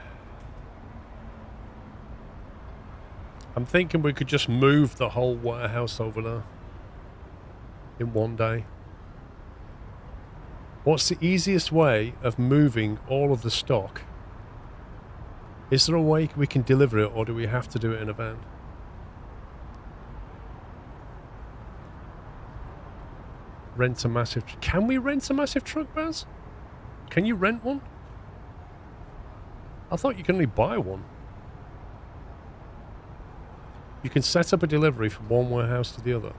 I'm thinking we could just move the whole warehouse over there in one day. What's the easiest way of moving all of the stock? Is there a way we can deliver it, or do we have to do it in a van? Rent a massive... Can we rent a massive truck, Baz? Can you rent one? I thought you could only buy one. You can set up a delivery from one warehouse to the other.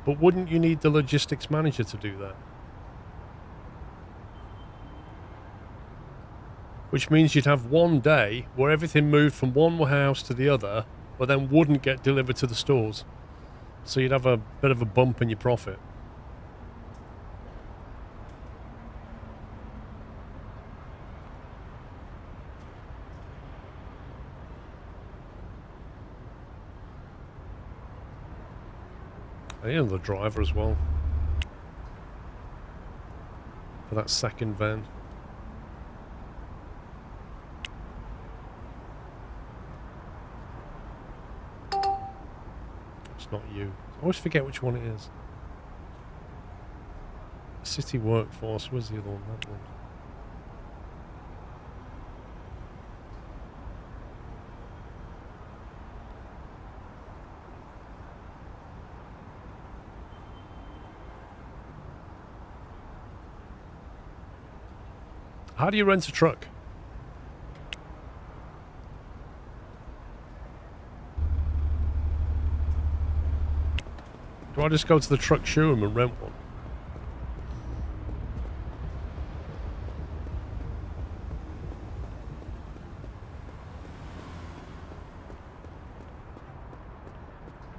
But wouldn't you need the logistics manager to do that? Which means you'd have one day where everything moved from one warehouse to the other, but then wouldn't get delivered to the stores. So you'd have a bit of a bump in your profit. I need another driver as well for that second van. It's not you. I always forget which one it is. City Workforce. Where's the other one? That one. How do you rent a truck? Do I just go to the truck showroom and rent one?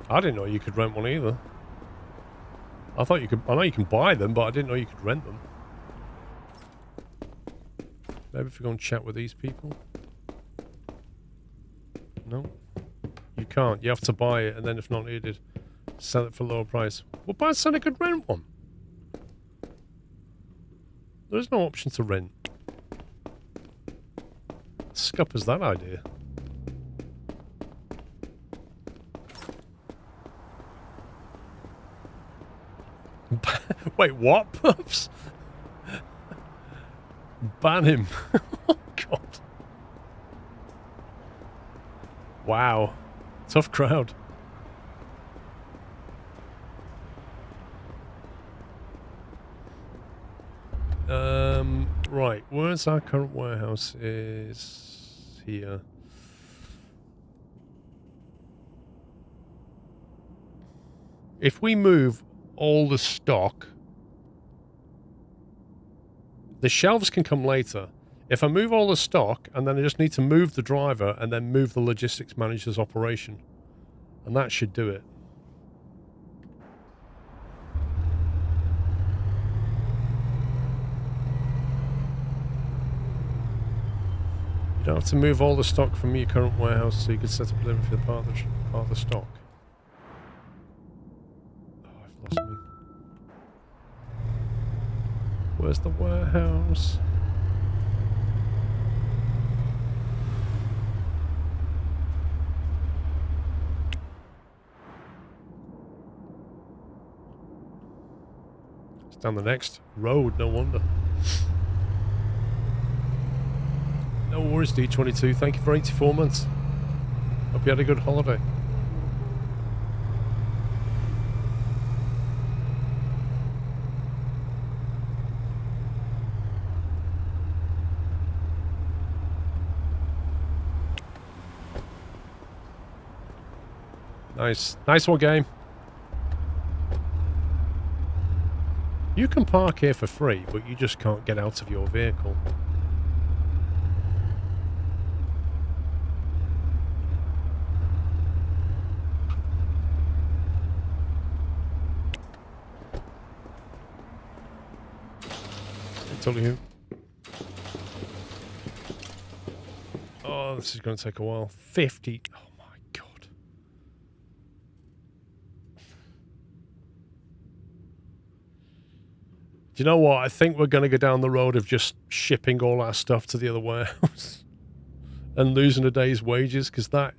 I didn't know you could rent one either. I thought you could. I know you can buy them, but I didn't know you could rent them. Maybe if we go and chat with these people. No, you can't. You have to buy it, and then if not needed, sell it for a lower price. Well, by son, I could rent one. There's no option to rent. Scupper's that idea. Wait, what, Pups? Ban him. Oh, God. Wow. Tough crowd. Right. Where's our current warehouse? Is here. If we move all the stock, the shelves can come later. If I move all the stock and then I just need to move the driver and then move the logistics manager's operation, and that should do it. You don't have to move all the stock from your current warehouse so you can set up a limit for the part of the stock. Oh, I've lost me. Where's the warehouse? It's down the next road, no wonder. No worries, D22. Thank you for 84 months. Hope you had a good holiday. Nice. Nice one, game. You can park here for free, but you just can't get out of your vehicle. Totally. Oh, this is going to take a while. 50. Oh my god. Do you know what? I think we're going to go down the road of just shipping all our stuff to the other warehouse and losing a day's wages, because that,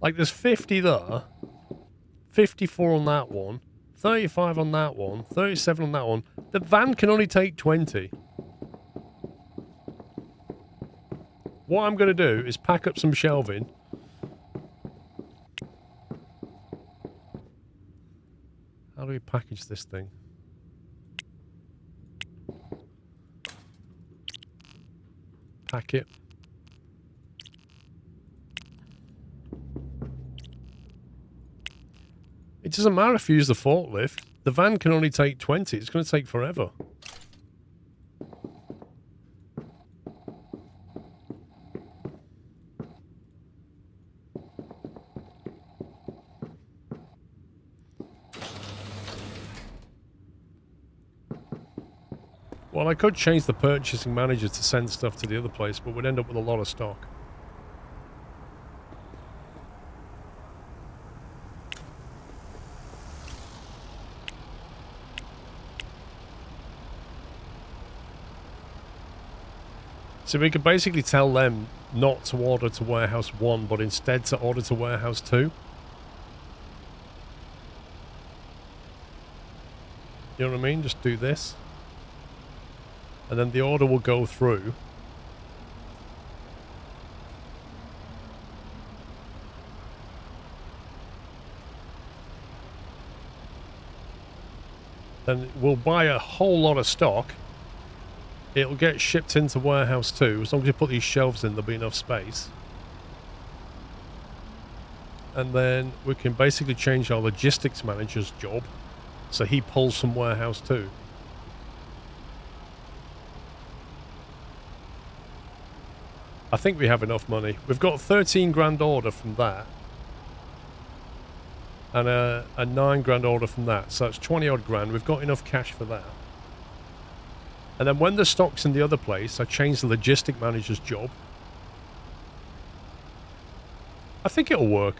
like, there's 50 there, 54 on that one, 35 on that one, 37 on that one. The van can only take 20. What I'm going to do is pack up some shelving. How do we package this thing? Pack it. It doesn't matter if you use the forklift. The van can only take 20. It's going to take forever. Well, I could change the purchasing manager to send stuff to the other place, but we'd end up with a lot of stock. So we could basically tell them not to order to warehouse 1, but instead to order to warehouse 2. You know what I mean? Just do this. And then the order will go through. Then we'll buy a whole lot of stock. It'll get shipped into warehouse 2. As long as you put these shelves in, there'll be enough space. And then we can basically change our logistics manager's job so he pulls from warehouse 2. I think we have enough money. We've got a 13 grand order from that. And a 9 grand order from that. So that's 20 odd grand. We've got enough cash for that. And then when the stock's in the other place, I change the logistic manager's job. I think it'll work.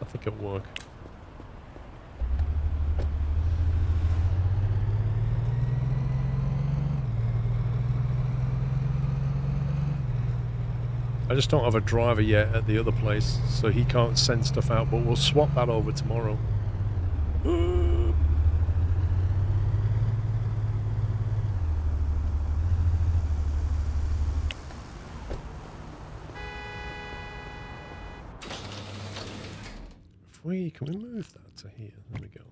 I think it'll work. I just don't have a driver yet at the other place, so he can't send stuff out, but we'll swap that over tomorrow. Can we move that to here? There we go.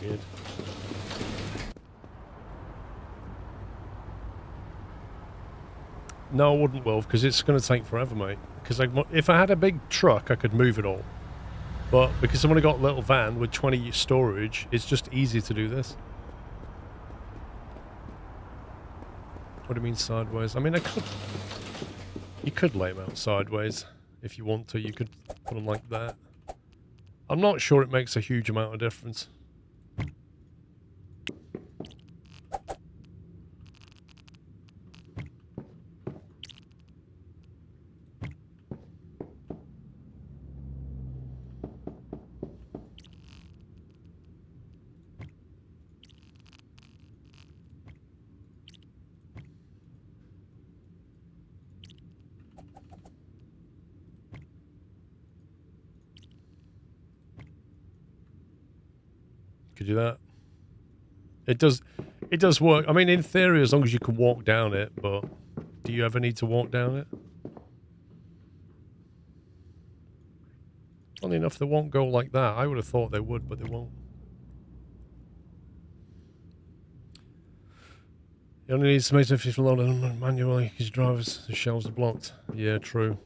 Weird. No, I wouldn't, Wolf, because it's going to take forever, mate. Because if I had a big truck, I could move it all. But because I've only got a little van with 20 storage, it's just easy to do this. What do you mean sideways? I mean, you could lay them out sideways if you want to. You could put them like that. I'm not sure it makes a huge amount of difference. Could do that. It does work. I mean, in theory, as long as you can walk down it, but do you ever need to walk down it? Funny enough, they won't go like that. I would have thought they would, but they won't. You only need to make if you load them manually because drivers, the shelves are blocked. Yeah, true.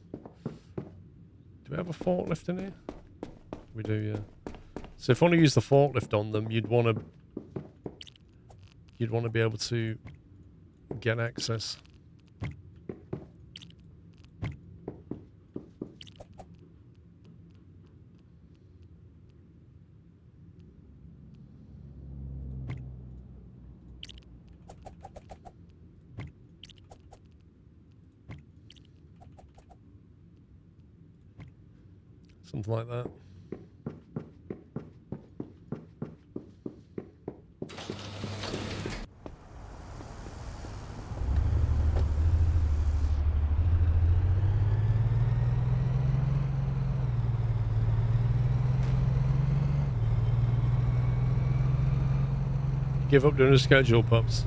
Do we have a forklift in here? We do, yeah. So if you want to use the forklift on them, you'd want to be able to get access. Something like that. Give up doing a schedule, pups.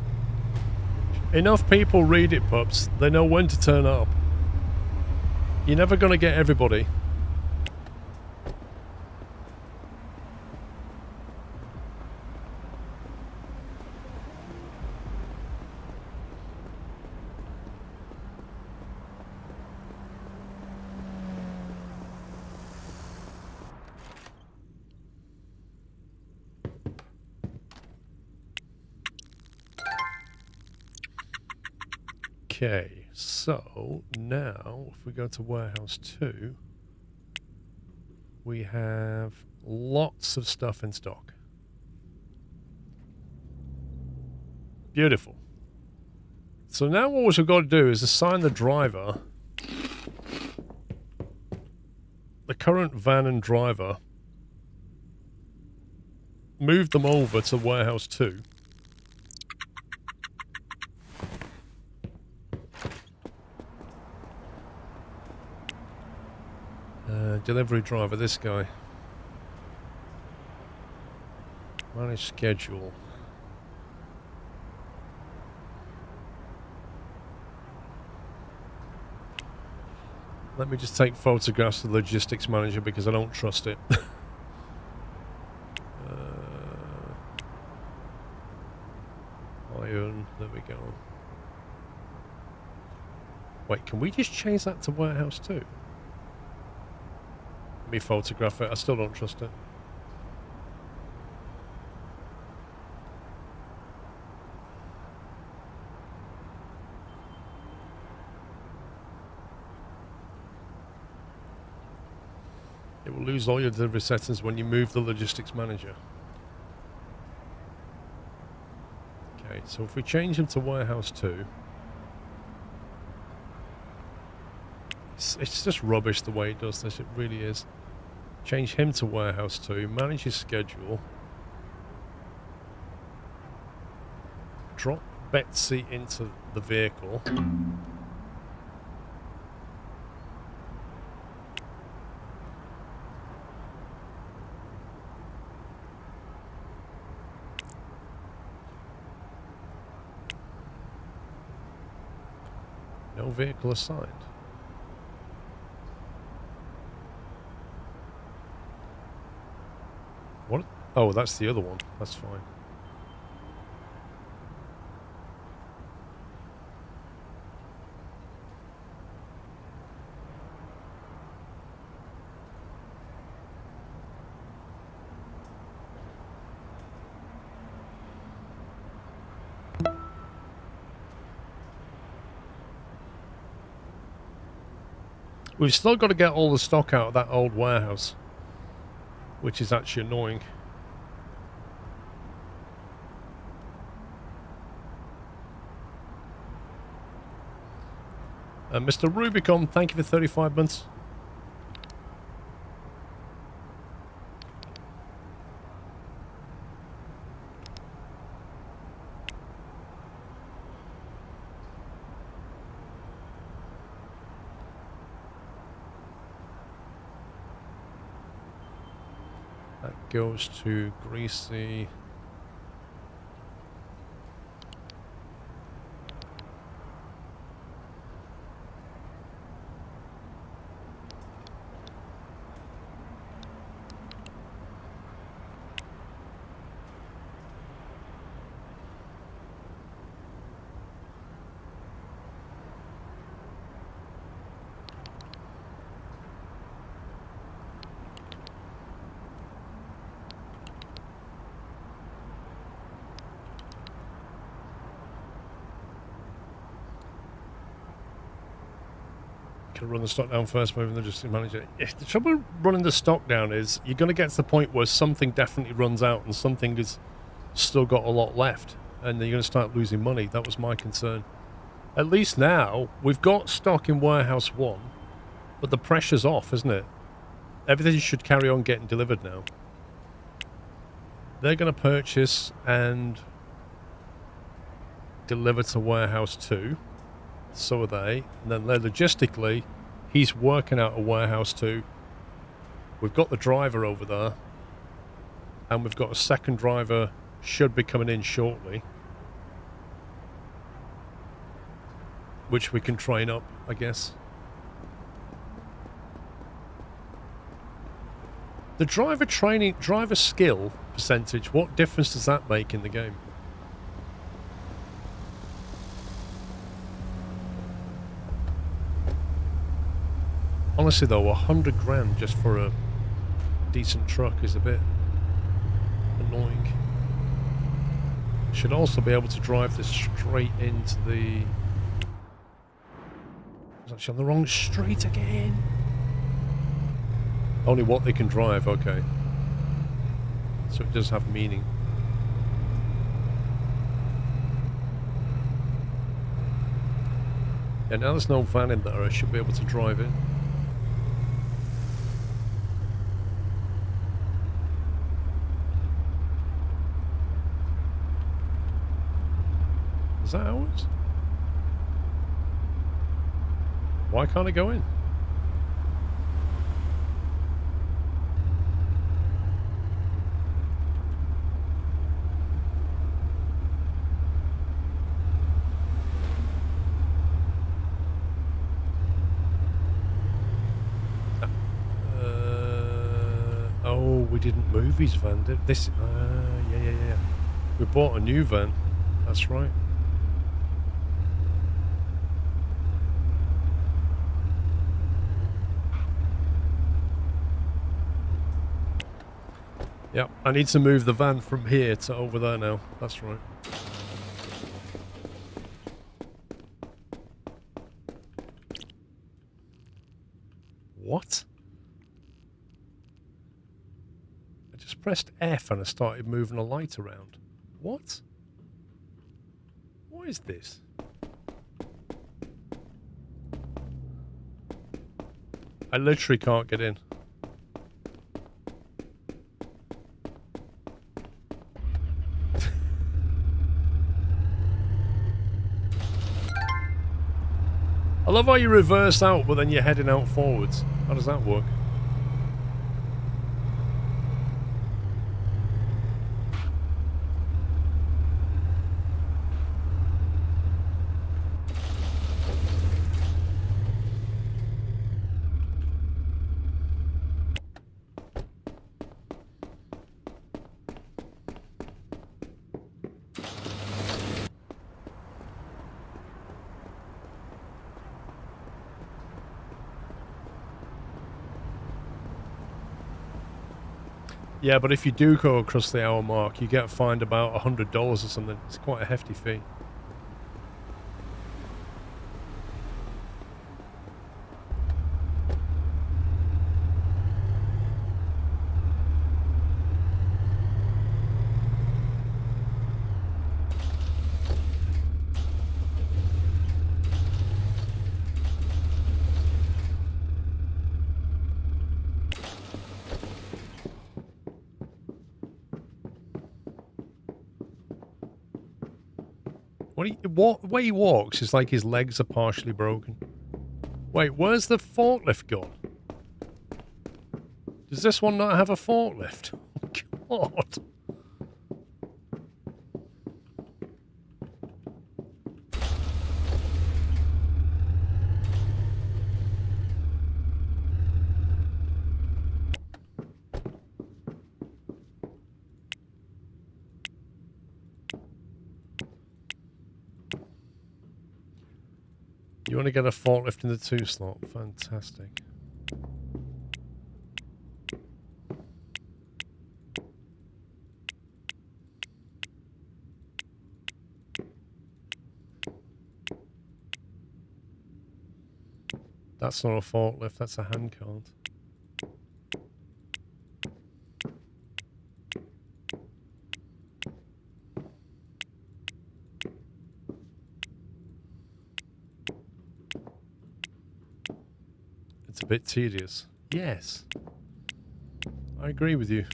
Enough people read it, pups. They know when to turn up. You're never going to get everybody. Okay, so now if we go to warehouse 2, we have lots of stuff in stock. Beautiful. So now what we've got to do is assign the driver, the current van and driver, move them over to warehouse 2. Delivery driver, this guy. Manage schedule. Let me just take photographs of the logistics manager because I don't trust it. Iron, there we go. Wait, can we just change that to warehouse 2? Let me photograph it. I still don't trust it. It will lose all your delivery settings when you move the logistics manager. Okay, so if we change him to warehouse 2, it's just rubbish the way it does this. It really is. Change him to warehouse 2, manage his schedule, drop Betsy into the vehicle. No vehicle assigned. What? Oh, that's the other one. That's fine. We've still got to get all the stock out of that old warehouse, which is actually annoying. Mr. Rubicon, thank you for 35 months. That goes to Greasy. Can run the stock down first, moving the logistics manager. The trouble with running the stock down is you're going to get to the point where something definitely runs out and something has still got a lot left, and then you're going to start losing money. That was my concern. At least now we've got stock in warehouse 1, but the pressure's off, isn't it? Everything should carry on getting delivered now. They're going to purchase and deliver to warehouse 2. So are they. And then logistically, he's working out a warehouse 2. We've got the driver over there. And we've got a second driver should be coming in shortly. Which we can train up, I guess. The driver skill percentage, what difference does that make in the game? Honestly though, 100 grand just for a decent truck is a bit annoying. Should also be able to drive this straight into the... I was actually on the wrong street again. Only what they can drive, okay. So it does have meaning. Yeah, now there's no van in there, I should be able to drive in. Is that ours? Why can't I go in? Oh, we didn't move his van, did this? Yeah. We bought a new van. That's right. Yep, I need to move the van from here to over there now. That's right. What? I just pressed F and I started moving a light around. What? What is this? I literally can't get in. I love how you reverse out, but then you're heading out forwards. How does that work? Yeah, but if you do go across the hour mark, you get fined about $100 or something. It's quite a hefty fee. What way he walks is like his legs are partially broken. Wait, where's the forklift gone? Does this one not have a forklift? Oh, God. You want to get a forklift in the 2 slot? Fantastic. That's not a forklift, that's a hand cart. It's a bit tedious. Yes. I agree with you.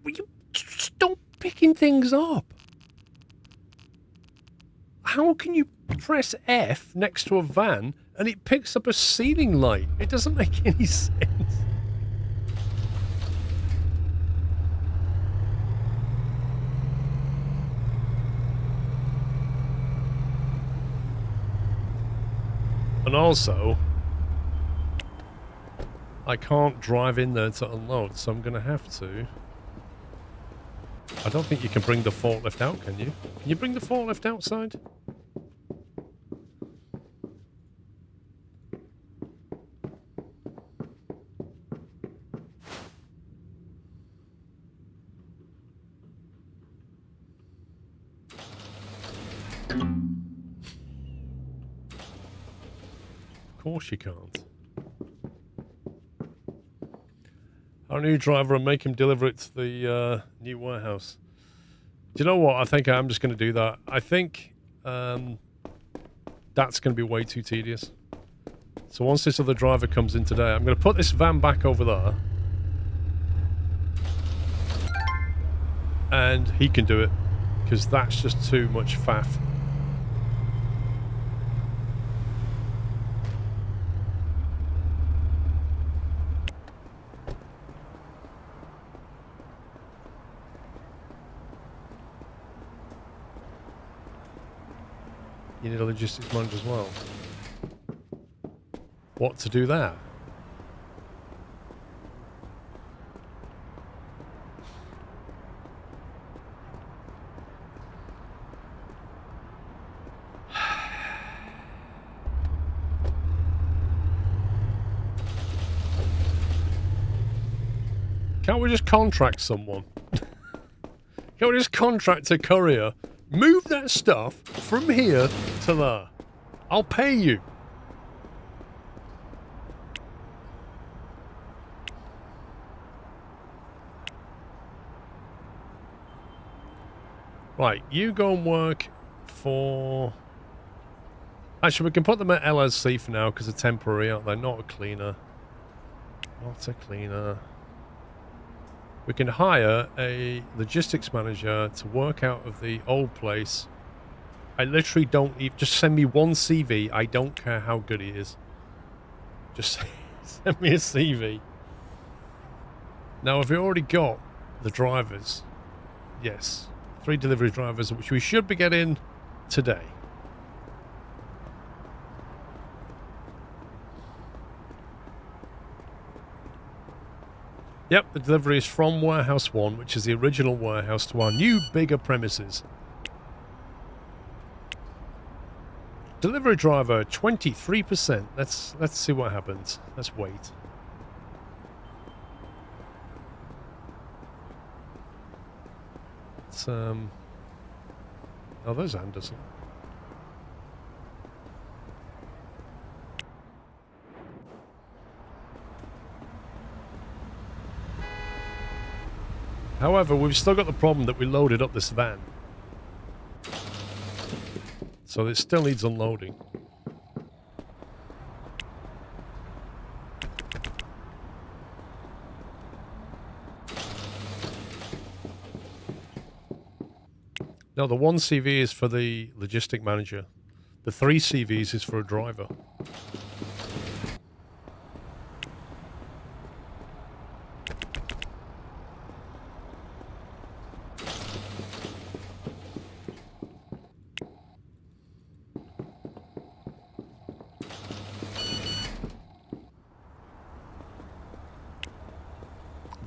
Will you stop picking things up? How can you press F next to a van and it picks up a ceiling light? It doesn't make any sense. And also, I can't drive in there to unload, so I'm going to have to. I don't think you can bring the forklift out, can you? Can you bring the forklift outside? Of course you can't. Our new driver and make him deliver it to the new warehouse. Do you know what? I think I'm just going to do that. I think that's going to be way too tedious. So once this other driver comes in today, I'm going to put this van back over there. And he can do it. Because that's just too much faff. You need a logistics manager as well. What to do that? Can't we just contract someone? Can't we just contract a courier? Move that stuff from here to there. I'll pay you. Right, you go and work for... Actually, we can put them at LLC for now because they're temporary, aren't they? Not a cleaner. Not a cleaner. We can hire a logistics manager to work out of the old place. I literally don't even... Just send me one CV. I don't care how good he is. Just send me a CV. Now, have we already got the drivers? Yes. 3 delivery drivers, which we should be getting today. Yep, the delivery is from Warehouse 1, which is the original warehouse, to our new, bigger premises. Delivery driver, 23%. Let's see what happens. Let's wait. It's, oh, there's Anderson. However, we've still got the problem that we loaded up this van. So it still needs unloading. No, the 1 CV is for the logistic manager. The 3 CVs is for a driver.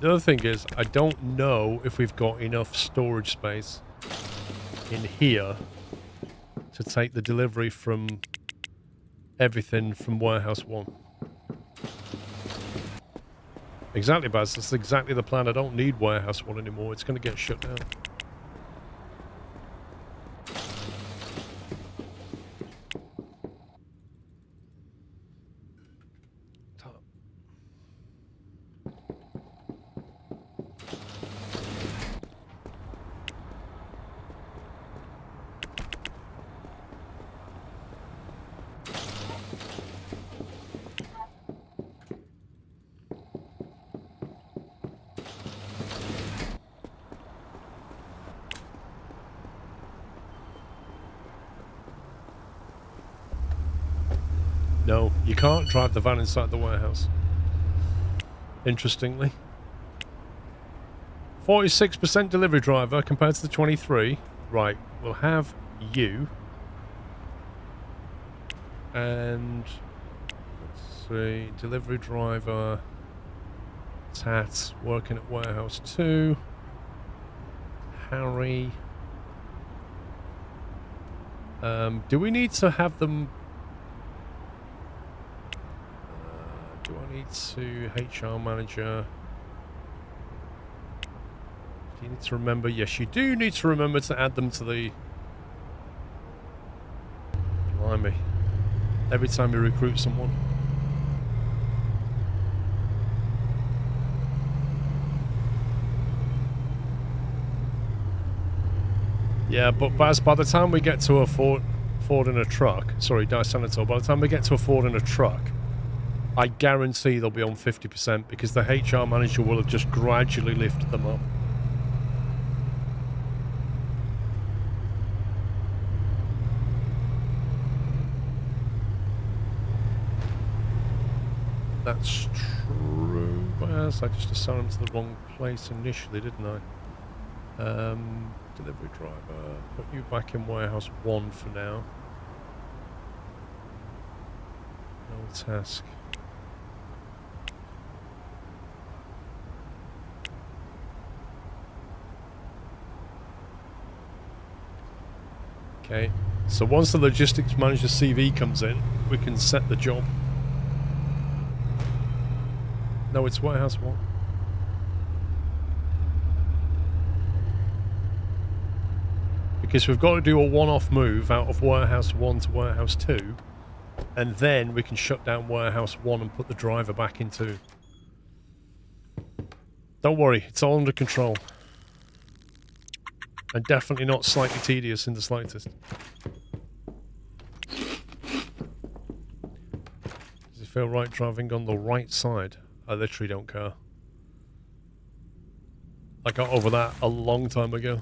The other thing is, I don't know if we've got enough storage space in here to take the delivery from everything from warehouse 1. Exactly, Baz. That's exactly the plan. I don't need warehouse 1 anymore. It's going to get shut down. No, you can't drive the van inside the warehouse. Interestingly. 46% delivery driver compared to the 23. Right, we'll have you. And let's see, delivery driver Tat working at warehouse 2. Harry. Do we need to have them? Do I need to HR manager? Do you need to remember? Yes, you do need to remember to add them to the. Blimey. Every time you recruit someone. Yeah, but Baz, by the time we get to a Ford in a truck, sorry, Senator, by the time we get to a Ford in a truck, I guarantee they'll be on 50% because the HR manager will have just gradually lifted them up. That's true, Baz. I just assigned them to the wrong place initially, didn't I? Delivery driver, put you back in warehouse 1 for now. No task. Okay, so once the logistics manager CV comes in, we can set the job. No, it's warehouse 1. Because we've got to do a one-off move out of warehouse 1 to warehouse 2, and then we can shut down warehouse 1 and put the driver back into. Don't worry, it's all under control. And definitely not slightly tedious in the slightest. Does it feel right driving on the right side? I literally don't care. I got over that a long time ago.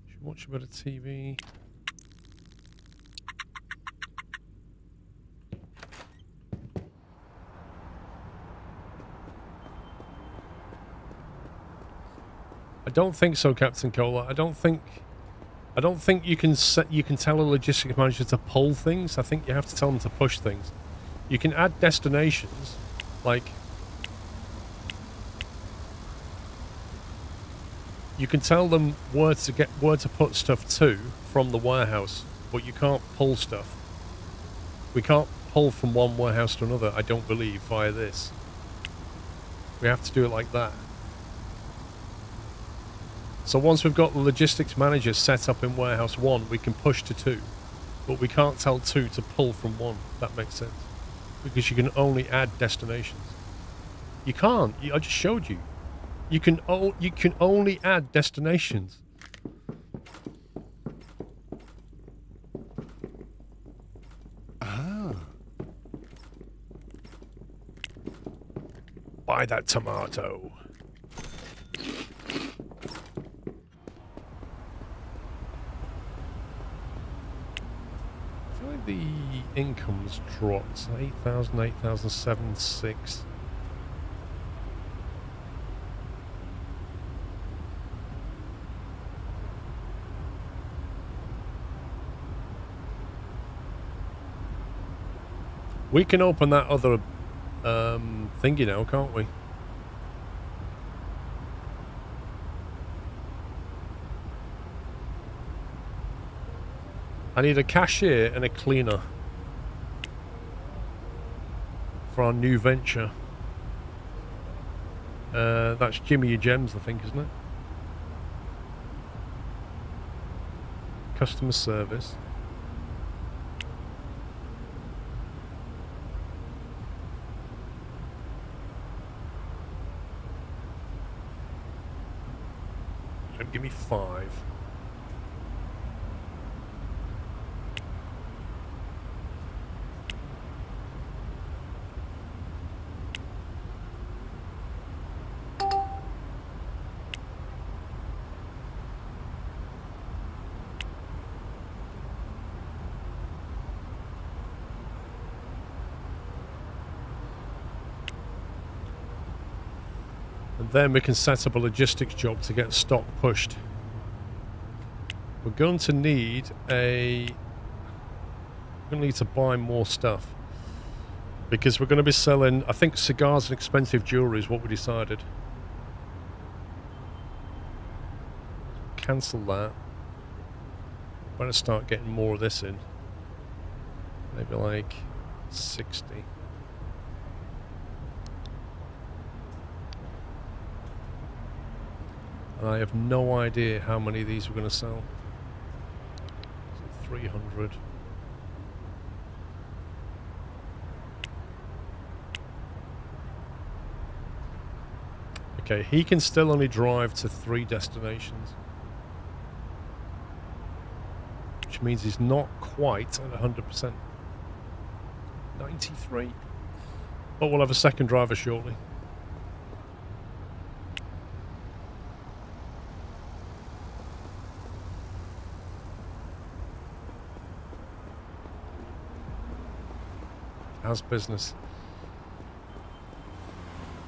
Should watch a bit of TV. I don't think so, Captain Cola. I don't think you can tell a logistics manager to pull things. I think you have to tell them to push things. You can add destinations, like You can tell them where to put stuff to from the warehouse, but you can't pull stuff. We can't pull from one warehouse to another, I don't believe, via this. We have to do it like that. So once we've got the logistics manager set up in warehouse 1, we can push to 2. But we can't tell 2 to pull from 1, if that makes sense. Because you can only add destinations. You can't. I just showed you. You can only add destinations. Ah. Buy that tomato. I feel like the income's dropped. 8,000, 8,007, 6. We can open that other thingy now, can't we? I need a cashier and a cleaner for our new venture. That's Jimmy Your Gems, I think, isn't it? Customer service. Give me 5. And then we can set up a logistics job to get stock pushed. We're going to need to buy more stuff. Because we're going to be selling, I think cigars and expensive jewellery is what we decided. Cancel that. Better start getting more of this in. Maybe like 60. And I have no idea how many of these we're going to sell. So 300. Okay, he can still only drive to 3 destinations. Which means he's not quite at 100%. 93. But we'll have a second driver shortly. How's business?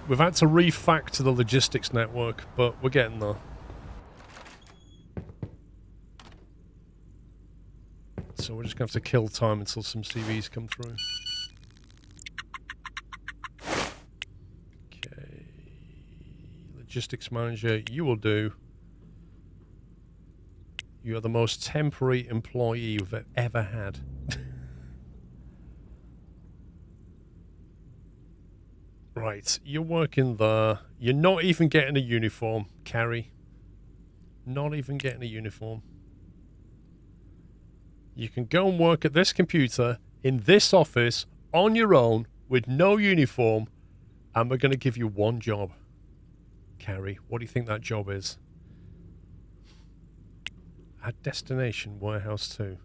We've had to refactor the logistics network, but we're getting there. So we're just going to have to kill time until some CVs come through. Okay. Logistics manager, you will do. You are the most temporary employee you've ever had. Right, you're working there. You're not even getting a uniform, Carrie. Not even getting a uniform. You can go and work at this computer, in this office, on your own, with no uniform, and we're going to give you one job. Carrie, what do you think that job is? At Destination Warehouse 2.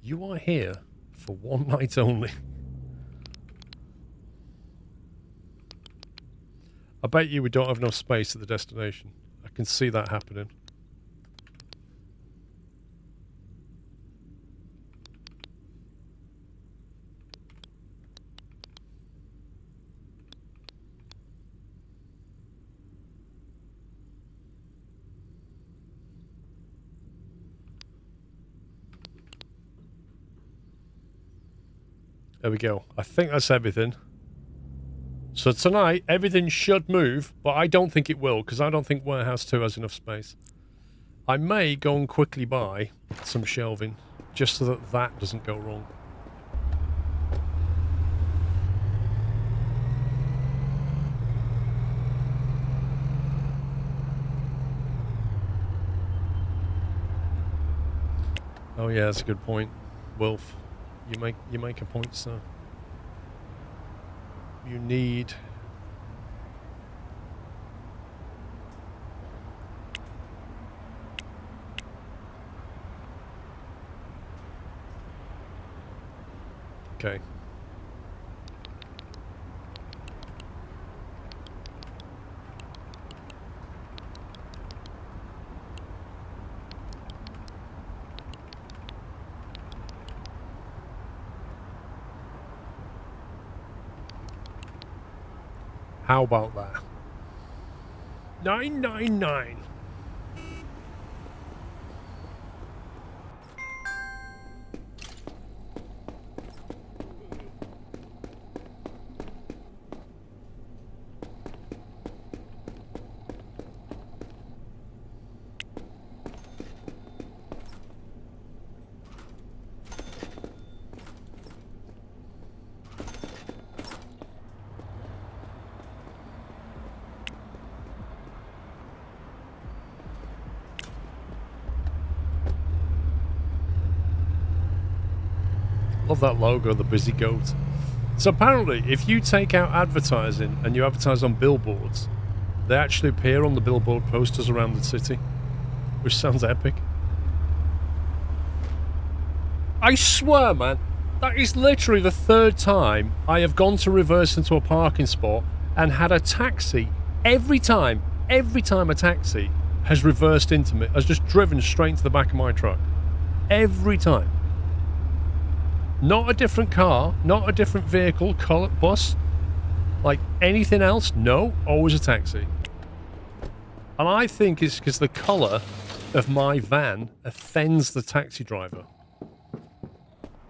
You are here for one night only. I bet you we don't have enough space at the destination. I can see that happening. There we go. I think that's everything. So tonight, everything should move, but I don't think it will, because I don't think Warehouse 2 has enough space. I may go and quickly buy some shelving, just so that that doesn't go wrong. Oh yeah, that's a good point, Wolf. You make a point, sir. You need... Okay. How about that? 999. Love that logo, the busy goat. So apparently, if you take out advertising and you advertise on billboards, they actually appear on the billboard posters around the city, which sounds epic. I swear, man, that is literally the third time I have gone to reverse into a parking spot and had a taxi. Every time a taxi has reversed into me, has just driven straight into the back of my truck. Every time. Not a different car, not a different vehicle, colour, bus, like anything else. No, always a taxi. And I think it's because the colour of my van offends the taxi driver.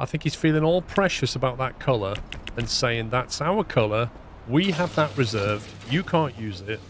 I think he's feeling all precious about that colour and saying, that's our colour, we have that reserved, you can't use it.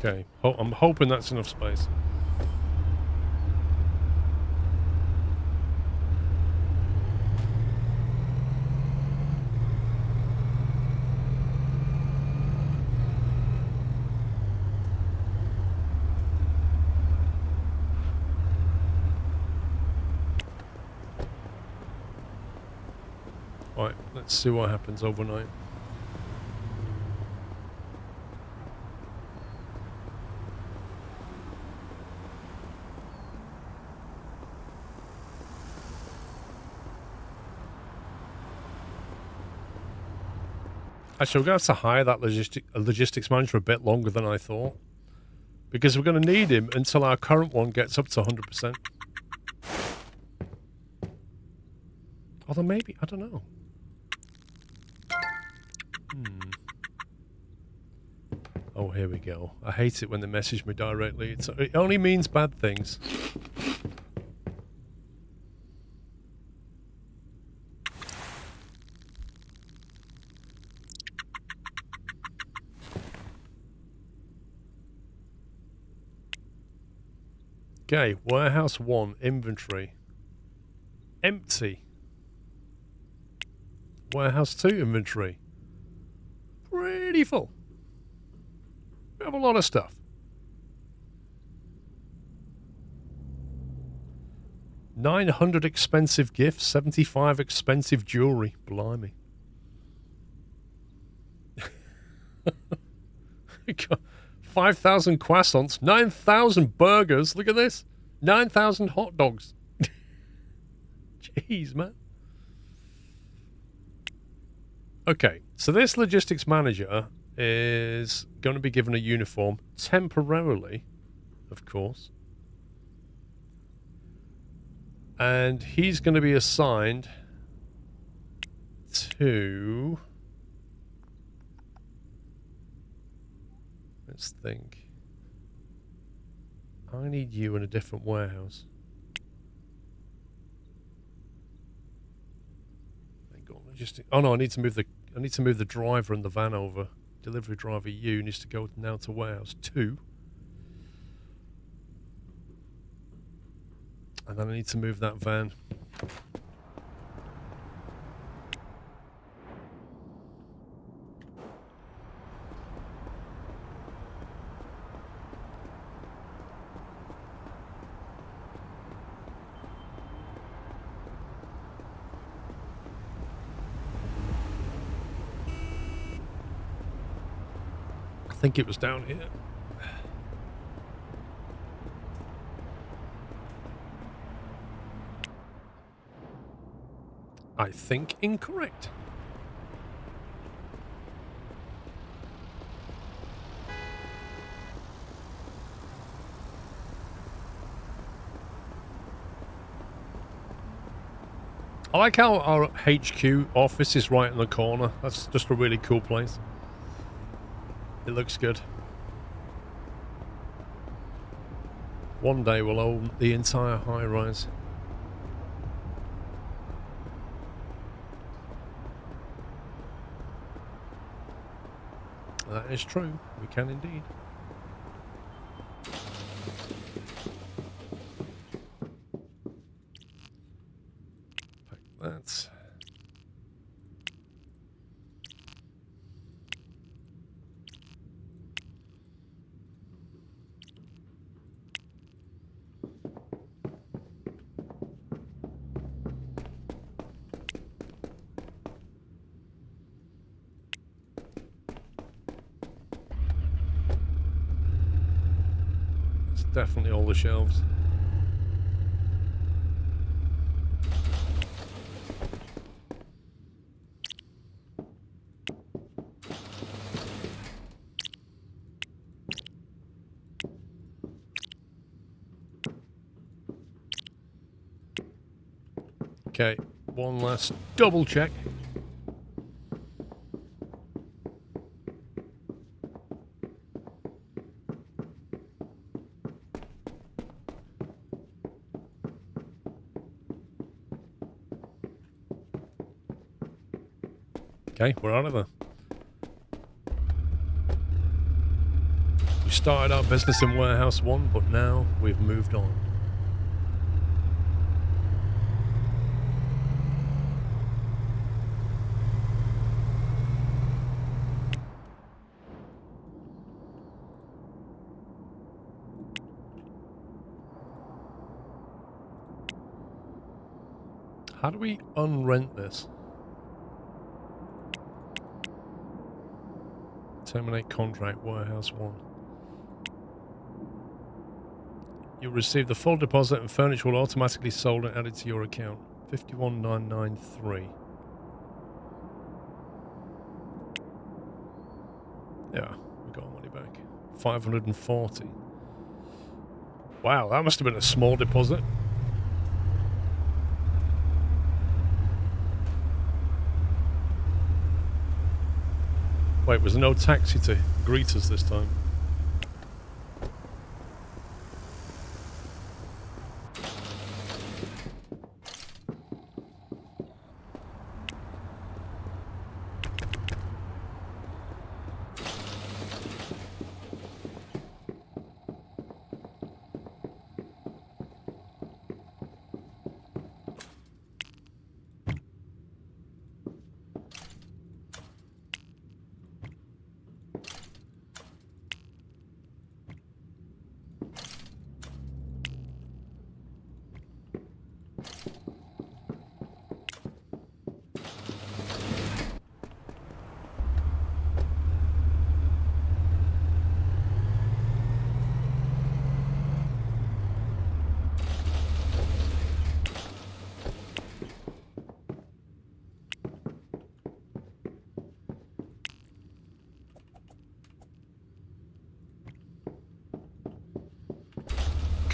Okay, I'm hoping that's enough space. Right, let's see what happens overnight. Actually, we're going to have to hire that logistics manager a bit longer than I thought. Because we're going to need him until our current one gets up to 100%. Although maybe, I don't know. Oh, here we go. I hate it when they message me directly. It only means bad things. Okay, warehouse 1, inventory. Empty. Warehouse 2, inventory. Pretty full. We have a lot of stuff. $900 expensive gifts, $75 expensive jewelry. Blimey. 5,000 croissants, 9,000 burgers. Look at this. 9,000 hot dogs. Jeez, man. Okay, so this logistics manager is going to be given a uniform temporarily, of course. And he's going to be assigned to... Let's think. I need you in a different warehouse. Oh no, I need to move the driver and the van over. Delivery driver U needs to go now to warehouse 2. And then I need to move that van. I think it was down here. I think incorrect. I like how our HQ office is right in the corner. That's just a really cool place. It looks good. One day we'll own the entire high-rise. That is true. We can indeed. Like that. Definitely all the shelves. Okay, one last double check. Okay, we're out of there. We started our business in Warehouse 1, but now we've moved on. How do we unrent this? Terminate contract, Warehouse 1. You'll receive the full deposit and furniture will automatically sold and added to your account. 51,993. Yeah, we got our money back. 540. Wow, that must have been a small deposit. Wait, was there no taxi to greet us this time?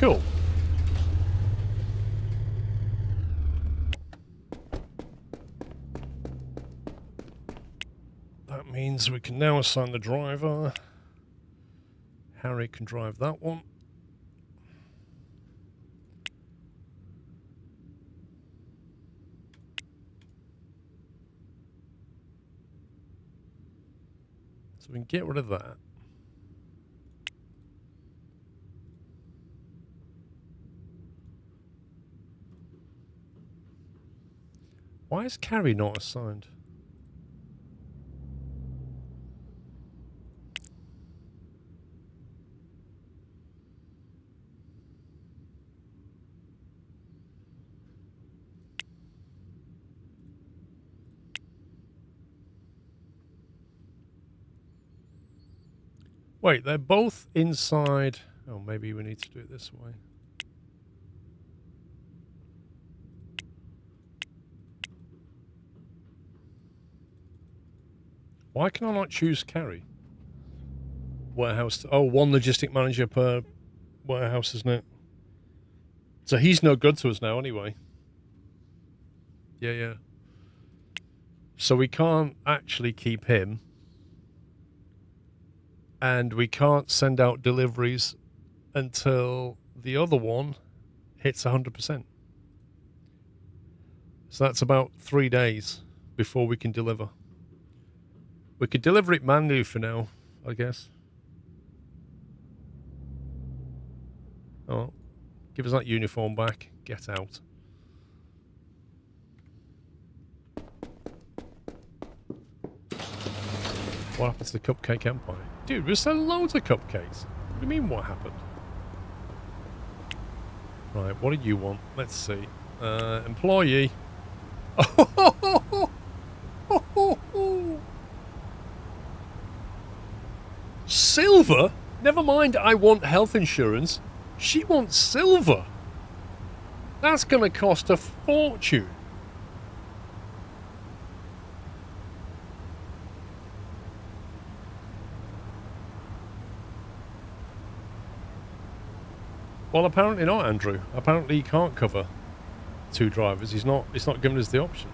Cool. That means we can now assign the driver. Harry can drive that one. So we can get rid of that. Why is Carrie not assigned? Wait, they're both inside. Oh, maybe we need to do it this way. Why can I not choose Carrie? Warehouse. Oh, one logistic manager per warehouse, isn't it? So he's no good to us now anyway. Yeah. So we can't actually keep him. And we can't send out deliveries until the other one hits 100%. So that's about 3 days before we can deliver. We could deliver it manually for now, I guess. Oh, give us that uniform back. Get out. What happened to the Cupcake Empire? Dude, we're selling loads of cupcakes. What do you mean, what happened? Right, what do you want? Let's see. Employee. Silver? Never mind, I want health insurance. She wants silver. That's going to cost a fortune. Well, apparently not, Andrew. Apparently he can't cover 2 drivers. It's not giving us the option.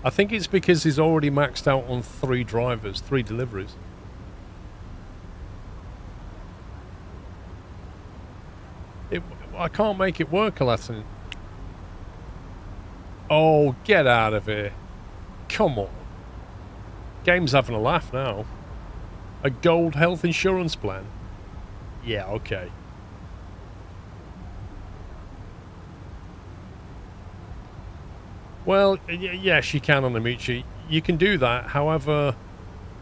I think it's because he's already maxed out on 3 drivers, 3 deliveries. I can't make it work, Aladdin. Oh, get out of here. Come on. Game's having a laugh now. A gold health insurance plan? Yeah, okay. Well, yes, you can on Amici. You can do that. However,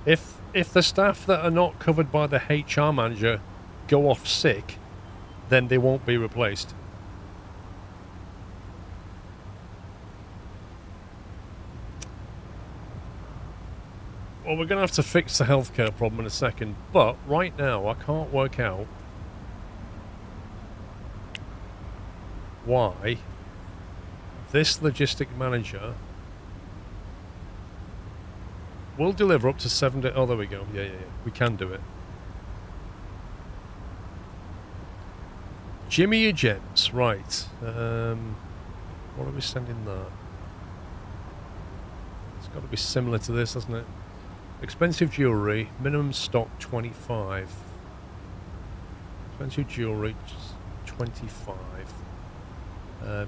if the staff that are not covered by the HR manager go off sick, then they won't be replaced. Well, we're going to have to fix the healthcare problem in a second, but right now I can't work out why this logistic manager will deliver up to 7 days. Oh, there we go. Yeah. We can do it. Jimmy your gems. Right. What are we sending that? It's got to be similar to this, hasn't it? Expensive jewellery. Minimum stock 25. Expensive jewellery 25.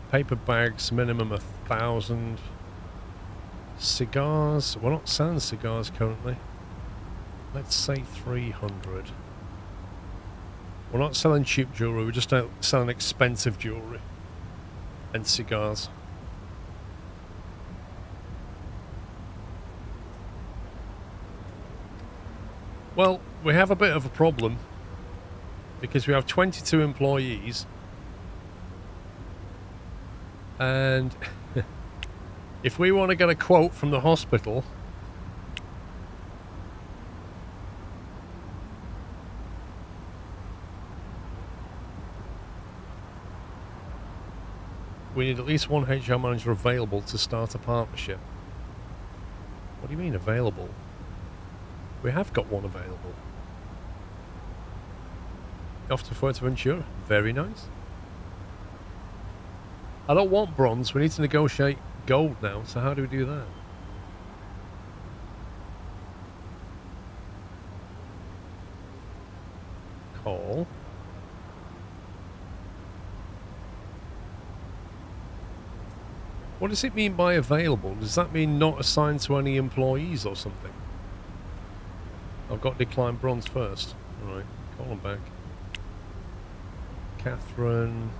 Paper bags, minimum 1,000. Cigars, we're not selling cigars currently. Let's say 300. We're not selling cheap jewellery, we're just selling expensive jewellery and cigars. Well, we have a bit of a problem because we have 22 employees. And if we want to get a quote from the hospital, we need at least one HR manager available to start a partnership. What do you mean available? We have got one available. Off to Fuerteventura. Very nice. I don't want bronze. We need to negotiate gold now. So how do we do that? Coal. What does it mean by available? Does that mean not assigned to any employees or something? I've got decline bronze first. Alright, call them back. Catherine,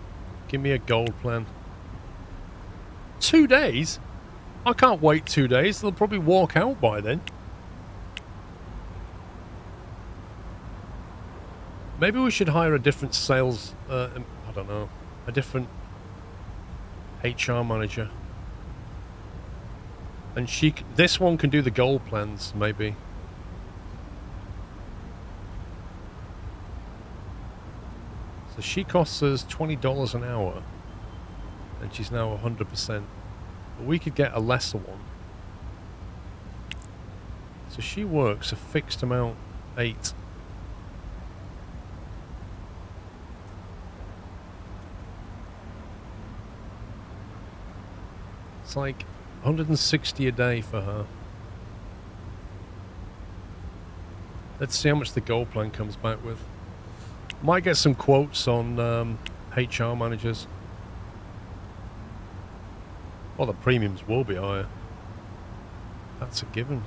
give me a gold plan. 2 days? I can't wait 2 days. They'll probably walk out by then. Maybe we should hire a different sales, I don't know, a different HR manager. And this one can do the gold plans, maybe. So she costs us $20 an hour. And she's now 100%. But we could get a lesser one. So she works a fixed amount, 8. It's like 160 a day for her. Let's see how much the gold plan comes back with. Might get some quotes on HR managers. Well, the premiums will be higher. That's a given.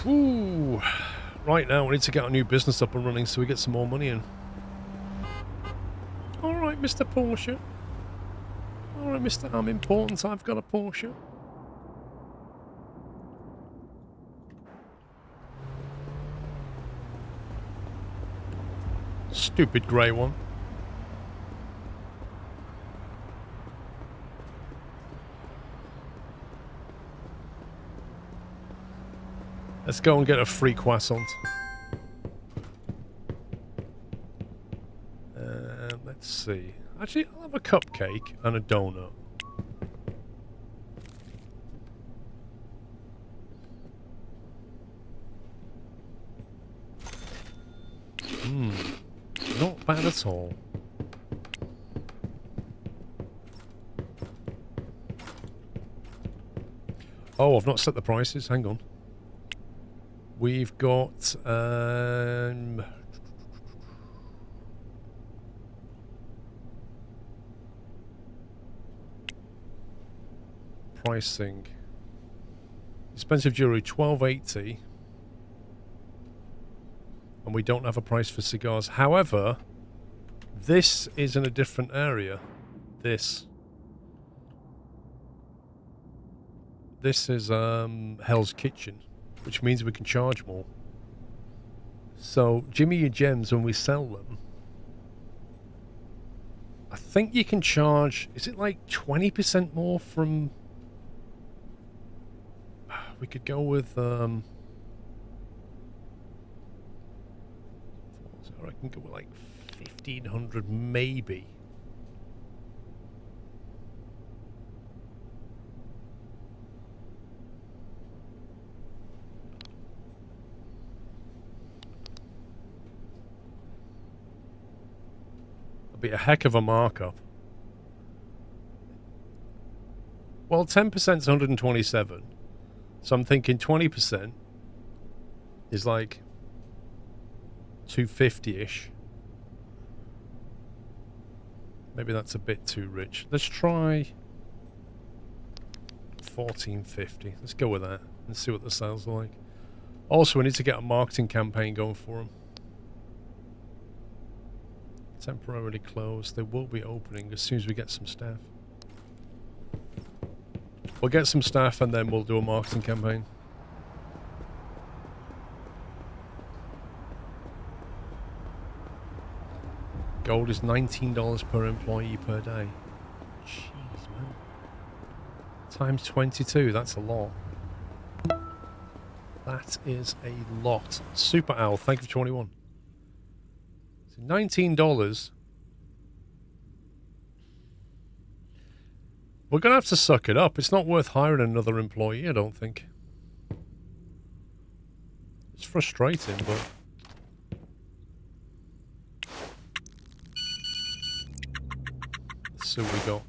Ooh. Right now, we need to get our new business up and running so we get some more money in. Alright, Mr. Porsche. Alright, Mr. I'm important, I've got a Porsche. Stupid grey one. Let's go and get a free croissant. Let's see. Actually, I'll have a cupcake and a donut. Not bad at all. Oh, I've not set the prices. Hang on. We've got pricing. Expensive jewelry, $12.80. And we don't have a price for cigars. However, this is in a different area. This is Hell's Kitchen, which means we can charge more. So, Jimmy your gems, when we sell them, I think you can charge, is it like 20% more from... We could go with... I can go with like 1,500 maybe. Be a heck of a markup. Well, 10% is 127. So I'm thinking 20% is like 250-ish. Maybe that's a bit too rich. Let's try 1450. Let's go with that and see what the sales are like. Also, we need to get a marketing campaign going for them. Temporarily closed. They will be opening as soon as we get some staff. We'll get some staff and then we'll do a marketing campaign. Gold is $19 per employee per day. Jeez, man. Times 22, that's a lot. That is a lot. Super Owl, thank you for 21. $19. We're going to have to suck it up. It's not worth hiring another employee, I don't think. It's frustrating, but... Let's see what we got.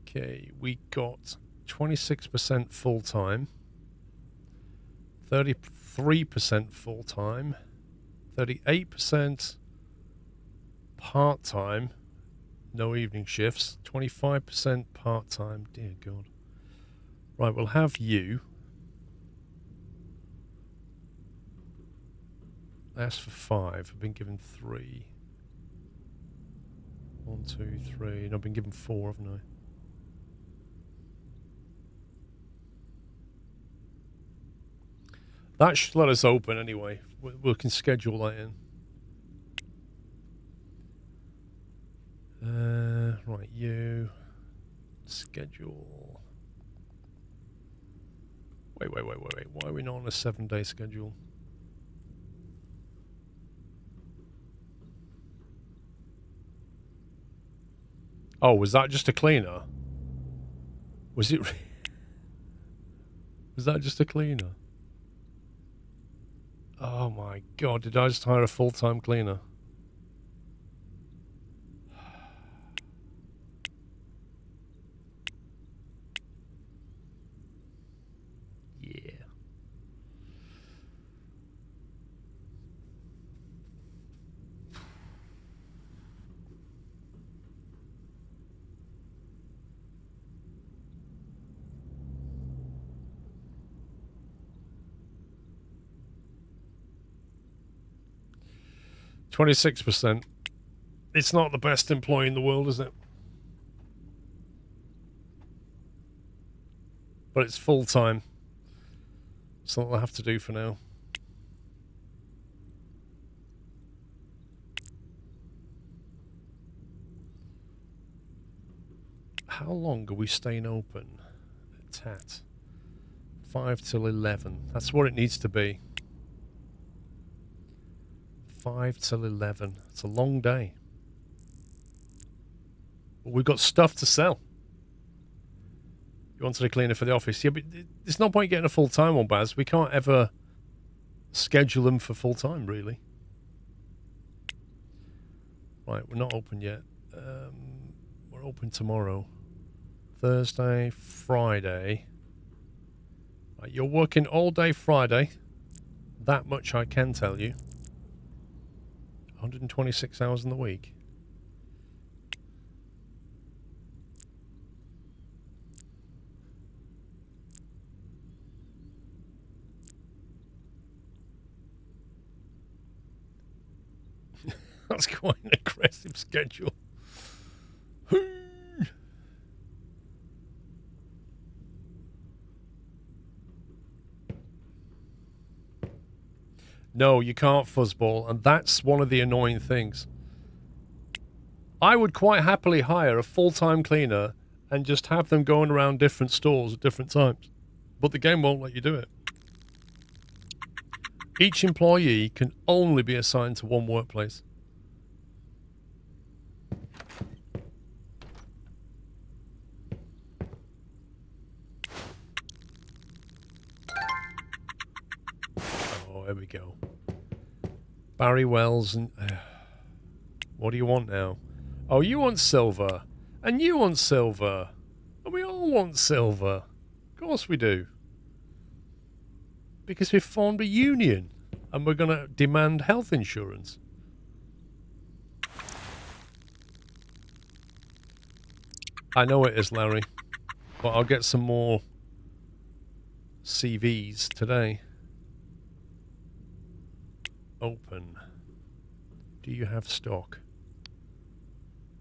Okay, we got 26% full-time, 33% full-time, 38% part-time, no evening shifts, 25% part-time, dear God. Right, we'll have you. I asked for 5, I've been given 3. 1, 2, 3, and I've been given 4, haven't I? That should let us open anyway. We can schedule that in. Right, you. Schedule. Wait. Why are we not on a 7-day schedule? Oh, was that just a cleaner? Was it... Was that just a cleaner? Oh my God, did I just hire a full-time cleaner? Yeah. %. It's not the best employee in the world, is it? But it's full-time. It's not what I have to do for now. How long are we staying open? Tat. 5 till 11. That's what it needs to be. 5 till 11. It's a long day. But we've got stuff to sell. You wanted a cleaner for the office. Yeah, but there's no point getting a full-time one, Baz. We can't ever schedule them for full-time, really. Right, we're not open yet. We're open tomorrow. Thursday, Friday. Right, you're working all day Friday. That much I can tell you. 126 hours in the week. That's quite an aggressive schedule. No, you can't fuzzball, and that's one of the annoying things. I would quite happily hire a full-time cleaner and just have them going around different stores at different times. But the game won't let you do it. Each employee can only be assigned to one workplace. Oh, there we go. Barry Wells and... what do you want now? Oh, you want silver. And you want silver. And we all want silver. Of course we do. Because we've formed a union. And we're going to demand health insurance. I know it is, Larry. But I'll get some more CVs today. Open. Do you have stock?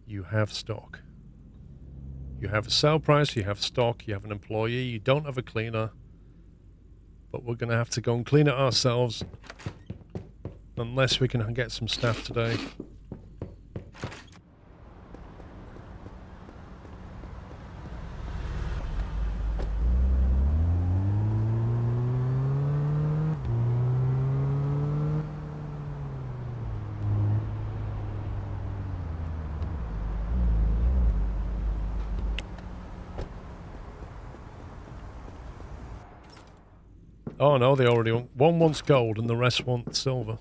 You have stock. You have a sale price, you have stock, you have an employee, you don't have a cleaner. But we're going to have to go and clean it ourselves. Unless we can get some staff today. Oh no, they already want... One wants gold and the rest want silver.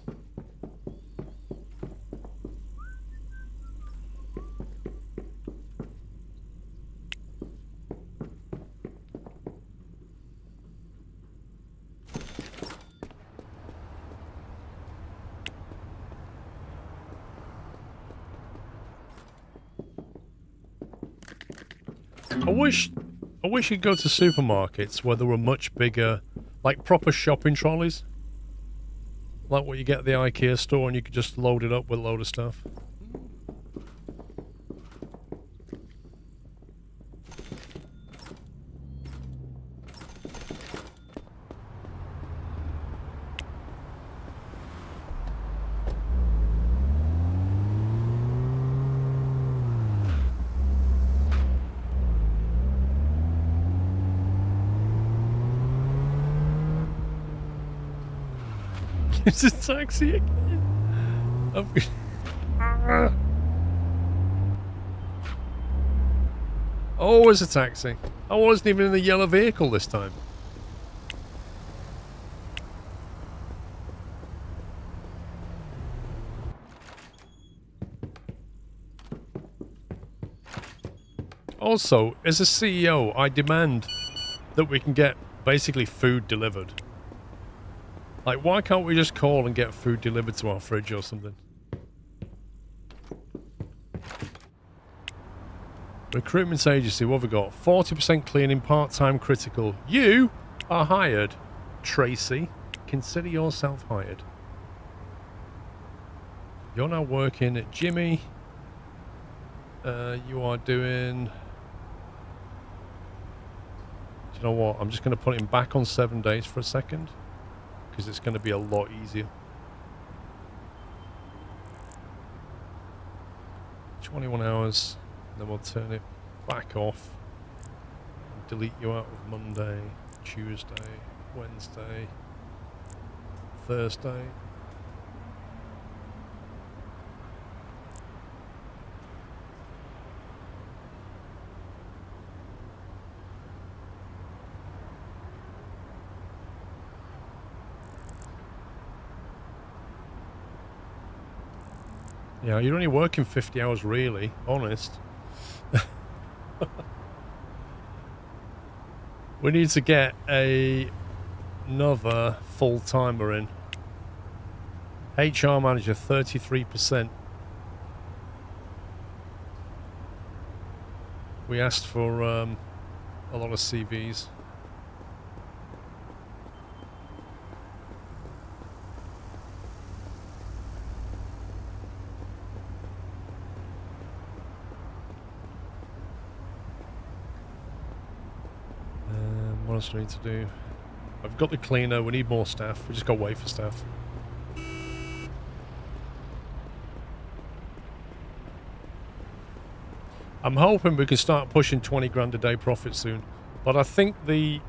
I wish you'd go to supermarkets where there were much bigger, like proper shopping trolleys. Like what you get at the IKEA store and you could just load it up with a load of stuff. It's a taxi again. Oh, it's a taxi. I wasn't even in the yellow vehicle this time. Also, as a CEO, I demand that we can get basically food delivered. Like, why can't we just call and get food delivered to our fridge or something? Recruitment agency, what have we got? 40% cleaning, part-time critical. You are hired. Tracy, consider yourself hired. You're now working at Jimmy. You are doing... Do you know what? I'm just going to put him back on 7 days for a second. Because it's going to be a lot easier. 21 hours, then we'll turn it back off. And delete you out of Monday, Tuesday, Wednesday, Thursday. Yeah, you're only working 50 hours really, honest. We need to get another full-timer in. HR manager, 33%. We asked for a lot of CVs. What else do we need to do? I've got the cleaner, we need more staff. We just got to wait for staff. I'm hoping we can start pushing 20 grand a day profit soon. But I think the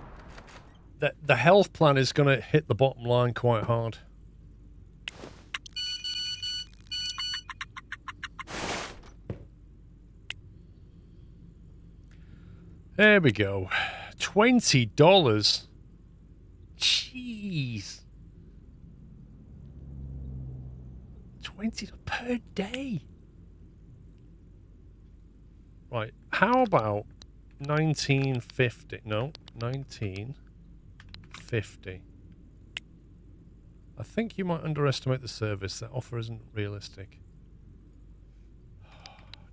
health plan is going to hit the bottom line quite hard. There we go. $20. Jeez. $20 per day. Right. How about 1950? No, 1950. I think you might underestimate the service. That offer isn't realistic.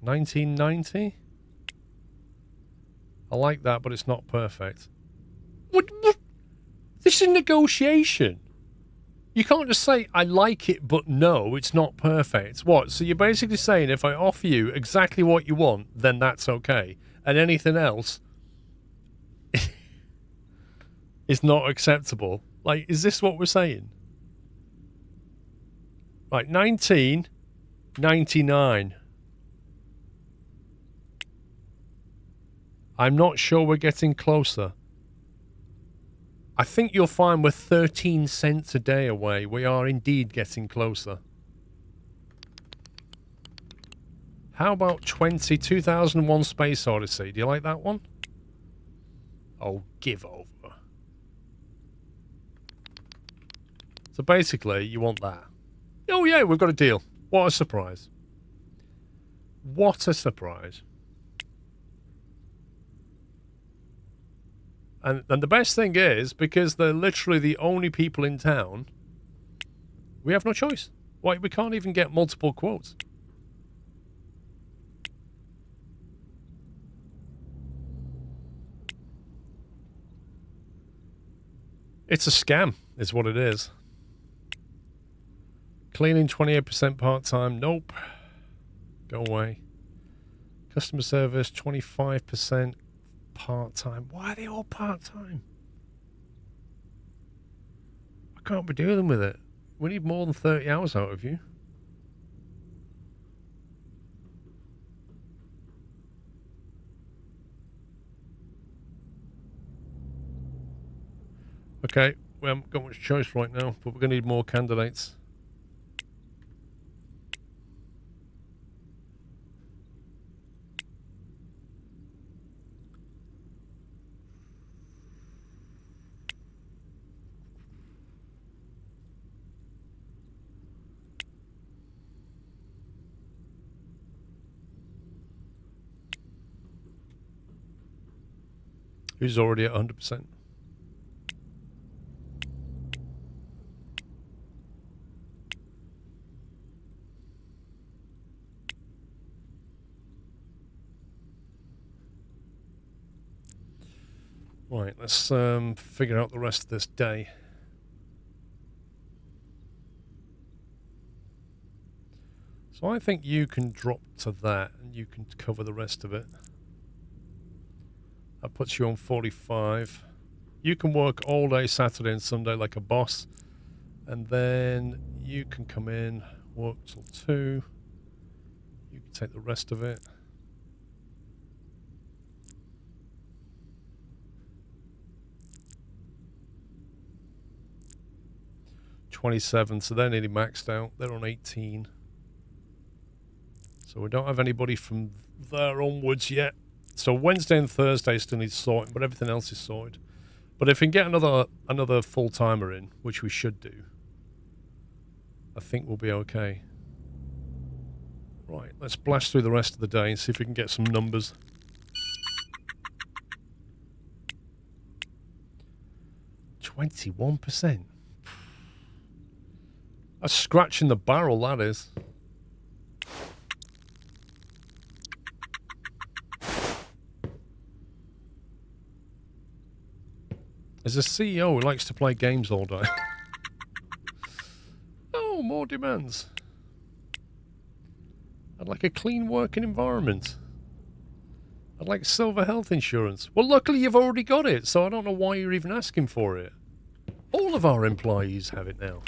1990? I like that, but it's not perfect. What? This is negotiation. You can't just say, I like it, but no, it's not perfect. What? So you're basically saying if I offer you exactly what you want, then that's okay. And anything else is not acceptable. Like, is this what we're saying? Right, 1999. I'm not sure we're getting closer. I think you'll find we're 13 cents a day away. We are indeed getting closer. How about 2001 Space Odyssey? Do you like that one? Oh, give over. So basically, you want that. Oh yeah, we've got a deal. What a surprise. What a surprise. And the best thing is, because they're literally the only people in town, we have no choice. Why, we can't even get multiple quotes. It's a scam, is what it is. Cleaning 28% part-time. Nope. Go away. Customer service 25% part-time. Why are they all part-time? I can't be doing with it. We need more than 30 hours out of you. Okay, we haven't got much choice right now, but we're going to need more candidates. Who's already at 100%? Right, let's figure out the rest of this day. So I think you can drop to that and you can cover the rest of it. That puts you on 45. You can work all day Saturday and Sunday like a boss. And then you can come in, work till 2. You can take the rest of it. $27, so they're nearly maxed out. They're on 18. So we don't have anybody from there onwards yet. So Wednesday and Thursday still need sorting, but everything else is sorted. But if we can get another full-timer in, which we should do, I think we'll be okay. Right, let's blast through the rest of the day and see if we can get some numbers. $21%. That's scratching the barrel, that is. As a CEO who likes to play games all day. Oh, more demands. I'd like a clean working environment. I'd like silver health insurance. Well, luckily you've already got it, so I don't know why you're even asking for it. All of our employees have it now.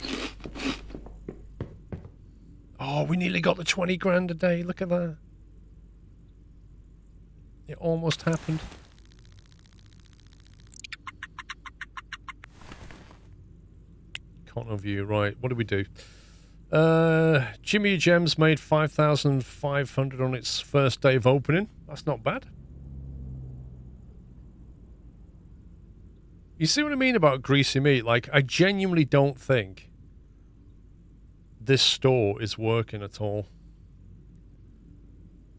Oh, we nearly got the 20 grand a day. Look at that. It almost happened. Can't view, right. What do we do? Jimmy Gems made 5,500 on its first day of opening. That's not bad. You see what I mean about Greasy Meat? Like, I genuinely don't think this store is working at all.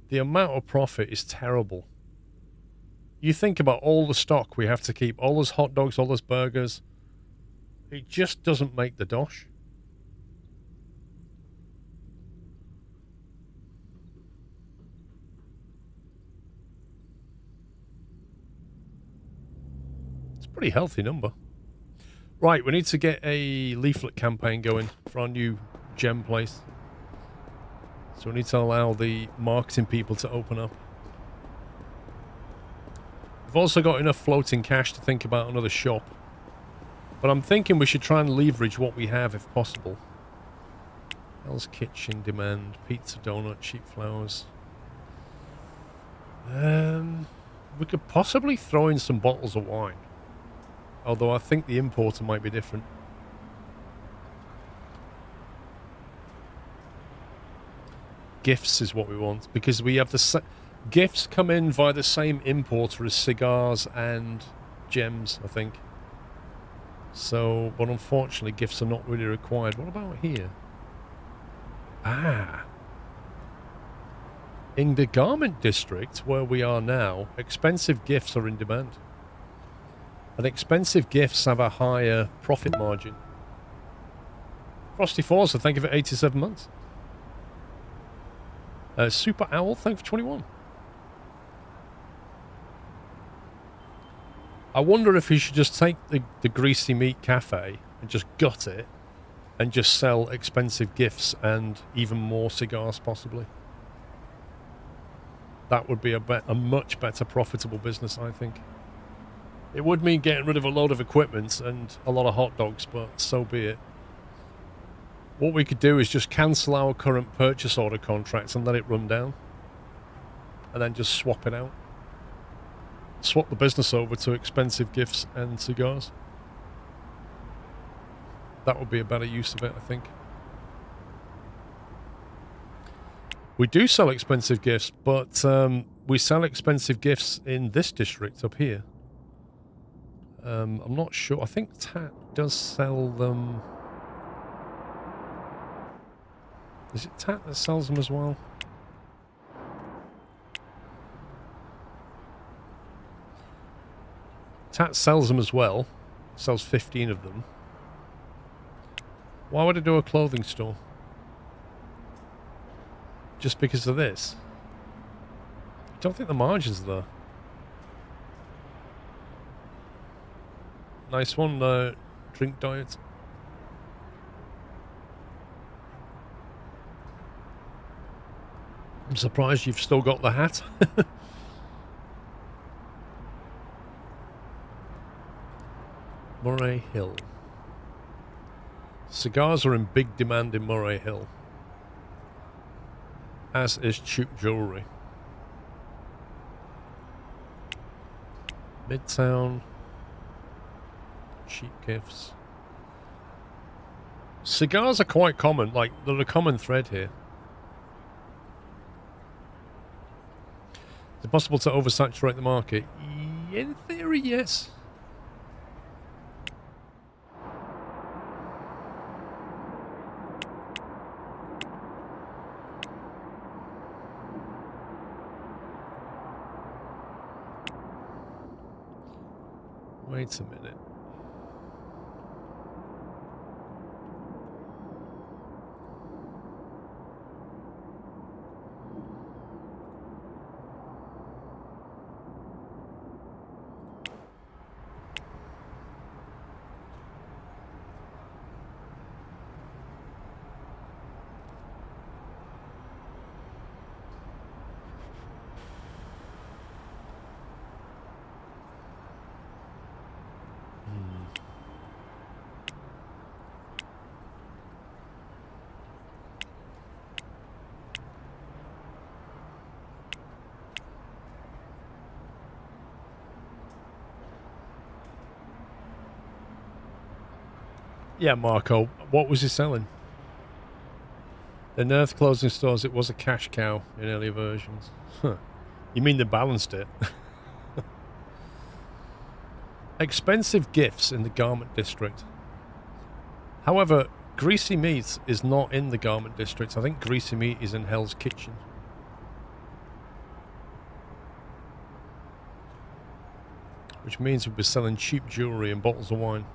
The amount of profit is terrible. You think about all the stock we have to keep, all those hot dogs, all those burgers. It just doesn't make the dosh. It's a pretty healthy number. Right, we need to get a leaflet campaign going for our new gem place. So we need to allow the marketing people to open up. We've also got enough floating cash to think about another shop. But I'm thinking we should try and leverage what we have if possible. Hell's Kitchen demand, pizza, donut, cheap flowers. We could possibly throw in some bottles of wine. Although I think the importer might be different. Gifts is what we want, because we have the gifts come in via the same importer as cigars and gems, I think. So, but unfortunately, gifts are not really required. What about here? Ah. In the garment district, where we are now, expensive gifts are in demand. And expensive gifts have a higher profit margin. Frosty Forza, thank you for 87 months. Super Owl, thank you for 21. I wonder if he should just take the Greasy Meat Cafe and just gut it and just sell expensive gifts and even more cigars, possibly. That would be a much better profitable business, I think. It would mean getting rid of a load of equipment and a lot of hot dogs, but so be it. What we could do is just cancel our current purchase order contracts and let it run down. And then just swap it out. Swap the business over to expensive gifts and cigars. That would be a better use of it, I think. We do sell expensive gifts, but we sell expensive gifts in this district up here. I'm not sure. I think Tat does sell them. Is it Tat that sells them as well? Tat sells them as well. Sells 15 of them. Why would I do a clothing store? Just because of this? I don't think the margins are there. Nice one, drink diet. I'm surprised you've still got the hat. Moray Hill. Cigars are in big demand in Moray Hill. As is cheap jewellery. Midtown. Cheap gifts. Cigars are quite common, like they're a common thread here. Is it possible to oversaturate the market? In theory, yes. Wait a minute. Yeah, Marco, what was he selling? The Nerf closing stores, it was a cash cow in earlier versions. Huh. You mean they balanced it? Expensive gifts in the garment district. However, Greasy Meat is not in the garment district. I think Greasy Meat is in Hell's Kitchen. Which means we'll be selling cheap jewellery and bottles of wine.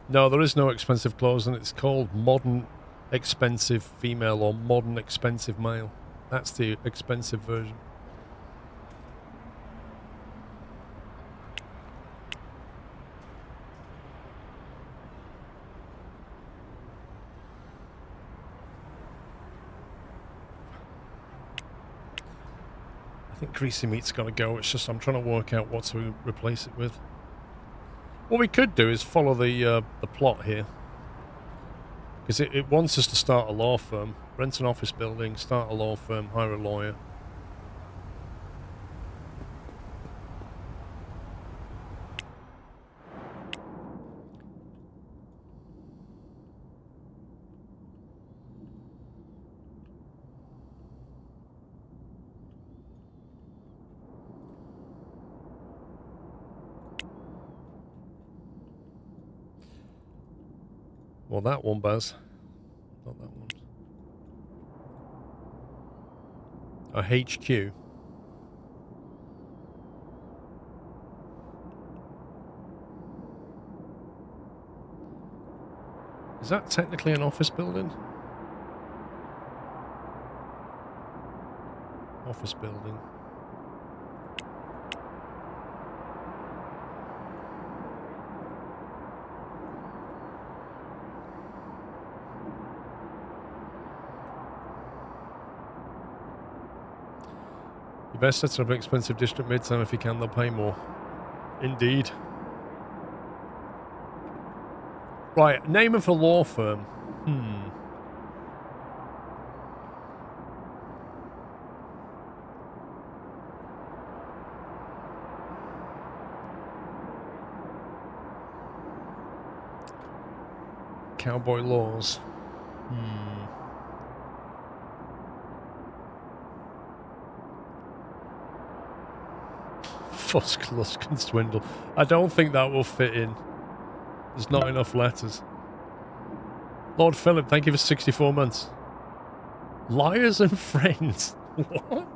No, there is no expensive clothing. It's called modern expensive female or modern expensive male. That's the expensive version. I think Greasy Meat's got to go. It's just I'm trying to work out what to replace it with. What we could do is follow the plot here. Because it wants us to start a law firm, rent an office building, start a law firm, hire a lawyer. Well, that one, Baz. Not that one. A HQ. Is that technically an office building? Office building. You best set up an expensive district midtown if you can, they'll pay more. Indeed. Right, name of a law firm. Cowboy laws. Fusk, Lusk and Swindle. I don't think that will fit in. There's not enough letters. Lord Philip, thank you for 64 months. Liars and friends. What?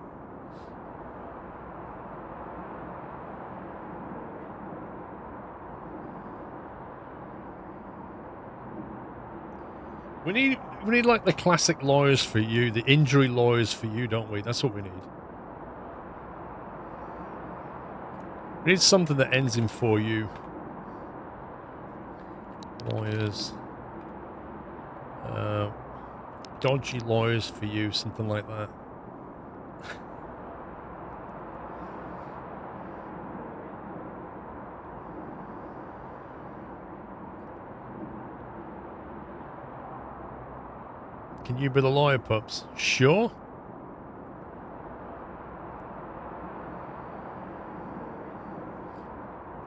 We need like the classic lawyers for you, the injury lawyers for you, don't we? That's what we need. We need something that ends in for you. Lawyers. Dodgy lawyers for you, something like that. Can you be the lawyer, pups? Sure.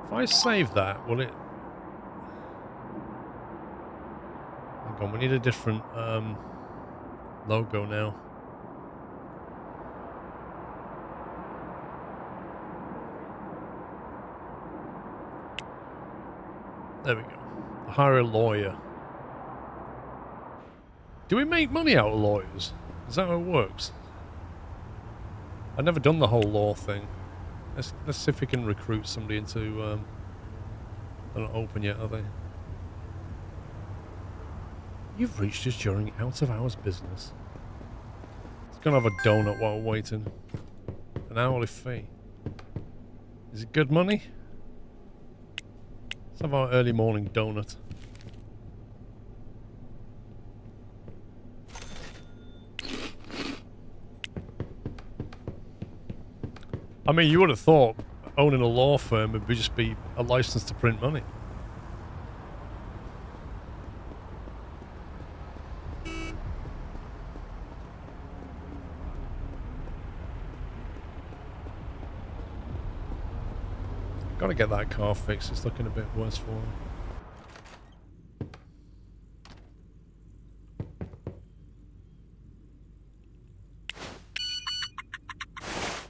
If I save that, will it... Hang on, we need a different logo now. There we go. Hire a lawyer. Do we make money out of lawyers? Is that how it works? I've never done the whole law thing. Let's see if we can recruit somebody into... they're not open yet, are they? You've reached us during out-of-hours business. It's gonna have a donut while we're waiting. An hourly fee. Is it good money? Let's have our early morning donut. I mean, you would have thought owning a law firm would just be a license to print money. Gotta get that car fixed. It's looking a bit worse for him.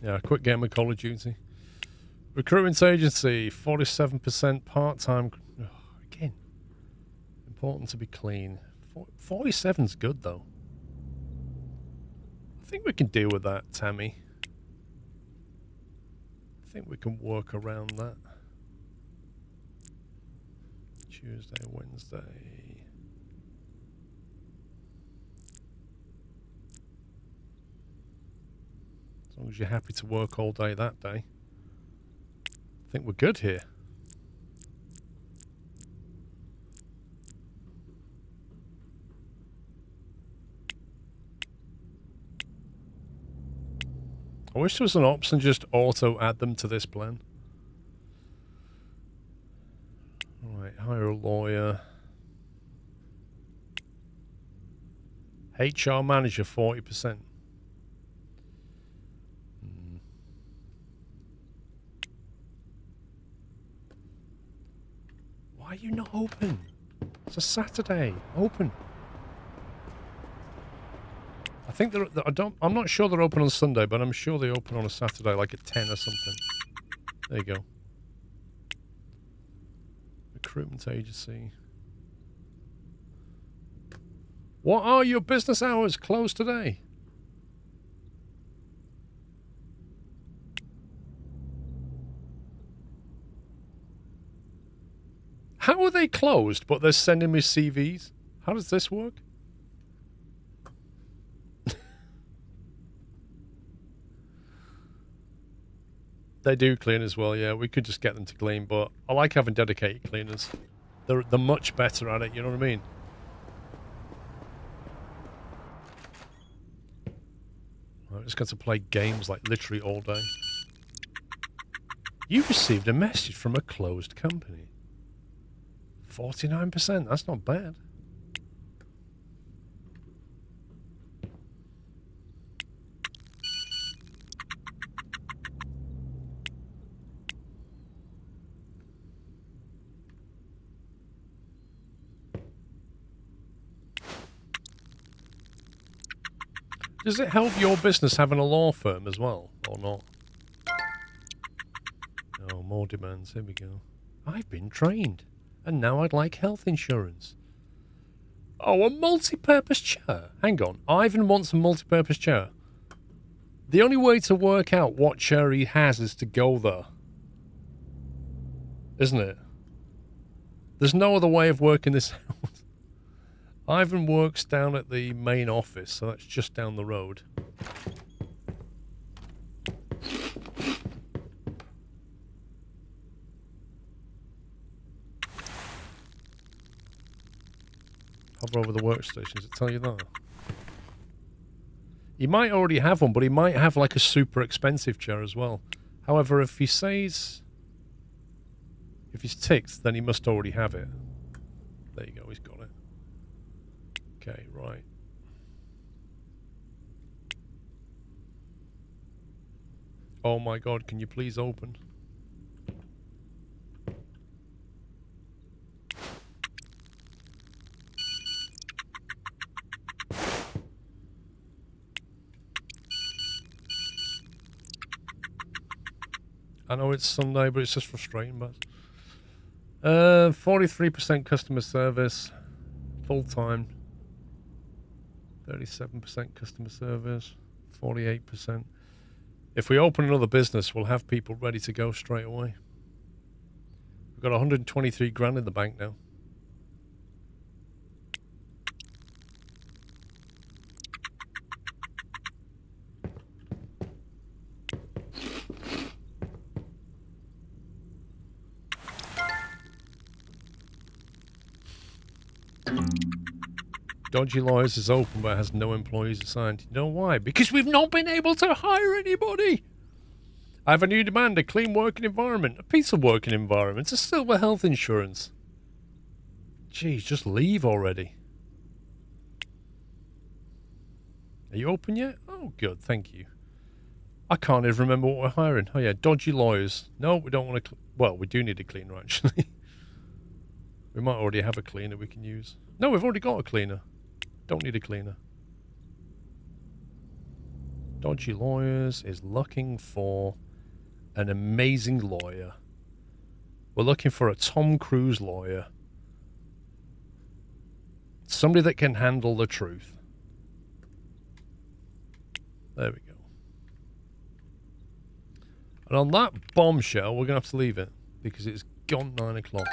Yeah, quick game of Call of Duty. Recruitment agency, 47% part-time. Oh, again, important to be clean. 47's good, though. I think we can deal with that, Tammy. I think we can work around that. Tuesday, Wednesday. As long as you're happy to work all day that day. I think we're good here. I wish there was an option just auto add them to this plan. Alright, hire a lawyer. HR manager, 40%. Why are you not open? It's a Saturday. Open. I think they're... I'm not sure they're open on Sunday, but I'm sure they open on a Saturday, like at 10 or something. There you go. Recruitment agency. What are your business hours closed today? How are they closed, but they're sending me CVs? How does this work? They do clean as well, yeah. We could just get them to clean, but I like having dedicated cleaners. They're much better at it, you know what I mean? I just got to play games like literally all day. You received a message from a closed company. 49%, that's not bad. Does it help your business having a law firm as well, or not? Oh, more demands. Here we go. I've been trained, and now I'd like health insurance. Oh, a multi-purpose chair. Hang on. Ivan wants a multi-purpose chair. The only way to work out what chair he has is to go there. Isn't it? There's no other way of working this out. Ivan works down at the main office, so that's just down the road. Hover over the workstation. Does it tell you that? He might already have one, but he might have like a super expensive chair as well. However, if he says... if he's ticked, then he must already have it. There you go, he's got it. Okay, right. Oh my god, can you please open? I know it's Sunday, but it's just frustrating, but 43% customer service, full-time. 37% customer service, 48%. If we open another business, we'll have people ready to go straight away. We've got 123 grand in the bank now. Dodgy Lawyers is open but has no employees assigned. You know why? Because we've not been able to hire anybody. I have a new demand, a clean working environment, a peaceful working environment, a silver health insurance. Jeez, just leave already. Are you open yet? Oh, good, thank you. I can't even remember what we're hiring. Oh yeah, dodgy lawyers. No, we don't want to... well, we do need a cleaner, actually. We might already have a cleaner we can use. No, we've already got a cleaner. Don't need a cleaner. Dodgy Lawyers is looking for an amazing lawyer. We're looking for a Tom Cruise lawyer. Somebody that can handle the truth. There we go. And on that bombshell, we're going to have to leave it because it's gone 9 o'clock.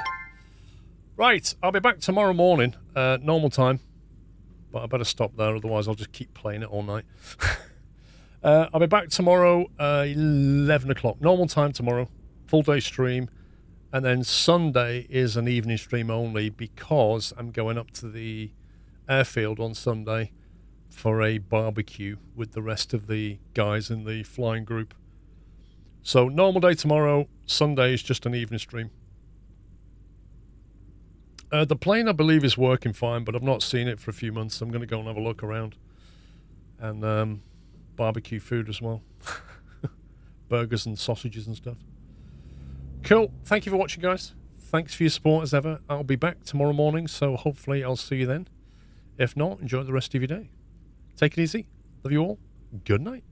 Right, I'll be back tomorrow morning, normal time. But I better stop there, otherwise I'll just keep playing it all night. I'll be back tomorrow, 11 o'clock. Normal time tomorrow. Full day stream. And then Sunday is an evening stream only because I'm going up to the airfield on Sunday for a barbecue with the rest of the guys in the flying group. So normal day tomorrow. Sunday is just an evening stream. The plane, I believe, is working fine, but I've not seen it for a few months. So I'm going to go and have a look around. And barbecue food as well. Burgers and sausages and stuff. Cool. Thank you for watching, guys. Thanks for your support as ever. I'll be back tomorrow morning, so hopefully I'll see you then. If not, enjoy the rest of your day. Take it easy. Love you all. Good night.